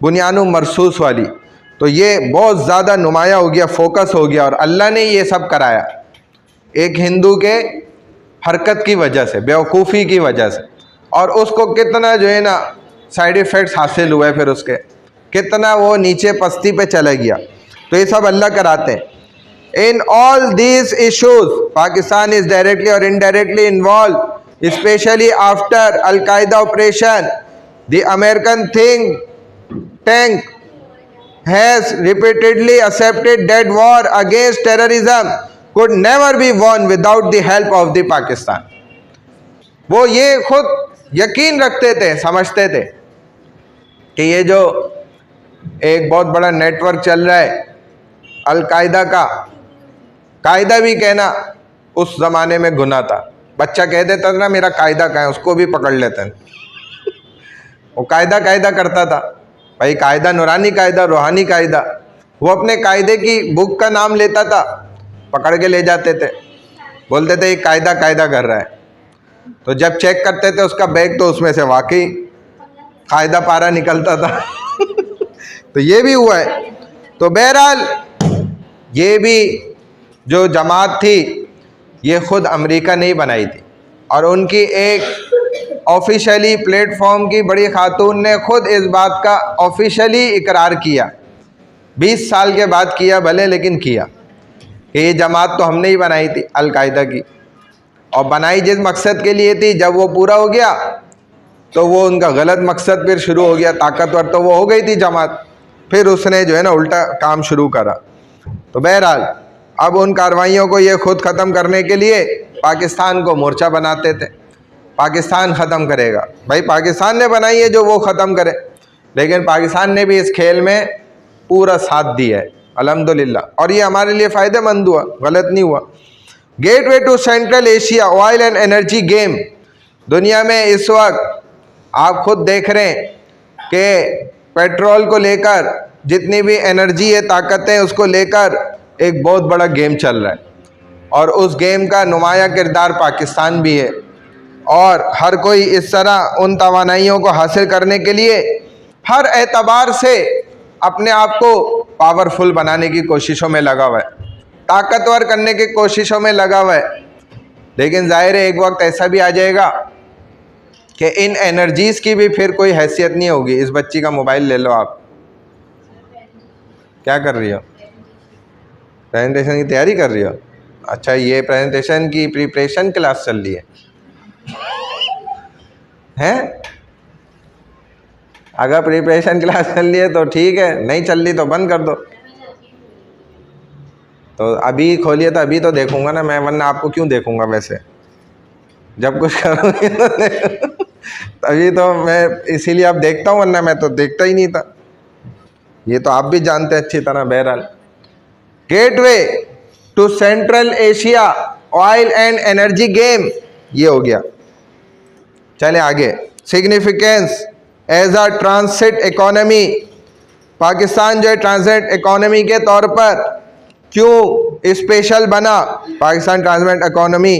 Speaker 5: बुनियानु मरसूस वाली, तो ये बहुत ज़्यादा नुमाया हो गया, फोकस हो गया। और अल्लाह ने ये सब कराया एक हिंदू के हरकत की वजह से, बेवकूफ़ी की वजह से। और उसको कितना जो है ना साइड इफ़ेक्ट्स हासिल हुए, फिर उसके कितना वो नीचे पस्ती पे चला गया। तो ये सब अल्लाह कराते हैं। In all these issues Pakistan is directly और indirectly involve, especially after al Qaeda operation. The American think tank has repeatedly accepted that war against terrorism could never be won without the help of the Pakistan। वो ये खुद यकीन रखते थे, समझते थे कि ये जो एक बहुत बड़ा नेटवर्क चल रहा है अलकायदा का, कायदा भी कहना उस ज़माने में गुनाह था। बच्चा कह देता था ना मेरा कायदा कहाँ है, उसको भी पकड़ लेते हैं। वो कायदा करता था भाई, कायदा नूरानी कायदा, रूहानी कायदा। वो अपने कायदे की बुक का नाम लेता था, पकड़ के ले जाते थे, बोलते थे ये कायदा कर रहा है। तो जब चेक करते थे उसका बैग तो उसमें से वाकई कायदा पारा निकलता था। तो ये भी हुआ है। तो बहरहाल ये भी जो जमात थी ये ख़ुद अमेरिका ने ही बनाई थी, और उनकी एक ऑफिशियली प्लेटफॉर्म की बड़ी खातून ने ख़ुद इस बात का ऑफिशियली इकरार किया, 20 साल के बाद किया भले, लेकिन किया कि ये जमात तो हमने ही बनाई थी अलकायदा की। और बनाई जिस मकसद के लिए थी, जब वो पूरा हो गया तो वो उनका गलत मकसद फिर शुरू हो गया। ताकतवर तो वो हो गई थी जमात, फिर उसने जो है ना उल्टा काम शुरू करा। तो बहरहाल अब उन कार्रवाइयों को ये खुद ख़त्म करने के लिए पाकिस्तान को मोर्चा बनाते थे, पाकिस्तान ख़त्म करेगा। भाई पाकिस्तान ने बनाई है जो वो ख़त्म करे, लेकिन पाकिस्तान ने भी इस खेल में पूरा साथ दिया है अल्हम्दुलिल्लाह, और ये हमारे लिए फ़ायदेमंद हुआ, गलत नहीं हुआ। Gateway to Central Asia oil and energy game. दुनिया में इस वक्त आप खुद देख रहे हैं कि पेट्रोल को लेकर जितनी भी एनर्जी है, ताकतें, उसको लेकर एक बहुत बड़ा गेम चल रहा है, और उस गेम का नुमाया किरदार पाकिस्तान भी है। और हर कोई इस तरह उन तवानाइयों को हासिल करने के लिए हर एतबार से अपने आप को पावरफुल बनाने की कोशिशों में लगा हुआ है, ताकतवर करने की कोशिशों में लगा हुआ है। लेकिन जाहिर है एक वक्त ऐसा भी आ जाएगा कि इन एनर्जीज़ की भी फिर कोई हैसियत नहीं होगी। इस बच्ची का मोबाइल ले लो आप, क्या कर रही हो? प्रेजेंटेशन की तैयारी कर रही हो? अच्छा, ये प्रेजेंटेशन की प्रिपरेशन क्लास चल रही है? अगर प्रिपरेशन क्लास चल रही है तो ठीक है, नहीं चल रही तो बंद कर दो। तो अभी खोलिए तो अभी तो देखूंगा ना मैं, वरना आपको क्यों देखूंगा वैसे, जब कुछ करूँगी तो तभी तो मैं, इसीलिए अब देखता हूँ, वरना मैं तो देखता ही नहीं था। ये तो आप भी जानते हैं अच्छी तरह। बहरहाल, gateway to Central Asia oil and energy game, ये हो गया। चले आगे। Significance as a transit economy, Pakistan जो है ट्रांसिट इकोनॉमी के तौर पर क्यों स्पेशल बना? पाकिस्तान ट्रांसिट इकोनॉमी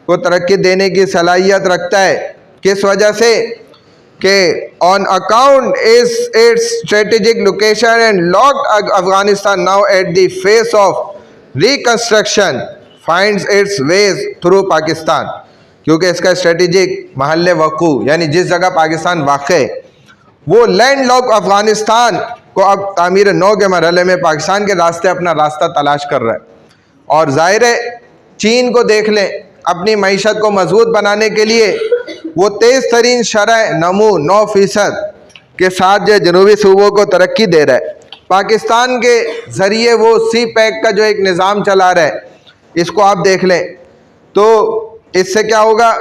Speaker 5: को तरक्की देने की सलाहियत रखता है। किस वजह से? कि on account is it's strategic location and locked Afghanistan now at the face of reconstruction finds it's ways through Pakistan, क्योंकि इसका स्ट्रेटेजिक महल वकू यानी जिस जगह पाकिस्तान वाक़ है वो लैंड लॉक अफगानिस्तान को अब तामीर नौ के मरहले में पाकिस्तान के रास्ते अपना रास्ता तलाश कर रहा है। और ज़ाहिर है चीन को देख लें, अपनी मईशत को मजबूत बनाने के लिए वो तेज़ तरीन शरह नमू 9% के साथ जो जनूबी सूबों को तरक्की दे रहा है। पाकिस्तान के ज़रिए वो सी पैक का जो एक निज़ाम चला रहा है, इसको आप देख लें तो इससे क्या होगा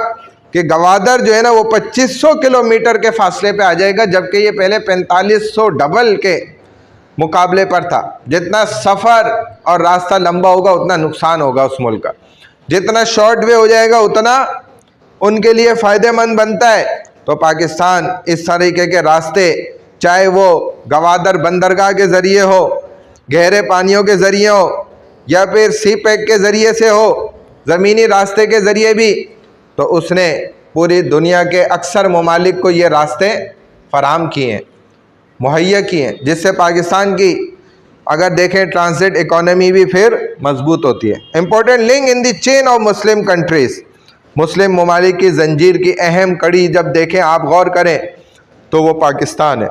Speaker 5: कि गवादर जो है ना वो 2500 किलोमीटर के फासले पे आ जाएगा, जबकि ये पहले 4500 डबल के मुकाबले पर था। जितना सफ़र और रास्ता लंबा होगा उतना नुकसान होगा उस मुल्क का, जितना शॉर्ट वे हो जाएगा उतना उनके लिए फ़ायदेमंद बनता है। तो पाकिस्तान इस तरीके के रास्ते, चाहे वो गवादर बंदरगाह के ज़रिए हो, गहरे पानियों के ज़रिए हो, या फिर सी पैक के ज़रिए से हो, ज़मीनी रास्ते के ज़रिए भी, तो उसने पूरी दुनिया के अक्सर ममालिक को ये रास्ते फराम किए हैं, मुहैया किए हैं, जिससे पाकिस्तान की अगर देखें ट्रांसिट इकोनॉमी भी फिर मजबूत होती है। Important link in the chain of Muslim countries, मुस्लिम ममालिक की जंजीर की अहम कड़ी जब देखें आप गौर करें तो वो पाकिस्तान है।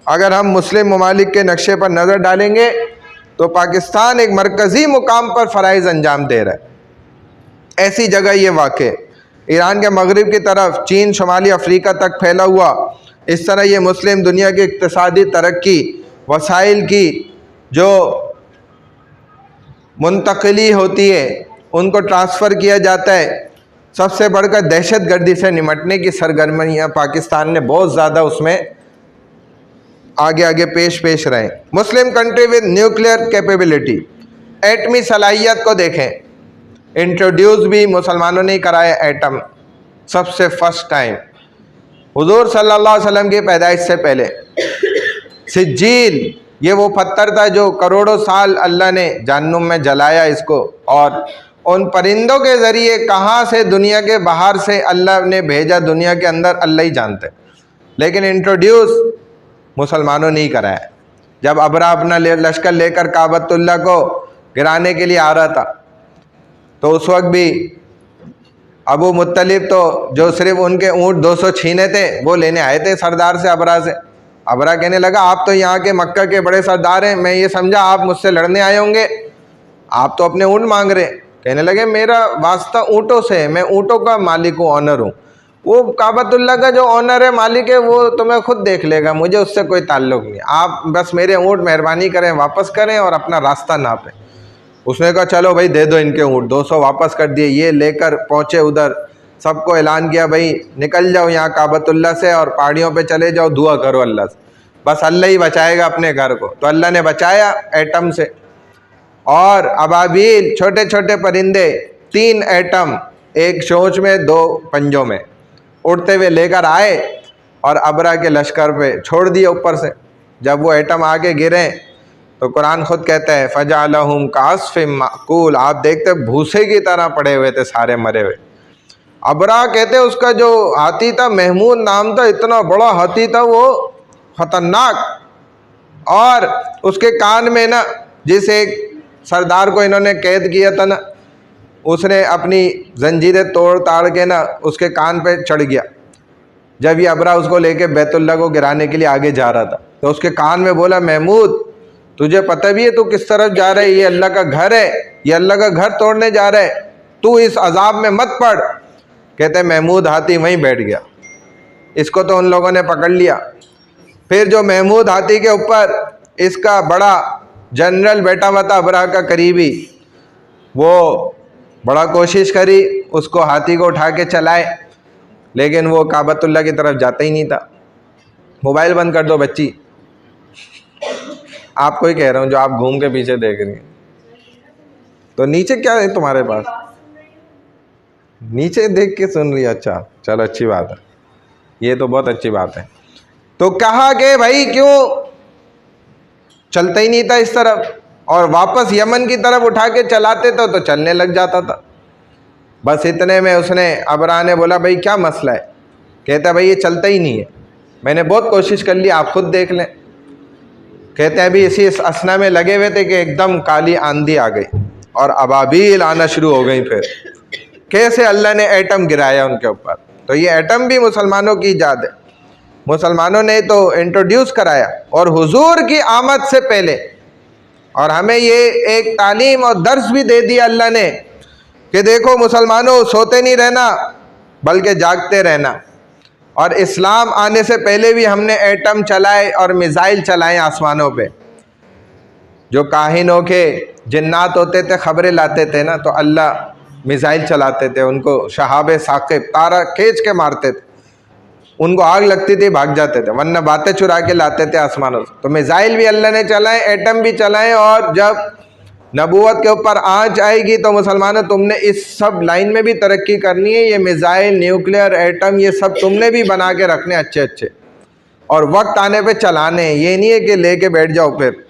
Speaker 5: अगर हम मुस्लिम ममालिक के नक्शे पर नज़र डालेंगे तो पाकिस्तान एक मरकज़ी मुकाम पर फ़राइज़ अंजाम दे रहा है। ऐसी जगह ये वाक़, ईरान के मगरिब की तरफ, चीन शुमाली अफ्रीका तक फैला हुआ, इस तरह ये मुस्लिम दुनिया की इक़्तिसादी तरक्की, वसाइल की जो मुंतकिली होती है उनको ट्रांसफ़र किया जाता है। सबसे बढ़कर दहशत गर्दी से निमटने की सरगर्मियाँ पाकिस्तान ने बहुत ज़्यादा उसमें आगे आगे पेश रहे। Muslim country with nuclear capability, एटमी सलाहियत को देखें, इंट्रोड्यूस भी मुसलमानों ने कराया एटम सबसे फर्स्ट टाइम, हुजूर सल्लल्लाहु अलैहि वसल्लम की पैदाइश से पहले। सिज्जील, ये वो पत्थर था जो करोड़ों साल अल्लाह ने जहन्नुम में जलाया इसको, और उन परिंदों के ज़रिए कहाँ से दुनिया के बाहर से अल्लाह ने भेजा दुनिया के अंदर अल्लाह ही जानते, लेकिन इंट्रोड्यूस मुसलमानों ने ही कराया। जब अबरा अपना लश्कर लेकर काबतुल्लाह को गिराने के लिए आ रहा था तो उस वक्त भी अबू मुत्तलिब तो जो सिर्फ उनके ऊँट 200 छीने थे वो लेने आए थे सरदार से, अबरा से। अबरा कहने लगा आप तो यहाँ के मक्का के बड़े सरदार हैं, मैं ये समझा आप मुझसे लड़ने आए होंगे, आप तो अपने ऊँट मांग रहे हैं। कहने लगे मेरा वास्ता ऊँटों से है, मैं ऊँटों का मालिक हूँ, ऑनर हूँ। वो काबतुल्लाह का जो ऑनर है, मालिक है, वो तुम्हें खुद देख लेगा, मुझे उससे कोई ताल्लुक़ नहीं, आप बस मेरे ऊँट मेहरबानी करें वापस करें और अपना रास्ता नापें। उसने कहा चलो भाई दे दो इनके ऊँट, 200 वापस कर दिए। ये लेकर पहुँचे उधर, सबको ऐलान किया भाई निकल जाओ यहाँ काबतुल्लाह से और पहाड़ियों पे चले जाओ, दुआ करो अल्लाह से, बस अल्लाह ही बचाएगा अपने घर को। तो अल्लाह ने बचाया एटम से। और अबाबील, छोटे छोटे परिंदे, 3 एटम एक चोंच में 2 पंजों में उड़ते हुए लेकर आए और अबरा के लश्कर पे छोड़ दिए ऊपर से। जब वो एटम आगे गिरे तो कुरान खुद कहता है फजालहुम कास्फिम माकूल, आप देखते भूसे की तरह पड़े हुए थे, सारे मरे हुए। अबरा कहते उसका जो हाथी था, महमूद नाम था, इतना बड़ा हाथी था वो, खतरनाक। और उसके कान में ना, जिस एक सरदार को इन्होंने कैद किया था ना, उसने अपनी जंजीरें तोड़ ताड़ के ना उसके कान पे चढ़ गया। जब ये अबरा उसको लेके बैतुल्लाह को गिराने के लिए आगे जा रहा था तो उसके कान में बोला महमूद तुझे पता भी है तू किस तरफ जा रहा है, ये अल्लाह का घर है, ये अल्लाह का घर तोड़ने जा रहा है, तू इस अजाब में मत पड़। कहते महमूद हाथी वहीं बैठ गया, इसको तो उन लोगों ने पकड़ लिया। फिर जो महमूद हाथी के ऊपर इसका बड़ा जनरल बैठा हुआ था अबरहा का करीबी, वो बड़ा कोशिश करी उसको हाथी को उठा के चलाए, लेकिन वो काबतुल्लाह की तरफ जाता ही नहीं था। मोबाइल बंद कर दो बच्ची, आपको ही कह रहा हूँ जो आप घूम के पीछे देख रही हैं। तो नीचे क्या है तुम्हारे पास? नीचे देख के सुन रही है, अच्छा चलो अच्छी बात है, ये तो बहुत अच्छी बात है। तो कहा कि भाई क्यों चलता ही नहीं था इस तरफ, और वापस यमन की तरफ उठा के चलाते तो चलने लग जाता था। बस इतने में उसने अबरा ने बोला भाई क्या मसला है? कहता है भाई ये चलता ही नहीं है, मैंने बहुत कोशिश कर ली, आप खुद देख लें। कहते हैं अभी इसी असना में लगे हुए थे कि एकदम काली आंधी आ गई और अबाबील आना शुरू हो गई। फिर कैसे अल्लाह ने एटम गिराया उनके ऊपर। तो ये एटम भी मुसलमानों की ईजाद है, मुसलमानों ने तो इंट्रोड्यूस कराया और हुजूर की आमद से पहले। और हमें ये एक तालीम और दर्स भी दे दिया अल्लाह ने कि देखो मुसलमानों, सोते नहीं रहना बल्कि जागते रहना। और इस्लाम आने से पहले भी हमने एटम चलाए और मिसाइल चलाए आसमानों पे। जो काहिनों के जिन्नात होते थे खबरें लाते थे ना, तो अल्लाह मिसाइल चलाते थे, उनको शहाब साकिब तारा खींच के मारते थे, उनको आग लगती थी भाग जाते थे, वरना बातें चुरा के लाते थे आसमानों से। तो मिसाइल भी अल्लाह ने चलाए, एटम भी चलाए। और जब नबूवत के ऊपर आँच आएगी तो मुसलमानों तुमने इस सब लाइन में भी तरक्की करनी है। ये मिसाइल, न्यूक्लियर, एटम, ये सब तुमने भी बना के रखने अच्छे अच्छे, और वक्त आने पे चलाने हैं। ये नहीं है कि लेके बैठ जाओ। फिर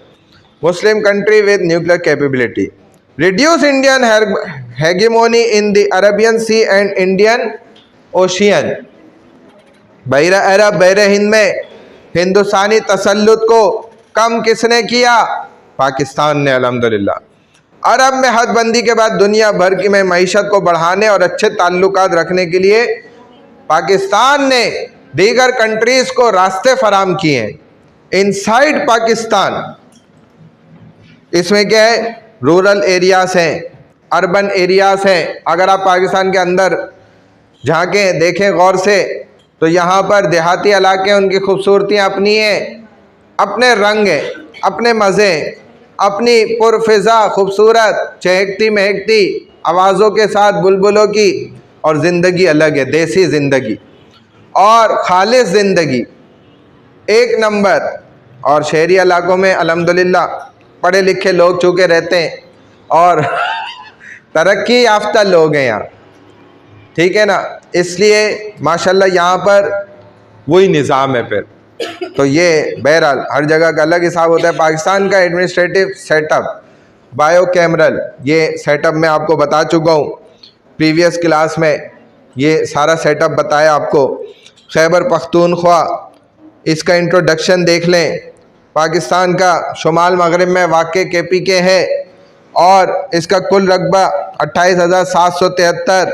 Speaker 5: Muslim country with nuclear capability, reduce Indian hegemony in the Arabian Sea and Indian Ocean. बहरा अरब, बहरे हिंद में हिंदुस्तानी तसल्लुत को कम किसने किया? पाकिस्तान ने, अल्हम्दुलिल्लाह। अरब में हदबंदी के बाद दुनिया भर की में मईशत को बढ़ाने और अच्छे ताल्लुकात रखने के लिए पाकिस्तान ने दीगर कंट्रीज़ को रास्ते फराम किए हैं। इनसाइड पाकिस्तान, इसमें क्या है? रूरल एरियाज़ हैं, अर्बन एरियाज़ हैं। अगर आप पाकिस्तान के अंदर झांकें, देखें गौर से, तो यहाँ पर देहाती इलाके, उनकी खूबसूरतियाँ अपनी हैं, अपने रंग हैं, अपने मज़े, अपनी पुरफ़िज़ा खूबसूरत चहकती महकती आवाज़ों के साथ बुलबुलों की, और ज़िंदगी अलग है, देसी ज़िंदगी और खालिस ज़िंदगी एक नंबर। और शहरी इलाकों में अल्हम्दुलिल्लाह पढ़े लिखे लोग चूँकि रहते हैं और तरक्की याफ्ता लोग हैं यहाँ, ठीक है ना, इसलिए माशाल्लाह यहाँ पर वही निज़ाम है। फिर तो ये बहरहाल हर जगह का अलग हिसाब होता है। पाकिस्तान का एडमिनिस्ट्रेटिव सेटअप बायो कैमरल, ये सेटअप मैं आपको बता चुका हूँ प्रीवियस क्लास में, ये सारा सेटअप बताया आपको। खैबर पख्तूनख्वा, इसका इंट्रोडक्शन देख लें। पाकिस्तान का शुमाल मगरिब में वाक़ KPK है और इसका कुल रकबा 28,773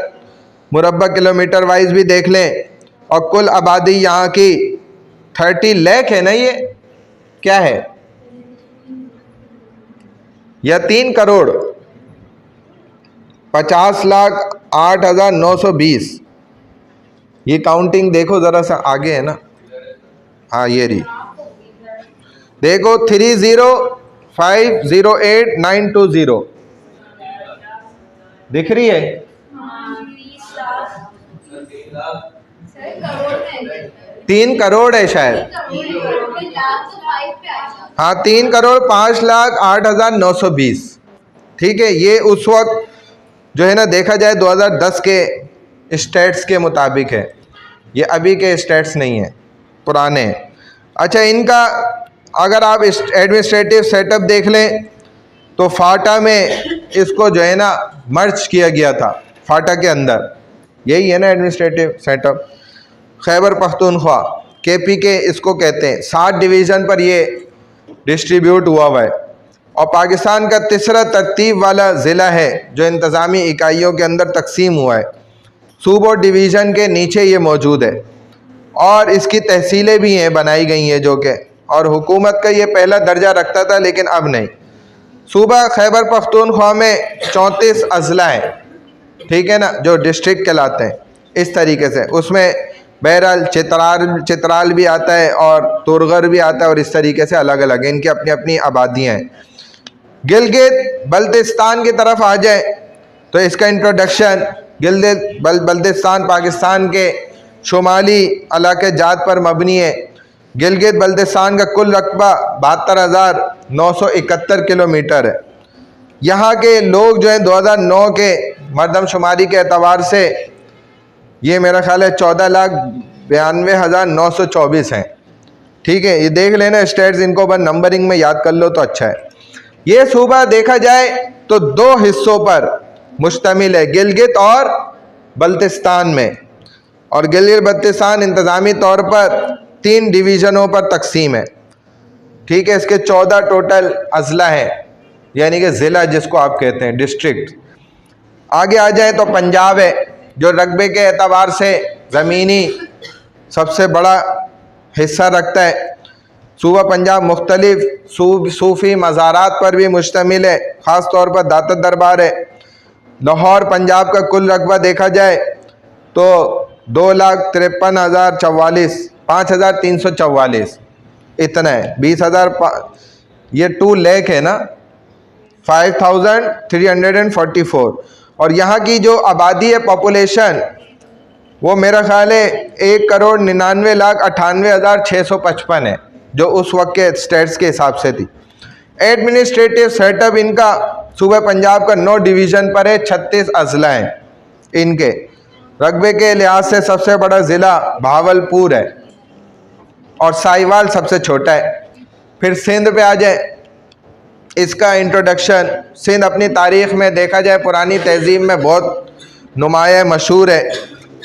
Speaker 5: मुरब्बा किलोमीटर वाइज भी देख लें, और कुल आबादी यहाँ की 30 लाख है ना, ये क्या है, या 3 करोड़ 50,08,920। ये काउंटिंग देखो ज़रा सा आगे है ना, हाँ ये रही, देखो 30,508,920 दिख रही है।
Speaker 6: सर करोड़ में
Speaker 5: 3 करोड़ है शायद, हाँ 3 करोड़ 5,08,920, ठीक है। ये उस वक्त जो है ना, देखा जाए 2010 के स्टेट्स के मुताबिक है, ये अभी के स्टेट्स नहीं है, पुराने हैं। अच्छा, इनका अगर आप एडमिनिस्ट्रेटिव सेटअप देख लें तो फाटा में इसको जो है ना मर्ज किया गया था, फाटा के अंदर, यही है ना administrative setup. Khyber Pakhtunkhwa KPK इसको कहते हैं। 7 डिवीज़न पर ये डिस्ट्रीब्यूट हुआ है और पाकिस्तान का तीसरा तरतीब वाला ज़िला है जो इंतज़ामी इकाइयों के अंदर तकसीम हुआ है। सूबा डिवीज़न के नीचे ये मौजूद है और इसकी तहसीलें भी हैं, बनाई गई हैं जो कि, और हुकूमत का ये पहला दर्जा रखता था लेकिन अब नहीं। सूबा खैबर पख्तूनख्वा में 34 अज़ला हैं, ठीक है ना, जो डिस्ट्रिक्ट कहलाते हैं इस तरीके से। उसमें बहरहाल चित्राल भी आता है और तुरगर भी आता है, और इस तरीके से अलग अलग इनकी अपनी अपनी आबादियाँ हैं। गिलगित बल्तिस्तान की तरफ आ जाए तो इसका इंट्रोडक्शन, गिलगित बल्तिस्तान पाकिस्तान के शुमाली इलाके जात पर मबनी है। गिलगित बल्तिस्तान का कुल रकबा 72,971 किलोमीटर है। यहाँ के लोग जो हैं 2009 के मरदमशुमारी के एतबार से ये मेरा ख्याल है 14,92,924 हैं। ठीक है, ये देख लेना स्टेट्स, इनको बस नंबरिंग में याद कर लो तो अच्छा है। ये सूबा देखा जाए तो दो हिस्सों पर मुश्तमिल है, गिलगित और बल्तिस्तान में। और गिलगित बल्तिस्तान इंतज़ामी तौर पर 3 डिवीज़नों पर तकसीम है। ठीक है, इसके 14 टोटल अजला हैं, यानी कि ज़िला जिसको आप कहते हैं, डिस्ट्रिक्ट। आगे आ जाए तो पंजाब है, जो रकबे के एतबार से ज़मीनी सबसे बड़ा हिस्सा रखता है। सूबा पंजाब मुख्तलिफ सूफ़ी मज़ारात पर भी मुश्तमिल है, ख़ास तौर पर दाता दरबार है। लाहौर पंजाब का कुल रकबा देखा जाए तो 2,53,044, 5,344 इतना है। 20,000 ये 2 लाख है ना, 5,344। और यहाँ की जो आबादी है, पॉपुलेशन, वो मेरा ख्याल है 1,99,98,655 है, जो उस वक्त के स्टेट्स के हिसाब से थी। एडमिनिस्ट्रेटिव सेटअप इनका सूबे पंजाब का 9 डिवीज़न पर है, 36 अजला हैं इनके। रकबे के लिहाज से सबसे बड़ा ज़िला भावलपुर है और साहिवाल सबसे छोटा है। फिर सिंध पे आ जाए, इसका इंट्रोडक्शन, सिंध अपनी तारीख़ में देखा जाए पुरानी तहज़ीब में बहुत नुमाया मशहूर है।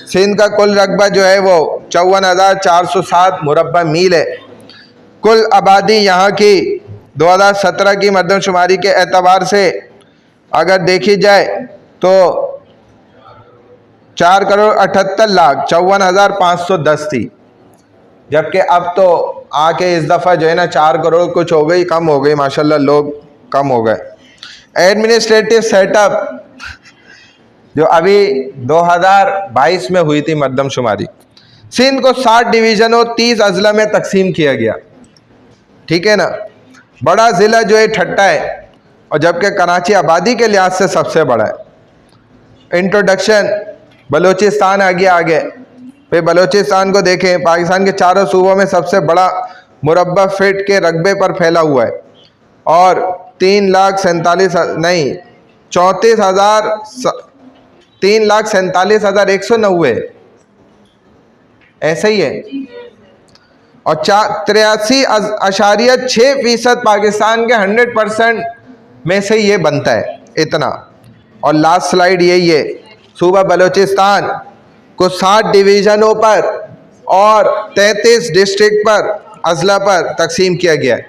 Speaker 5: सिंध का कुल रकबा जो है वो 54,407 मुरब्बा मील है। कुल आबादी यहाँ की 2017 की मरदमशुमारी के एतबार से अगर देखी जाए तो 4,78,54,510 थी, जबकि अब तो आके इस दफ़ा जो है ना 4 करोड़ कुछ हो गई, कम हो गई, माशाल्लाह लोग कम हो गए। एडमिनिस्ट्रेटिव सेटअप जो अभी 2022 में हुई थी मरदमशुमारी, सिंध को 60 डिवीज़नों 30 अजला में तकसीम किया गया। ठीक है ना, बड़ा ज़िला जो है ठट्टा है, और जबकि कराची आबादी के लिहाज से सबसे बड़ा है। इंट्रोडक्शन, बलूचिस्तान आगे फिर बलूचिस्तान को देखें, पाकिस्तान के चारों सूबों में सबसे बड़ा मुरब्बा फीट के रकबे पर फैला हुआ है और 3,47,190 ऐसे ही है। और 83.6% पाकिस्तान के 100% में से ये बनता है, इतना। और लास्ट स्लाइड यही है, सूबा बलूचिस्तान को 60 डिवीज़नों पर और 33 डिस्ट्रिक्ट पर अजला पर तकसीम किया गया है।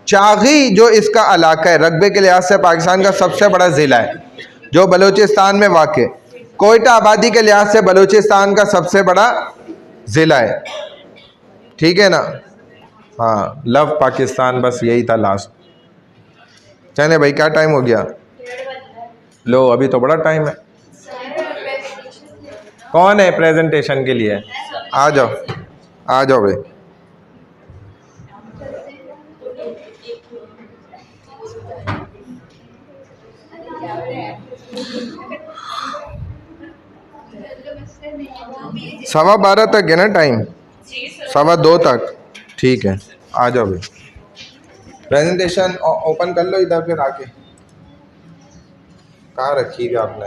Speaker 5: चागी जो इसका इलाका है, रकबे के लिहाज से पाकिस्तान का सबसे बड़ा ज़िला है, जो बलूचिस्तान में वाक़। कोयटा आबादी के लिहाज से बलूचिस्तान का सबसे बड़ा ज़िला है। ठीक है ना, हाँ, लव पाकिस्तान, बस यही था लास्ट। चले भाई, क्या टाइम हो गया? लो, अभी तो बड़ा टाइम है। कौन है प्रेजेंटेशन के लिए? आ जाओ भाई। सवा 12 तक है ना टाइम, 2:15 तक। ठीक है, आ जाओ भाई। प्रेजेंटेशन ओपन कर लो इधर, फिर आके कहाँ रखी है आपने?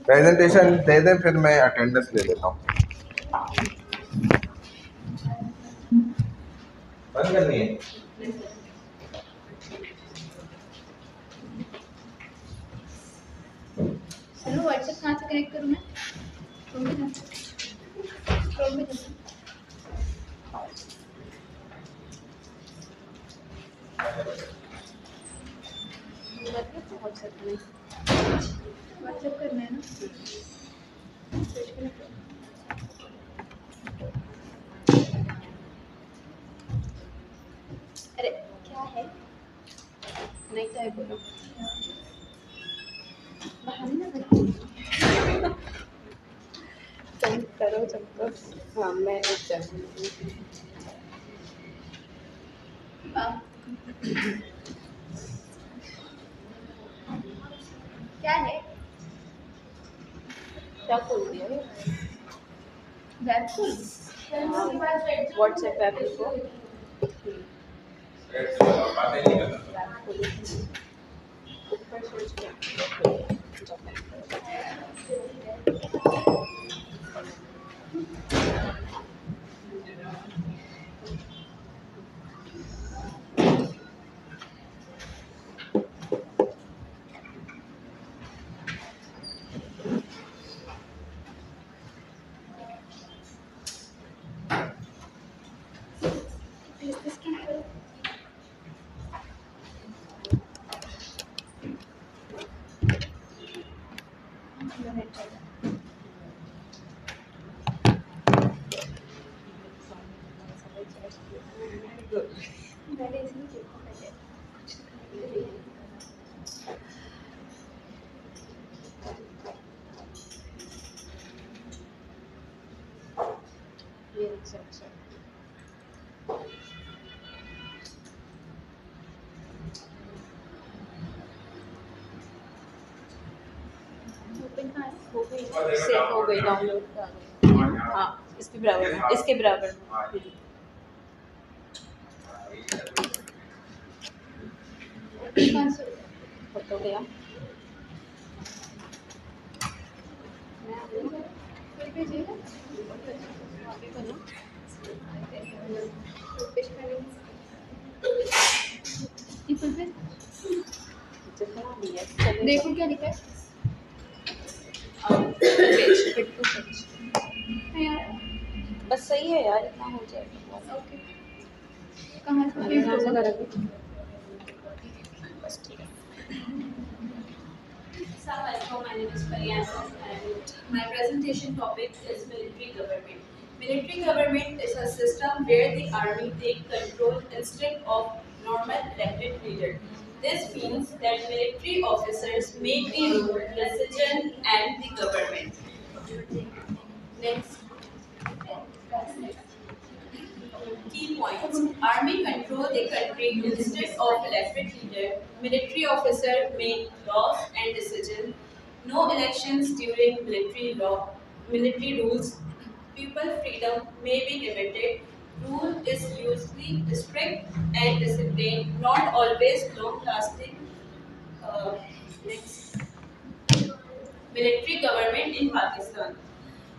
Speaker 5: प्रेजेंटेशन दे दें, फिर मैं अटेंडेंस ले लेता हूँ। बंद करनी है।
Speaker 6: चलो व्हाट्सएप कहाँ से कनेक्ट करूँ मैं? क्रोम में व्हाट्सएप करना है ना। है बोलो।
Speaker 7: तुम करो जब तक। हाँ मैं रुक जाऊँगी।
Speaker 6: क्या है?
Speaker 7: क्या खोल दिया ये?
Speaker 6: वेबसूल।
Speaker 7: व्हाट्सएप ऐप को
Speaker 3: बातें नहीं करना।
Speaker 7: ऊपर सोच के ये अच्छा हो गई सेव हो गई डाउनलोड कर हाँ इसके बराबर में इसके बराबर में फोटो गया
Speaker 6: देखो क्या लिखा है? है यार।
Speaker 7: बस सही है यार इतना हो जाएगा
Speaker 6: ओके। कहाँ से?
Speaker 7: यहाँ से करोगे बस ठीक है
Speaker 8: Assalamualaikum, my name is Mariana and my presentation topic is military government. Military government is a system where the army take control instead of normal elected leader. This means that military officers make the rule, decision and the government. Next. Key points. Army control the country instead of elected leader. Military officer make laws and decisions. No elections during military rules. People freedom may be limited. Rule is usually strict and disciplined, not always long-lasting. Next. Military government in Pakistan.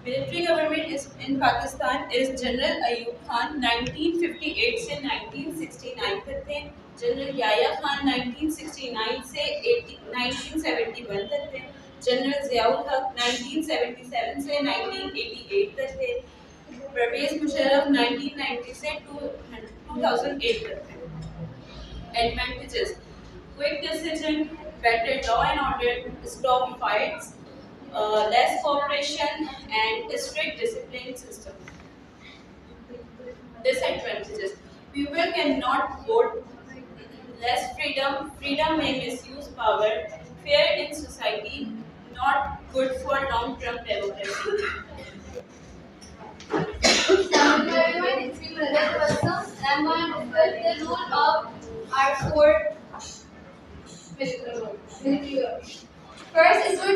Speaker 8: Military government in Pakistan is General Ayub Khan 1958 से 1969 तक थे, जनरल याया खान 1969 से 1971 तक थे, जनरल जियाउल हक 1977 से 1988 तक थे, परवेज मुशर्रफ 1990 से 2008 तक थे. Advantages: quick decision, better law and order, stop fights, less cooperation and strict discipline system. Disadvantages: people cannot vote, less freedom, freedom may misuse power, fear in society, not good for long-term democracy.
Speaker 6: Hello everyone, it's me Mridul Vatsam. I'm going to discuss the role of our four military government. First, it was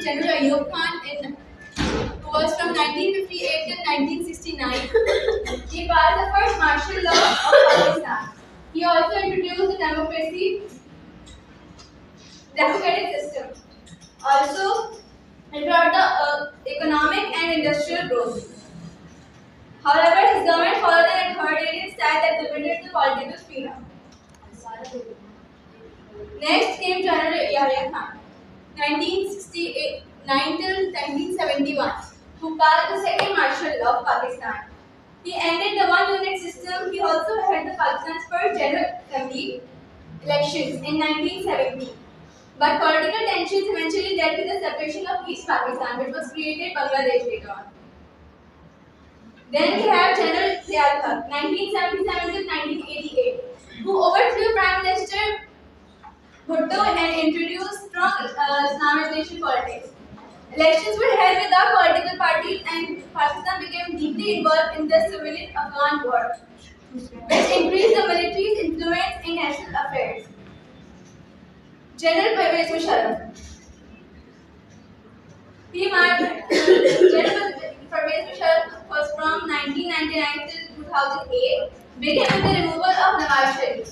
Speaker 6: General Ayub Khan, who was from 1958 till 1969. He passed the first martial law of Pakistan. He also introduced the democratic system. Also, he brought the economic and industrial growth. However, his government followed an authoritarian style that limited the political freedom. Next came General Yahya Khan, 1969 till 1971, who passed the second martial law of Pakistan. He ended the one-unit system. He also held the Pakistan's first General Assembly elections in 1970. But political tensions eventually led to the separation of East Pakistan, which was created Bangladesh later on. Then we have General Ziaul Haq, 1977 to 1988, who overthrew Prime Minister
Speaker 4: Bhutto and introduced strong Islamization politics. Elections were held without political parties, and Pakistan became deeply involved in the civilian Afghan war, which increased the military's influence in national affairs. General Pervez Musharraf. General Pervez Musharraf was from 1999 till 2008, began with the removal of Nawaz Sharif.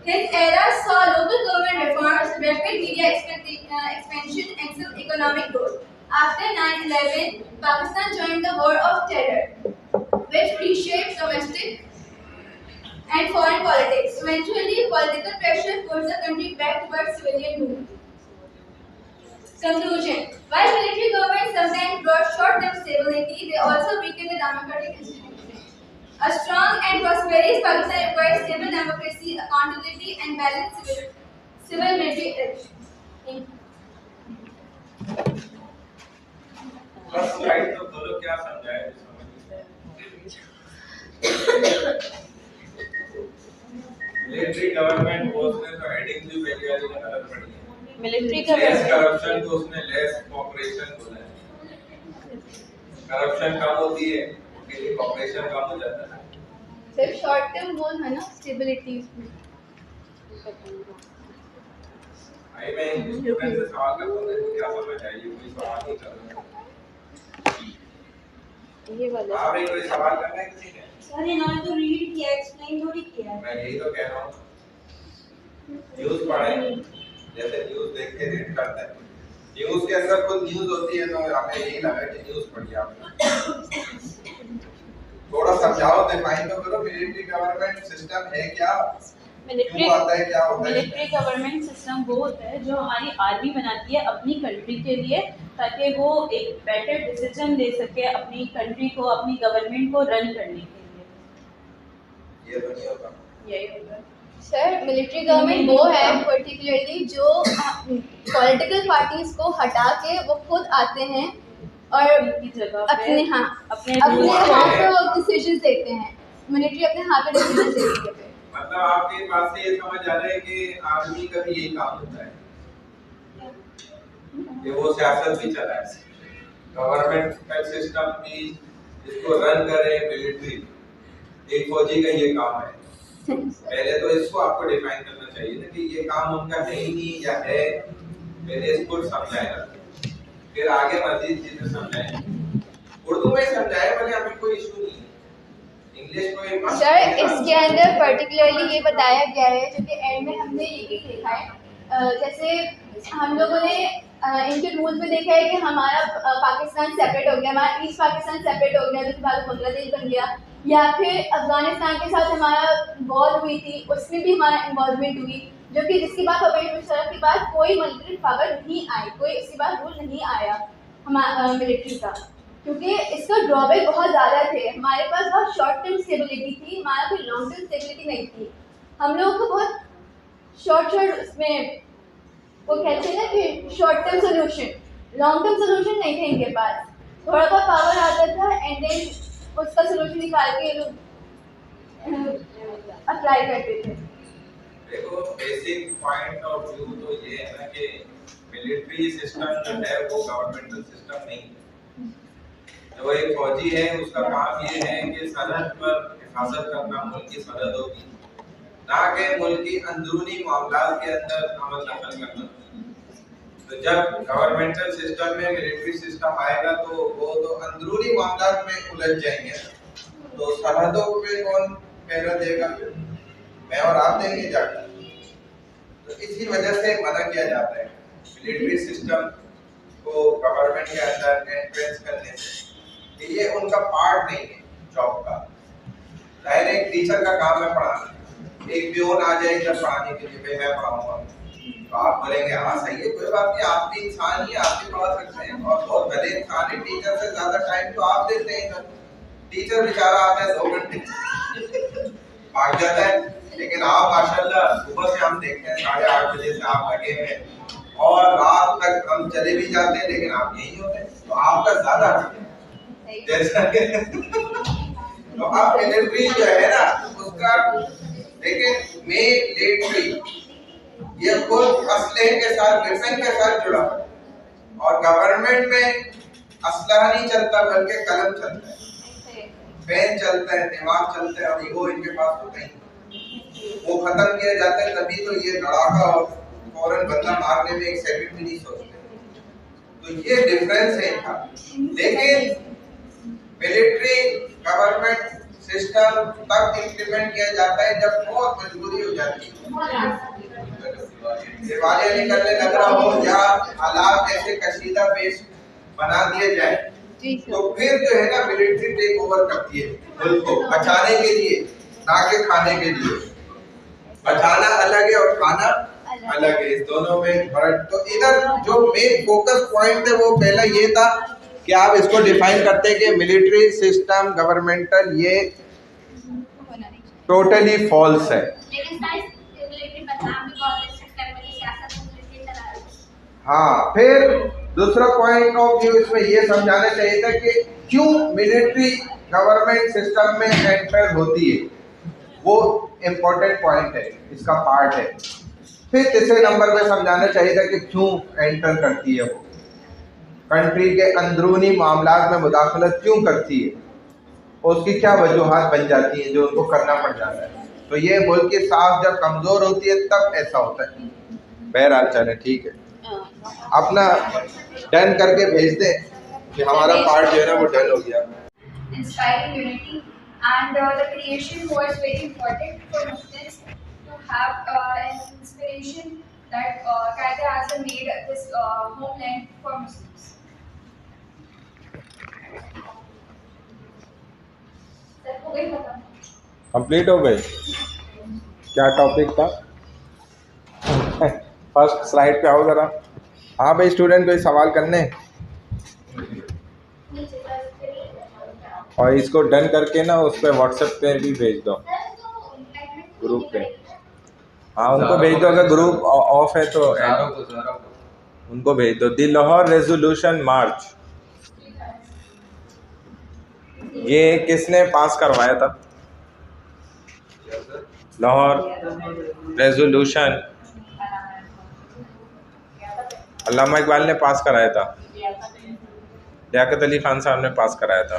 Speaker 4: His era saw local government reforms, rapid media expansion, and some economic growth. After 9/11, Pakistan joined the War of Terror, which reshaped domestic and foreign politics. Eventually, political pressure pushed the country back towards civilian rule. Conclusion. While military governments sometimes brought short-term stability, they also weakened the democratic institutions. A strong and prosperous Pakistan requires stable democracy, accountability, and balanced civil-military relations. Thank you.
Speaker 3: बस स्लाइड तो बोलो क्या समझाया मिलिट्री गवर्नमेंट को उसने तो हेडिंग भी पहली वाली में गलत पड़ी है।
Speaker 7: मिलिट्री
Speaker 3: लेस
Speaker 7: गवर्नमेंट
Speaker 3: करप्शन को उसने लेस कॉपरेशन बोला है। करप्शन कम होती है उसके कॉपरेशन कम हो जाता है।
Speaker 6: सिर्फ शॉर्ट टर्म गोल है ना स्टेबिलिटी इसमें।
Speaker 3: आई मैं स्टूडेंट से सवाल करता हूँ तो क्या समझ आई कोई सवाल नहीं कर रहा।
Speaker 7: ये वाला
Speaker 3: आप कोई सवाल करना है किसी ने?
Speaker 8: सर इन्होंने तो रीड किया, एक्सप्लेन थोड़ी किया।
Speaker 3: मैं यही तो कह रहा हूँ न्यूज़ पढ़ें, जैसे न्यूज़ देख के रीड करते हैं, न्यूज़ के अंदर खुद न्यूज़ होती है तो हमें यही लगा कि न्यूज़ पढ़िए आपने। थोड़ा समझाओ, डिफाइन तो करो मिलिट्री गवर्नमेंट सिस्टम है क्या, क्यों आता है, क्या होता है।
Speaker 7: मिलिट्री गवर्नमेंट सिस्टम वो होता है जो हमारी आर्मी बनाती है अपनी कंट्री के लिए, ताकि वो एक बेटर डिसीजन ले सके अपनी कंट्री को, अपनी गवर्नमेंट को रन करने के लिए।
Speaker 3: ये तो नहीं होता।
Speaker 7: यही होता है
Speaker 6: सर मिलिट्री गवर्नमेंट वो है पर्टिकुलरली जो पॉलिटिकल पार्टीज को हटा के वो खुद आते हैं और
Speaker 7: उनकी जगह पे
Speaker 6: अपने
Speaker 7: अपने
Speaker 6: हाथ पे वो डिसीजंस देते हैं। मिलिट्री अपने हाथ पे डिसीजंस देती है।
Speaker 3: मतलब आपके पास से ये समझ आ रहा है कि आर्मी का भी यही काम होता है कि वो सियासत भी चलाए, गवर्नमेंट का सिस्टम भी इसको रन करे मिलिट्री, एक फौजी का ये काम है। पहले तो इसको आपको डिफाइन करना चाहिए ना कि ये काम उनका है ही नहीं या है, पहले इसको समझाएगा फिर आगे मजीद चीजें समझाएं। उर्दू में समझाए भले हमें कोई इशू नहीं है, इंग्लिश में
Speaker 6: सर इसके अंदर पर्टिकुलरली ये बताया गया है जो कि एंड में हमने ये भी देखा है, जैसे हम लोगों ने इनके रूल में देखा है कि हमारा पाकिस्तान सेपरेट हो गया, हमारा ईस्ट पाकिस्तान सेपरेट हो गया जो कि बाद में बांग्लादेश बन गया, या फिर अफगानिस्तान के साथ हमारा वॉर हुई थी उसमें भी हमारा इन्वॉल्वमेंट हुई, जो कि जिसके बाद परवेज मुशर्रफ के बाद कोई मिलिट्री पावर नहीं आई, कोई इसके बाद रूल नहीं आया हमारा मिलिट्री का, क्योंकि इसका ड्रॉबैक बहुत ज़्यादा थे। हमारे पास बहुत शॉर्ट टर्म स्टेबिलिटी थी, हमारा कोई लॉन्ग टर्म स्टेबिलिटी नहीं थी। हम लोगों को बहुत शॉर्ट उसमें वो कहते हैं ना कि short term solution, long term solution नहीं थे इनके पास। थोड़ा बहुत पावर आता था एंड देन उसका सोल्यूशन निकाल के लोग अप्लाई करते थे।
Speaker 3: देखो बेसिक पॉइंट ऑफ व्यू तो ये है ना कि मिलिट्री सिस्टम जो है वो गवर्नमेंटल सिस्टम नहीं है। जो एक फौजी है उसका काम ये है कि सरहद पर हिफाजत करना, मुल्क की सरहदों की, ना कि मुल्क की अंदरूनी मामलात के अंदर अमल दखल करना। तो जब गवर्नमेंटल सिस्टम में मिलिट्री सिस्टम आएगा तो वो तो अंदरूनी मामलात में उलझ जाएंगे, तो सरहदों पे कौन पहरा देगा? मैं और आप देंगे जाकर। तो इसी वजह से मना किया जाता है मिलिट्री सिस्टम को गवर्नमेंट के अंदर एंट्रेंस करने से। ये उनका पार्ट नहीं है जॉब का। डायरेक्ट टीचर का काम है पढ़ाना, एक प्योन आ जाए जब पढ़ाने के लिए भाई मैं पढ़ाऊंगा, तो आप बोलेंगे हाँ सही है कोई बात नहीं, आप भी इंसान ही, आप भी पढ़ा सकते हैं और बहुत भले इंसान है। टीचर से ज्यादा टाइम तो आप देते हैं। टीचर बेचारा आता है 2 घंटे भाग जाता है, लेकिन आप माशाल्लाह सुबह से हम देखते हैं 8:30 बजे से आप लगे हैं और रात तक हम चले भी जाते हैं, लेकिन आप यही होते हैं, तो आपका ज्यादा जैसा तो आप मिलिट्री जो है ना उसका देखिए मिलिट्री
Speaker 5: ये खुद असलहे के साथ, वेपन के साथ जुड़ा है। और गवर्नमेंट में असलहा नहीं चलता बल्कि कलम चलता है, पेन चलता है, दिमाग चलता है, और ईगो इनके पास होता ही नहीं। वो खत्म किया जाता है तभी तो ये लड़ाका और फौरन बंदा मारने में एक सेकंड भी नहीं सोचते। तो ये डिफरेंस है इनका। लेकिन मिलिट्री गवर्नमेंट सिस्टम तब इम्प्लीमेंट किया जाता है जब बहुत मजबूरी हो जाती है, दिवालिया निकलने लग रहा हो या हालात ऐसे कशीदा पेश बना दिए जाए, तो फिर जो है ना मिलिट्री टेक ओवर करती है मुल्क को बचाने के लिए, ना कि खाने के लिए। बचाना अलग है और खाना अलग है, इस दोनों में फर्क। तो इधर जो मेन फोकस पॉइंट है वो पहला ये था कि आप इसको डिफाइन करते हैं कि मिलिट्री सिस्टम गवर्नमेंटल ये टोटली फॉल्स है। हाँ, फिर दूसरा पॉइंट ऑफ व्यू इसमें ये समझाना चाहिए था कि क्यों मिलिट्री गवर्नमेंट सिस्टम में एंटर होती है, वो इम्पोर्टेंट पॉइंट है, इसका पार्ट है। फिर तीसरे नंबर पे समझाना चाहिए था कि क्यों एंटर करती है, वो कंट्री के अंदरूनी मामलात में मुदाखलत क्यों करती है, उसकी क्या वजूहात बन जाती हैं जो उनको करना पड़ जाता है। तो ये मुल्क की साख जब कमज़ोर होती है तब ऐसा होता है। बहरहाल चले ठीक है, अपना डन करके भेज दें कि हमारा पार्ट जो है ना वो डन हो गया।
Speaker 6: Inspiring unity and the creation was very important for Muslims to have an inspiration that Quaid-e-Azam made this homeland for Muslims.
Speaker 5: Complete हो गई? क्या टॉपिक था? फर्स्ट स्लाइड पे आओ ज़रा। हाँ भाई, स्टूडेंट कोई सवाल करने, और इसको डन करके ना उस पर व्हाट्सएप पे भी भेज दो, ग्रुप पे। हाँ उनको भेज दो, अगर ग्रुप ऑफ है तो उनको भेज दो। दी लाहौर रेजोल्यूशन मार्च, ये किसने पास करवाया था? लाहौर रेजोल्यूशन अल्लामा इकबाल ने पास कराया था, लियाकत अली खान साहब ने पास कराया था।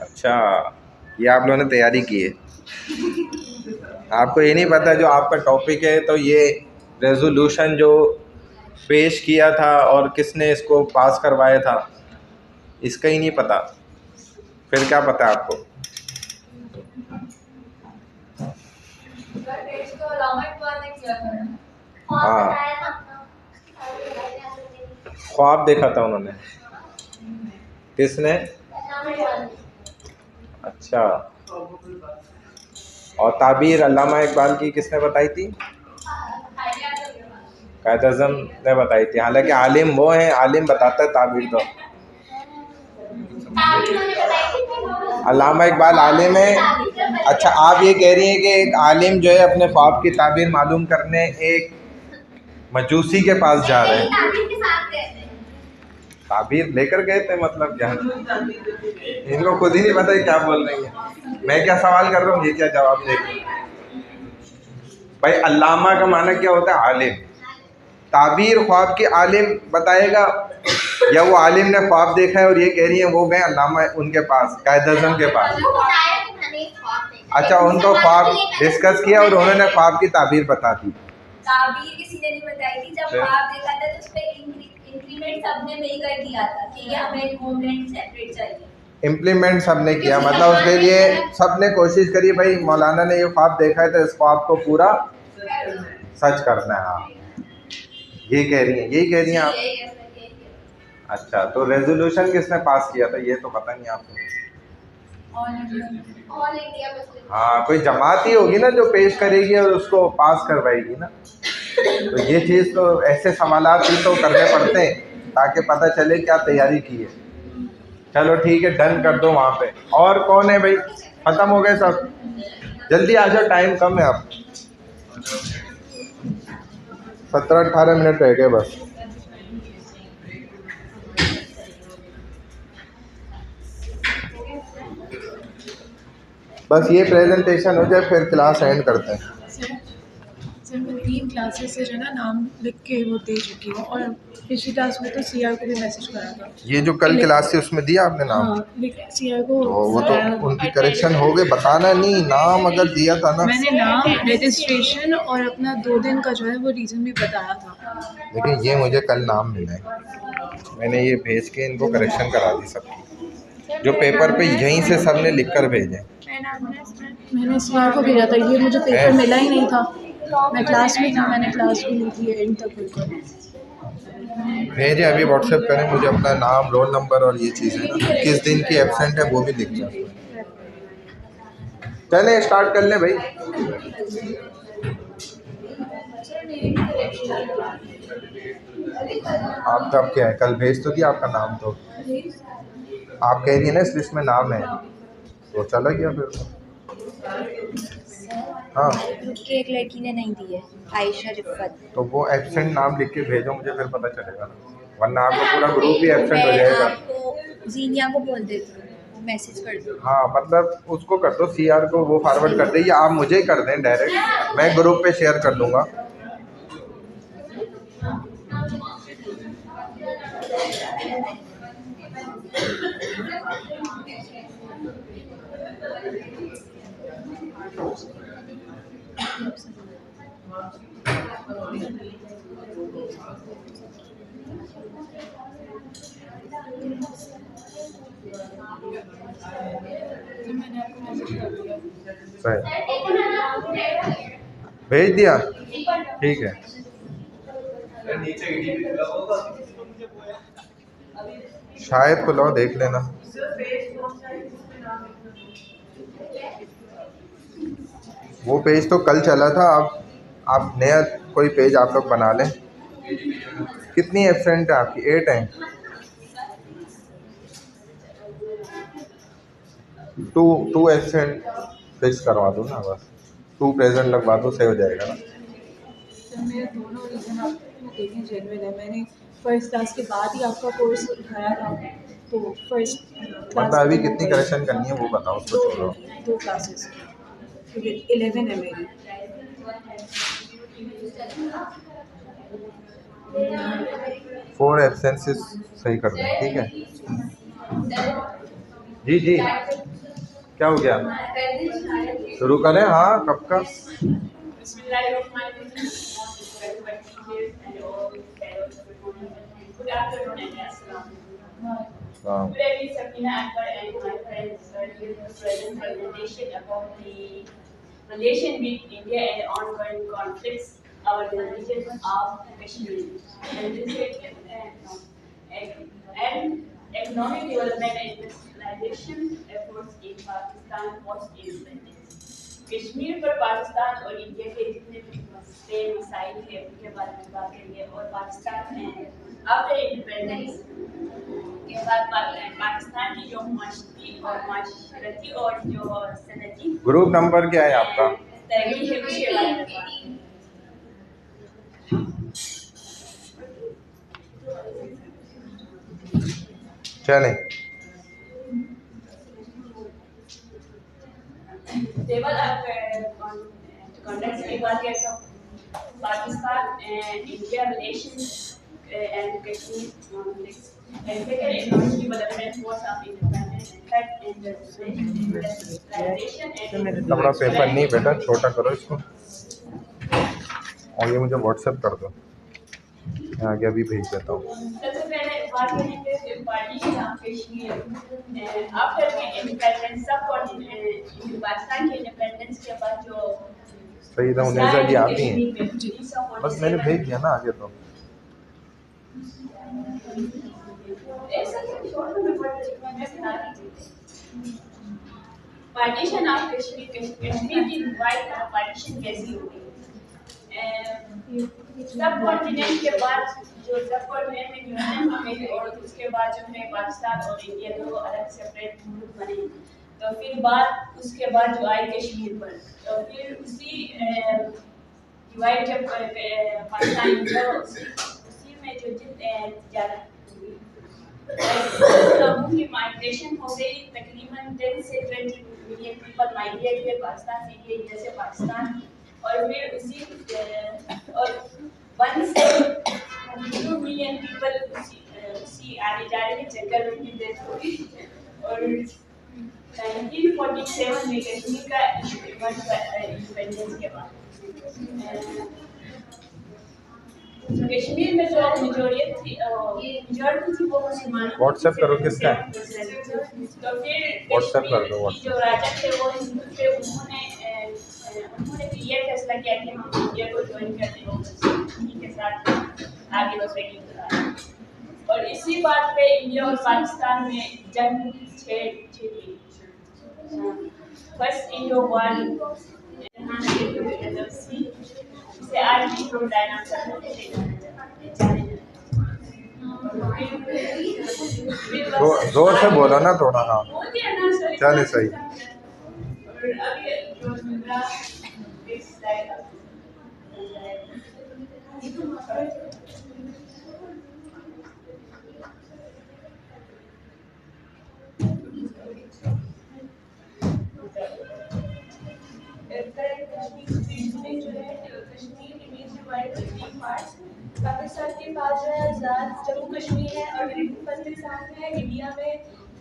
Speaker 5: अच्छा, ये आप लोगों ने तैयारी की है, आपको ये नहीं पता जो आपका टॉपिक है। तो ये रेजोल्यूशन जो पेश किया था और किसने इसको पास करवाया था, इसका ही नहीं पता, फिर क्या पता है आपको? हाँ, ख्वाब देखा था उन्होंने, किसने? अच्छा, और ताबीर अल्लामा इकबाल की किसने बताई थी? क़ायद-ए-आज़म ने बताई थी। हालांकि आलिम वो हैं, आलिम बताता है ताबीर तो। अल्लामा इकबाल आलिम है। अच्छा, आप ये कह रही हैं कि एक आलिम जो है अपने ख्वाब की ताबीर मालूम करने एक मजूसी के पास जा रहे हैं। ताबीर लेकर गए थे, मतलब क्या? इनको खुद ही नहीं पता क्या बोल रही है। मैं क्या सवाल कर रहा हूँ, ये क्या जवाब दे रही है? भाई अल्लामा का माना क्या होता है? आलिम। ताबीर ख्वाब की आलिम बताएगा, या वो आलिम ने ख्वाब देखा है और ये कह रही है वो गए अल्लामा उनके पास, क़ायद-ए-आज़म के पास। अच्छा, उनको ख्वाब डिस्कस किया और उन्होंने ख्वाब की ताबीर बता दी।
Speaker 4: ताबीर किसी ने नहीं बताई थी, जब ख्वाब देखा था तो उस पे इंक्रीमेंट सबने मिल कर दिया था कि ये हमें होमलैंड सेपरेट चाहिए।
Speaker 5: इम्प्लीमेंट सबने किया, मतलब उसके लिए सबने कोशिश करी, भाई मौलाना ने ये ख्वाब देखा है तो इस ख्वाब को पूरा सच करना है। हाँ, ये कह रही हैं, यही कह रही हैं आप? अच्छा, तो रेजोल्यूशन किसने पास किया था ये तो पता नहीं आपको? हाँ, कोई जमात ही होगी ना जो पेश करेगी और उसको पास करवाएगी ना। तो ये चीज़ तो ऐसे सवालात ही तो करने पड़ते हैं ताकि पता चले क्या तैयारी की है। चलो ठीक है, डन कर दो वहाँ पे। और कौन है भाई? ख़त्म हो गए सब? जल्दी आ जाओ, टाइम कम है, अब 17-18 मिनट रह गए बस। बस ये प्रेजेंटेशन हो जाए फिर क्लास एंड करते हैं।
Speaker 9: सर मैं 3 क्लासेस से जो है ना नाम लिख के वो दे चुकी हूँ और पिछली क्लास में तो सीआर को भी मैसेज करा था।
Speaker 5: ये जो कल क्लास थी उसमें दिया आपने नाम?
Speaker 9: हाँ, सीआर को
Speaker 5: तो वो तो उनकी करेक्शन हो गए, बताना नहीं, नाम अगर दिया था ना।
Speaker 9: मैंने नाम, रजिस्ट्रेशन और अपना 2 दिन का जो है वो रीज़न भी बताया था।
Speaker 5: लेकिन ये मुझे कल नाम मिला है, मैंने ये भेज के इनको करेक्शन करा दी सबकी, जो पेपर पे यहीं से सबने लिख कर भेजे।
Speaker 9: मैंने सीआर को भेजा था, ये मुझे पेपर मिला ही नहीं था। मैं क्लास में था, मैंने क्लास भी ली थी एंड तक बिल्कुल।
Speaker 5: भेजे अभी व्हाट्सएप करें मुझे अपना नाम, रोल नंबर और ये चीज़ें ना, किस दिन की एब्सेंट है वो भी लिख जाए। चले स्टार्ट कर ले भाई। आपका अब क्या है, कल भेज तो दिया आपका नाम, तो आप कह रही है ना इस लिस्ट में नाम है तो चला गया फिर। हाँ
Speaker 10: ग्रुप की एक लड़की ने नहीं दी है, आयशा रिफत।
Speaker 5: तो वो एब्सेंट नाम लिख के भेजो मुझे, फिर पता चलेगा ना, वरना आपको पूरा ग्रुप भी एब्सेंट हो जाएगा।
Speaker 10: आपको जीनिया को बोल देती हूँ, मैसेज कर दो।
Speaker 5: हाँ मतलब उसको कर दो, सीआर को वो फॉरवर्ड कर दे, या आप मुझे ही कर दें डायरेक्ट, मैं ग्रुप पे शेयर कर दूंगा। भेज दिया, ठीक है। शायद खुला हो, देख लेना। वो पेज तो कल चला था, अब आप नया कोई पेज आप लोग बना लें। कितनी एब्सेंट है आपकी? 8 हैं। 2 एब्सेंट फिक्स करवा दो ना, बस 2 प्रेजेंट लगवा दो, सही हो जाएगा ना।
Speaker 9: सर मेरे दोनों रीज़न आपको देखें जेन्युइन है। मैंने फर्स्ट क्लास के बाद ही आपका कोर्स उठाया था, तो फर्स्ट
Speaker 5: मतलब अभी कितनी करेक्शन करनी है वो बताओ, उसको छोड़ो।
Speaker 9: 2 क्लासेस 11 है मेरी।
Speaker 5: 4 एब्सेंसेस सही कर दें, ठीक है जी जी। क्या हो गया, शुरू करें? हाँ कब का?
Speaker 8: Today, Sakina Akbar and my friends are here to present presentation about the relation with India and ongoing conflicts, our region of Kashmir, and economic development and industrialization efforts in Pakistan post-independence. Kashmir पर पाकिस्तान और इंडिया के जितने भी मसाइल हैं उनके बारे में बात करेंगे, और पाकिस्तान में आफ्टर इंडिपेंडेंस के बाद पाकिस्तान की जो माशरती और माशरती और जो सनती
Speaker 5: ग्रुप नंबर क्या है आपका?
Speaker 8: तरक्की है उसके बारे में बात।
Speaker 5: चलें।
Speaker 8: Table of conduct की बात करें तो Pakistan and India relations and Kashmir conflicts and second economic development was of independence effect in the industrialization and
Speaker 5: कपड़ा पेपर नहीं बेटा, छोटा करो इसको और ये मुझे व्हाट्सएप कर दो, मैं आगे अभी भेज देता हूँ।
Speaker 8: सबसे पहले बात करेंगे partition of Kashmir after independence, सब पाकिस्तान के इंडिपेंडेंस के बाद जो
Speaker 5: सही था, उन्हें जी आप ही हैं, बस मैंने भेज दिया ना आगे। तो
Speaker 8: पार्टीशन ऑफ कश्मीर, कश्मीर की डिवाइड पार्टीशन कैसी हो गई? सब कॉन्टिनेंट के बाद जो सब कॉन्टिनेंट में यूनियन हुई और उसके बाद जो है पाकिस्तान और इंडिया दो अलग सेपरेट मुल्क बने, तो फिर बात उसके बाद जो आई कश्मीर पर, तो फिर उसी डिवाइड जब पाकिस्तान हुआ उसी में जो ज़्यादा लोगों की माइग्रेशन हो गई, तकरीबन 10 से 20
Speaker 7: मिलियन पीपल माइग्रेट हुए पाकिस्तान से इंडिया से पाकिस्तान, और फिर उसी और 1 से 2 मिलियन पीपल उसी आने जाने के चक्कर में उनकी डेथ हो गई। और 1947 में कश्मीर का इंडिपेंडेंस के बाद कश्मीर में जो मेजोरिटी थी वो मुसलमानों।
Speaker 5: व्हाट्सएप करो किसका है?
Speaker 7: तो फिर
Speaker 5: व्हाट्सएप कर दो,
Speaker 7: कश्मीर के जो राजा थे वो हिंदू थे, उन्होंने फिर ये फैसला किया कि हम इंडिया को ज्वाइन कर दें, उन्हीं के साथ आगे बढ़ेंगे। और इसी बात पे इंडिया और पाकिस्तान में जंग छिड़ी। फर्स्ट इंडो वॉर इसे आज भी हम डायनासोर
Speaker 5: जोर से बोलो ना थोड़ा। हाँ चले सही।
Speaker 8: पाकिस्तान के पास जो है आज़ाद जम्मू कश्मीर है, और पाकिस्तान है इंडिया में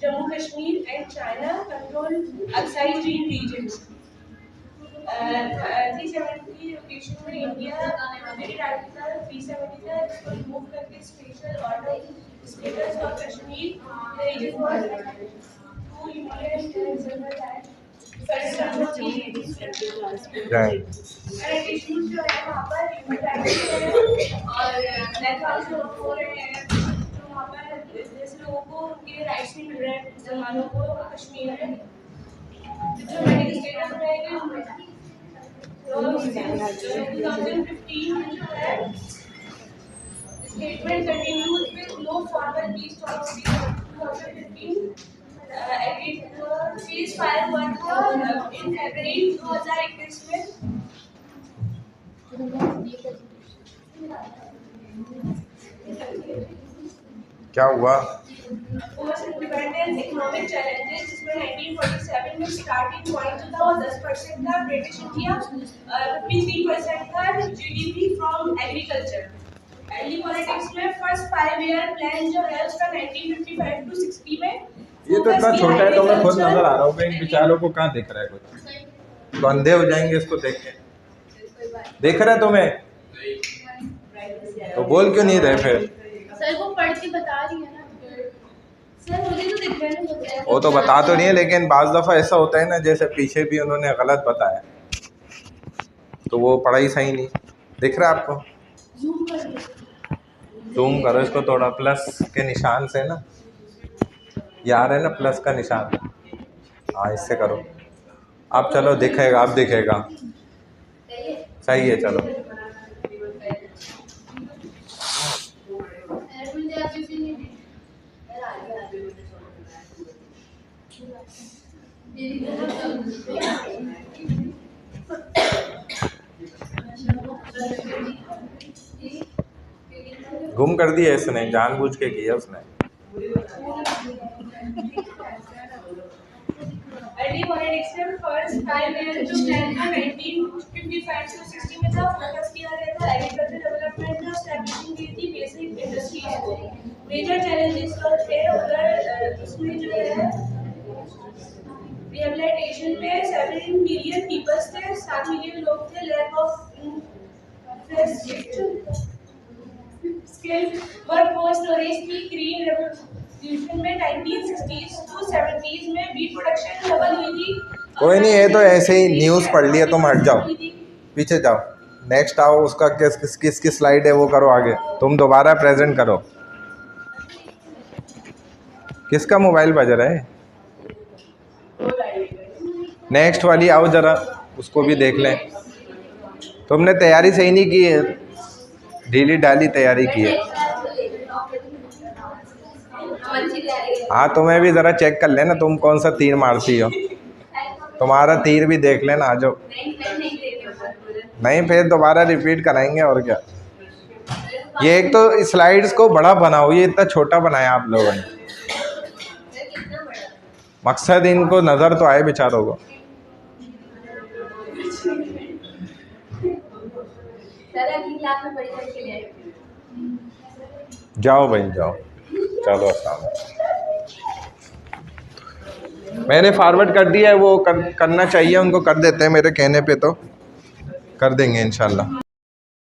Speaker 8: Jammu Kashmir and China control Aksai green region. 370 location में इंडिया आर्टिकल 370 था, इसको रिमूव करके special order status of Kashmir region for 2 union and issues जो है वहाँ पर और हो रहे हैं, तो वहाँ पर जैसे लोगों को उनके राइट्स नहीं मिल रहे हैं मुसलमानों को कश्मीर में डिप्लोमेटिक स्टेटस रहेगा। 2015 में जो है statement continues with no formal peace talks. 2015 ceasefire हुआ था इन फरवरी 2021 में।
Speaker 5: क्या हुआ?
Speaker 8: पोस्ट इंडिपेंडेंस इकोनॉमिक चैलेंजेस, जिसमें 1947 में स्टार्टिंग पॉइंट जो था वो 10% था ब्रिटिश इंडिया, 53% था GDP from agriculture. Early politics में फर्स्ट 5 ईयर प्लान जो है उसका 1955 to 60 में।
Speaker 5: ये तो इतना छोटा है तो मैं खुद नजर आ रहा हूँ, इन बेचारों को कहाँ दिख रहा है कुछ? तो अंधे हो जाएंगे इसको देख के। देख रहा है तुम्हें तो बोल क्यों नहीं रहे फिर?
Speaker 6: सर वो पढ़ के बता रही है ना सर, मुझे तो दिख रहा है।
Speaker 5: वो तो बता तो नहीं है, लेकिन बाज दफ़ा ऐसा होता है ना जैसे पीछे भी उन्होंने गलत बताया तो वो पढ़ाई सही नहीं दिख रहा आपको। जूम करो इसको थोड़ा, प्लस के निशान से ना, यार है ना प्लस का निशान। हाँ इससे करो अब, चलो दिखेगा, अब दिखेगा। सही है चलो। गुम कर दिया इसने, जानबूझ के किया उसने।
Speaker 8: अर्ली पॉलिटिक्स में फर्स्ट 5 ईयर जो प्लान था 1955 to 60 में था, फोकस किया गया था एग्रीकल्चर डेवलपमेंट में, एस्टैब्लिशिंग की थी बेसिक इंडस्ट्रीज को। मेजर चैलेंजेस जो थे उधर उसमें जो है रिहेबिलिटेशन में 7 मिलियन पीपल्स थे, 7 मिलियन लोग थे, lack of skill workforce storage की। ग्रीन रेवोल्यूशन में 1960s to 70s में वीट प्रोडक्शन डबल हुई थी।
Speaker 5: कोई नहीं, ये तो ऐसे ही न्यूज़ पढ़ लिया, तुम हट जाओ पीछे जाओ, नेक्स्ट आओ। उसका किस स्लाइड है वो करो आगे, तुम दोबारा प्रेजेंट करो। किसका मोबाइल बज रहा है? नेक्स्ट वाली आओ ज़रा, उसको भी देख लें। तुमने तैयारी सही नहीं की है, ढीली ढाली तैयारी की है। हाँ तुम्हें भी ज़रा चेक कर लेना तुम कौन सा तीर मारती हो, तुम्हारा तीर भी देख लेना। आ जाओ। नहीं फिर दोबारा रिपीट कराएंगे और क्या। ये एक तो स्लाइड्स को बड़ा बनाओ, ये इतना छोटा बनाया आप लोगों ने। मकसद इनको नज़र तो आए बेचारों को।
Speaker 4: सर अगली क्लास में बड़ी करके ले आए।
Speaker 5: जाओ भाई जाओ, चलो अस्सलाम। मैंने फॉरवर्ड कर दिया है, वो करना चाहिए उनको, कर देते हैं, मेरे कहने पे तो कर देंगे इंशाल्लाह।